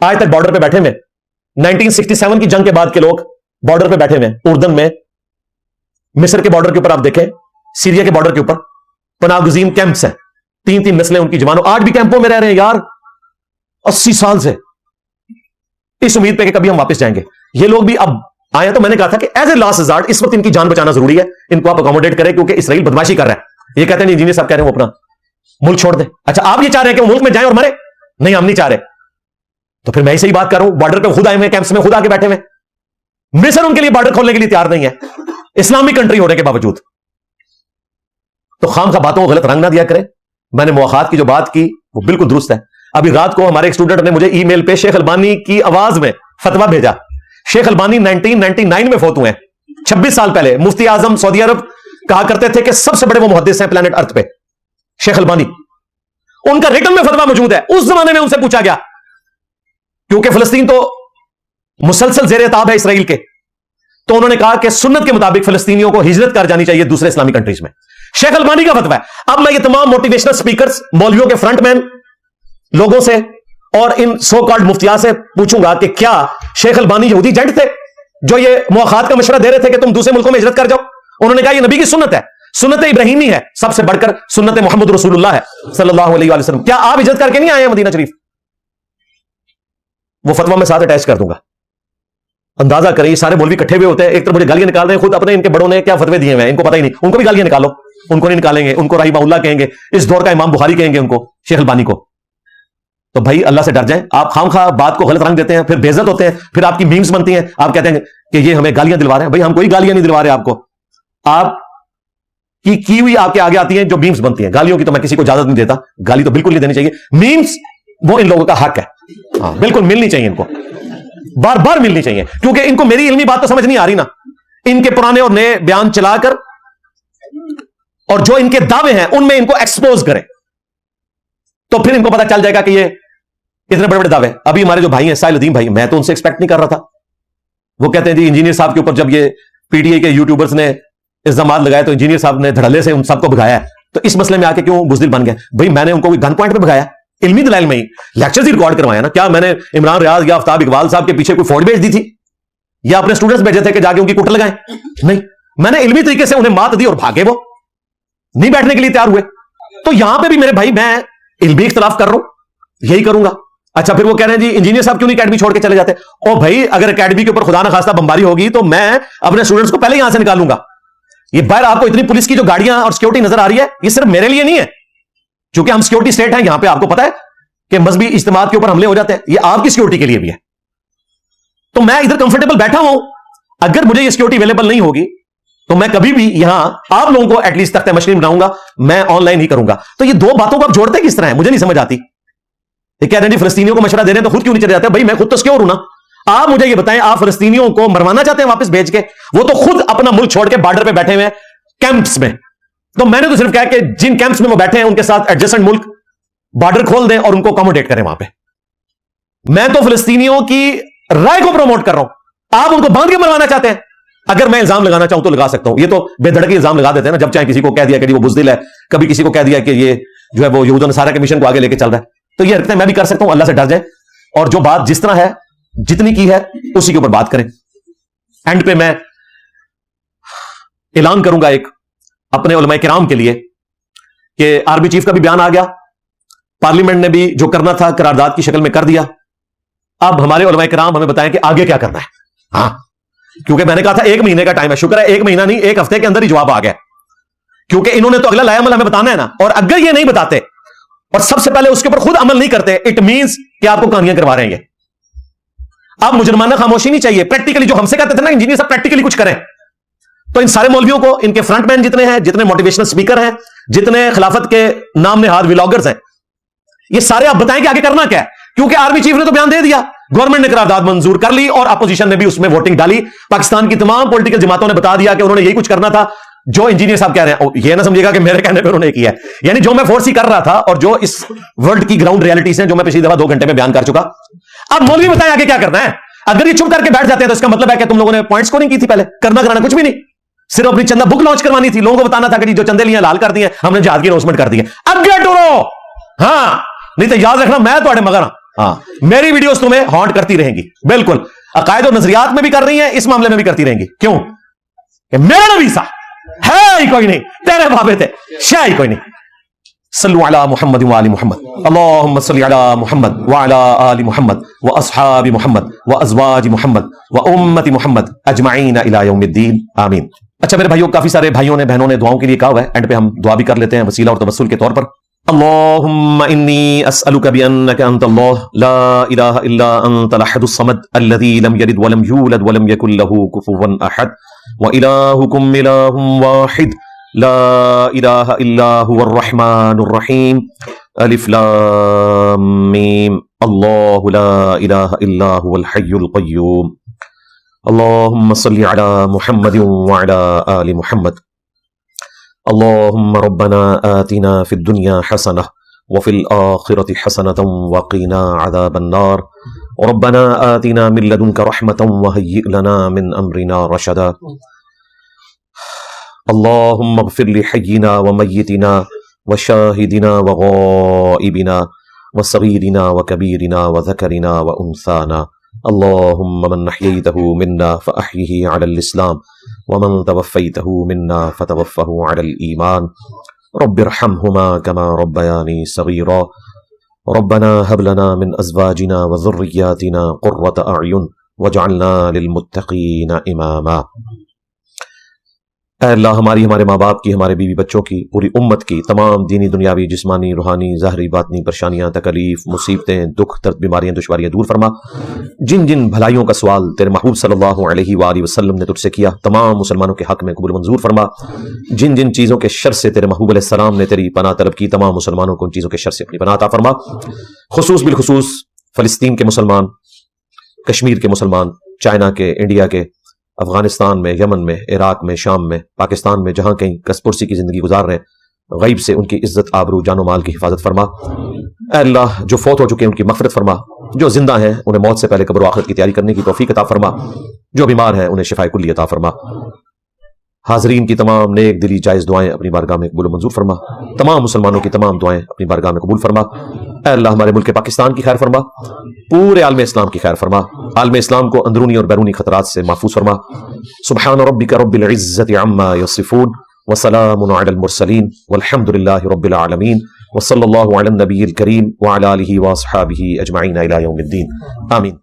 Speaker 1: آج تک بارڈر پہ بیٹھے ہوئے. 1967 کی جنگ کے بعد کے لوگ بارڈر پہ بیٹھے ہوئے ہیں, اردن میں, مصر کے بارڈر کے اوپر آپ دیکھیں, سیریا کے بارڈر کے اوپر پناہ گزین کیمپس ہیں, 3 نسلیں ان کی جوانوں آج بھی کیمپوں میں رہ رہے ہیں یار, 80 سال سے, اس امید پہ کہ کبھی ہم واپس جائیں گے. یہ لوگ بھی اب آئے. تو میں نے کہا تھا کہ ایز اے لاسٹ ریزارٹ اس وقت ان کی جان بچانا ضروری ہے, ان کو آپ اکوموڈیٹ کریں, کیونکہ اسرائیل بدماشی کر رہا ہے. یہ کہتے ہیں انجینئر صاحب کہہ رہے ہیں وہ اپنا ملک چھوڑ دیں. اچھا آپ یہ چاہ رہے ہیں کہ وہ ملک میں جائیں اور مرے؟ نہیں, ہم نہیں چاہ رہے. تو پھر میں صحیح بات کر رہا ہوں, بارڈر پہ خود آئے ہوئے, کیمپس میں خود آ کے بیٹھے ہوئے. مصر ان کے لیے بارڈر کھولنے کے لیے تیار نہیں ہے, اسلامی کنٹری ہونے کے باوجود. تو خام خواہ باتوں کو غلط رنگ نہ دیا کریں. میں نے مواخات کی جو بات کی وہ بالکل درست ہے. ابھی رات کو ہمارے ایک اسٹوڈنٹ نے مجھے ای میل پہ شیخ البانی کی آواز میں فتویٰ بھیجا. شیخ البانی 1999 میں فوت ہوئے ہیں, 26 سال پہلے. مفتی اعظم سعودی عرب کہا کرتے تھے کہ سب سے بڑے وہ محدث ہیں پلانٹ ارتھ پہ, شیخ البانی. ان کا ریٹن میں فتویٰ موجود ہے. اس زمانے میں ان سے پوچھا گیا, کیونکہ فلسطین تو مسلسل زیر تاب ہے اسرائیل کے, تو انہوں نے کہا کہ سنت کے مطابق فلسطینیوں کو ہجرت کر جانی چاہیے دوسرے اسلامی کنٹریز میں. شیخ البانی کا فتویٰ ہے. اب میں یہ تمام موٹیویشنل سپیکرز, مولویوں کے فرنٹ مین لوگوں سے اور ان سو کالڈ مفتیات سے پوچھوں گا کہ کیا شیخ البانی یہودی ایجنٹ تھے جو یہ مواخات کا مشورہ دے رہے تھے کہ تم دوسرے ملکوں میں ہجرت کر جاؤ؟ انہوں نے کہا یہ نبی کی سنت ہے, سنت ابراہیمی ہے, سب سے بڑھ کر سنت محمد رسول اللہ ہے صلی اللہ علیہ وآلہ وسلم. کیا آپ ہجرت کر کے نہیں آئے ہیں مدینہ شریف؟ وہ فتویٰ میں ساتھ اٹیچ کر دوں گا. اندازہ کریں, یہ سارے مولوی اکٹھے ہوئے ہوتے ہیں, ایک طرف مجھے گالیاں نکال رہے ہیں, خود اپنے ان کے بڑوں نے کیا فتوے دیے ہوئے ہیں ان کو پتہ ہی نہیں. ان کو بھی گالیاں نکالو, ان کو نہیں نکالیں گے, ان کو رحمہ اللہ کہیں گے, اس دور کا امام بخاری کہیں گے ان کو, شیخ البانی کو. تو بھائی اللہ سے ڈر جائیں. آپ خام خواہ بات کو غلط رنگ دیتے ہیں, پھر بے عزت ہوتے ہیں, پھر آپ کی میمز بنتی ہیں, آپ کہتے ہیں کہ یہ ہمیں گالیاں دلوا رہے ہیں. بھائی ہم کوئی گالیاں نہیں دلوا رہے آپ کو, آپ کی ہوئی آپ کے آگے آتی ہیں جو میمز بنتی ہیں. گالیوں کی تو میں کسی کو اجازت نہیں دیتا, گالی تو بالکل نہیں دینی چاہیے. میمز وہ ان لوگوں کا حق ہے, ہاں بالکل ملنی چاہیے, ان کو بار بار ملنی چاہیے, کیونکہ ان کو میری علمی بات تو سمجھ نہیں آ رہی نا. ان کے پرانے اور نئے بیان چلا کر اور جو ان کے دعوے ہیں ان میں ان کو ایکسپوز کریں, تو پھر ان کو پتا چل جائے گا کہ یہ اتنے بڑے بڑے دعوے. ابھی ہمارے جو بھائی ہیں ساحل الدین بھائی, میں تو ان سے ایکسپیکٹ نہیں کر رہا تھا. وہ کہتے ہیں جی انجینئر صاحب کے اوپر جب یہ پی ٹی آئی کے یوٹیوبرز نے الزامات لگائے تو انجینئر صاحب نے دھڑلے سے ان سب کو بھگایا, تو اس مسئلے میں آ کے کیوں بزدل بن گئے؟ بھائی میں نے ان کو گن پوائنٹ پہ بھگایا, علمی دلائل میں ہی لیکچرز ہی ریکارڈ کروایا نا. کیا میں نے عمران ریاض یا آفتاب اقبال صاحب کے پیچھے کوئی فوج بھیج دی تھی, یا اپنے اسٹوڈنٹس بھیجے تھے کہ جا کے ان کی کٹ لگائیں؟ نہیں, میں نے علمی طریقے سے انہیں مات دی اور بھاگے, وہ نہیں بیٹھنے کے لیے تیار ہوئے. تو یہاں پہ بھی میرے بھائی میں علمی اختلاف کر رہا ہوں, یہی کروں گا. اچھا پھر وہ کہہ رہے ہیں جی انجینئر صاحب کیوں نہیں اکیڈمی چھوڑ کے چلے جاتے؟ او بھائی اگر اکیڈمی کے اوپر خدا نہ خواستہ بمباری ہوگی تو میں اپنے اسٹوڈنٹس کو پہلے یہاں سے نکالوں گا. یہ باہر آپ کو اتنی پولیس کی جو گاڑیاں اور سیکورٹی نظر آ رہی ہے, یہ صرف میرے لیے نہیں ہے, چونکہ ہم سیکورٹی اسٹیٹ ہیں. یہاں پہ آپ کو پتا ہے کہ مذہبی اجتماعات کے اوپر حملے ہو جاتے ہیں, یہ آپ کی سیکورٹی کے لیے بھی ہے. تو میں ادھر کمفرٹیبل بیٹھا ہوں, اگر مجھے یہ سیکورٹی اویلیبل نہیں ہوگی تو میں کبھی بھی یہاں آپ لوگوں کو ایٹ لیسٹ تختہ مشکل بناؤں گا, میں آن لائن ہی کروں گا. تو یہ دو باتوں کو آپ جوڑتے کس طرح ہیں مجھے نہیں سمجھ آتی. یہ کہہ رہے ہیں فلسطینیوں کو مشورہ دے رہے ہیں تو خود کیوں نہیں چلے جاتے؟ بھائی میں خود تو سکیور ہوں نا. آپ مجھے یہ بتائیں, آپ فلسطینیوں کو مروانا چاہتے ہیں واپس بھیج کے؟ وہ تو خود اپنا ملک چھوڑ کے بارڈر پہ بیٹھے ہوئے ہیں کیمپس میں. تو میں نے تو صرف کہا کہ جن کیمپس میں وہ بیٹھے ہیں ان کے ساتھ ایڈجسٹنٹ ملک بارڈر کھول دیں اور ان کو اکوموڈیٹ کریں وہاں پہ. میں تو فلسطینیوں کی رائے کو پروموٹ کر رہا ہوں, آپ ان کو باندھ کے مروانا چاہتے ہیں. اگر میں الزام لگانا چاہوں تو لگا سکتا ہوں, یہ تو بے دھڑکی الزام لگا دیتے ہیں نا. جب چاہے کسی کو کہہ دیا کہ وہ بزدل ہے, کبھی کسی کو کہہ دیا کہ یہ جو ہے وہ یہود و نصارہ کے مشن کو آگے لے کے چل رہا ہے. تو یہ حرکتیں میں بھی کر سکتا ہوں, اللہ سے ڈر جائیں, اور جو بات جس طرح ہے جتنی کی ہے اسی کے اوپر بات کریں. اینڈ پہ میں اعلان کروں گا ایک اپنے علماء کرام کے لیے کہ آرمی چیف کا بھی بیان آ گیا, پارلیمنٹ نے بھی جو کرنا تھا قرارداد کی شکل میں کر دیا. اب ہمارے علماء کرام ہمیں بتائیں کہ آگے کیا کرنا ہے. ہاں کیونکہ میں نے کہا تھا 1 مہینے کا ٹائم ہے, شکر ہے 1 مہینہ نہیں 1 ہفتے کے اندر ہی جواب آ گیا, کیونکہ انہوں نے تو اگلا لایا عمل ہمیں بتانا ہے نا. اور اگر یہ نہیں بتاتے اور سب سے پہلے اس کے اوپر خود عمل نہیں کرتے, اٹ مینس کہ آپ کو کہانیاں کروا رہے ہیں. آپ مجرمانہ خاموشی نہیں چاہیے, پریکٹیکلی جو ہم سے کہتے تھے نا انجینئر صاحب پریکٹیکلی کچھ کریں. تو ان سارے مولویوں کو, ان کے فرنٹ مین جتنے ہیں, جتنے موٹیویشنل اسپیکر ہیں, جتنے خلافت کے نام نہاد ولاگرز ہیں, یہ سارے آپ بتائیں کہ آگے کرنا کیا ہے. کیونکہ آرمی چیف نے تو بیان دے دیا, گورنمنٹ نے قرارداد منظور کر لی اور اپوزیشن نے بھی اس میں ووٹنگ ڈالی. پاکستان کی تمام پولیٹیکل جماعتوں نے بتا دیا کہ انہوں نے یہی کچھ کرنا تھا جو انجینئر صاحب کہہ رہے ہیں. یہ نہ سمجھے گا کہ میرے کہنے پہ انہوں نے کیا ہے, یعنی جو میں فورس ہی کر رہا تھا اور جو اس ورلڈ کی گراؤنڈ ریالٹیز ہیں جو میں پچھلی دفعہ 2 گھنٹے میں بیان کر چکا. اب مولوی بتائیں آگے کیا کرنا ہے. اگر یہ چھپ کر کے بیٹھ جاتے ہیں تو اس کا مطلب ہے کہ تم لوگوں نے پوائنٹ سکورنگ کی تھی, پہلے کرنا کرانا کچھ بھی نہیں, صرف اپنی چندہ بک لانچ کروانی تھی, لوگوں کو بتانا تھا کہ جی جو چندے لیے لال کر دیے ہم نے جہاد کی اناؤنسمنٹ کر دی ہے. اب گیٹ ٹو ہاں, نہیں تو یاد رکھنا میں تھوڑے مگر ہاں, میری ویڈیوز تمہیں ہانٹ کرتی رہیں گی. بالکل عقائد و نظریات میں بھی کر رہی ہیں, اس معاملے میں بھی کرتی رہیں گی. کیوں کہ میرا نبی سا ہے ہی کوئی نہیں, تیرے بابے تھے شے ہی کوئی نہیں. صلو علی محمد و آل محمد, اللہم صلی علی محمد وعلی آل محمد واصحاب محمد وازواج محمد وامت محمد اجمعین الی یوم الدین, آمین. اچھا میرے بھائیوں, کافی سارے بھائیوں نے بہنوں نے دعاؤں کے لیے کہا ہوا ہے, اینڈ پہ ہم دعا بھی کر لیتے ہیں وسیلہ اور توسل کے طور پر. اللهم إني أسألك بأنك أنت الله لا إله إلا أنت الأحد الصمد الذي لم يلد ولم يولد ولم يكن له كفوا أحد وإلهكم إله واحد لا إله إلا هو الرحمن الرحيم ألف لام ميم الله لا إله إلا هو الحي القيوم اللهم صل على محمد وعلى آل محمد اللهم ربنا آتنا في الدنيا حسنة وفي الآخرة حسنة وقنا عذاب النار ربنا آتنا من لدنك رحمة وهيئ لنا من أمرنا رشدا اللهم اغفر لحينا وميتنا وشاهدنا وغائبنا وصغيرنا وكبيرنا وذكرنا وأنثانا اللهم من أحييته منا فأحيه على الإسلام ومن توفيته منا فتوفه على الإيمان رب ارحمهما كما ربياني صغيرا ربنا هب لنا من أزواجنا وذرياتنا قرة أعين واجعلنا للمتقين إماما. اے اللہ ہماری, ہمارے ماں باپ کی, ہمارے بیوی بچوں کی, پوری امت کی تمام دینی دنیاوی جسمانی روحانی ظاہری باطنی پریشانیاں تکلیف مصیبتیں دکھ درد بیماریاں دشواریاں دور فرما. جن جن بھلائیوں کا سوال تیرے محبوب صلی اللہ علیہ وآلہ وسلم نے تجھ سے کیا تمام مسلمانوں کے حق میں قبول منظور فرما. جن جن چیزوں کے شر سے تیرے محبوب علیہ السلام نے تیری پناہ طلب کی تمام مسلمانوں کو ان چیزوں کے شر سے اپنی پناہ عطا فرما. خصوص بالخصوص فلسطین کے مسلمان, کشمیر کے مسلمان, چائنا کے, انڈیا کے, افغانستان میں, یمن میں, عراق میں, شام میں, پاکستان میں, جہاں کہیں کس پرسی کی زندگی گزار رہے ہیں, غیب سے ان کی عزت آبرو جان و مال کی حفاظت فرما. اے اللہ جو فوت ہو چکے ہیں ان کی مغفرت فرما, جو زندہ ہیں انہیں موت سے پہلے قبر و آخرت کی تیاری کرنے کی توفیق عطا فرما, جو بیمار ہیں انہیں شفاء کلی عطا فرما. حاضرین کی تمام نیک دلی جائز دعائیں اپنی بارگاہ میں قبول و منظور فرما. تمام مسلمانوں کی تمام دعائیں اپنی بارگاہ میں قبول فرما. اے اللہ ہمارے ملک پاکستان کی خیر فرما, پورے عالم اسلام کی خیر فرما, عالم اسلام کو اندرونی اور بیرونی خطرات سے محفوظ فرما. سبحان ربک رب العزت عما یصفون وسلام علی المرسلین والحمد للہ رب العالمین وصلی اللہ علی النبی الکریم وعلی آلہ واصحابہ اجمعین الی یوم الدین, آمین.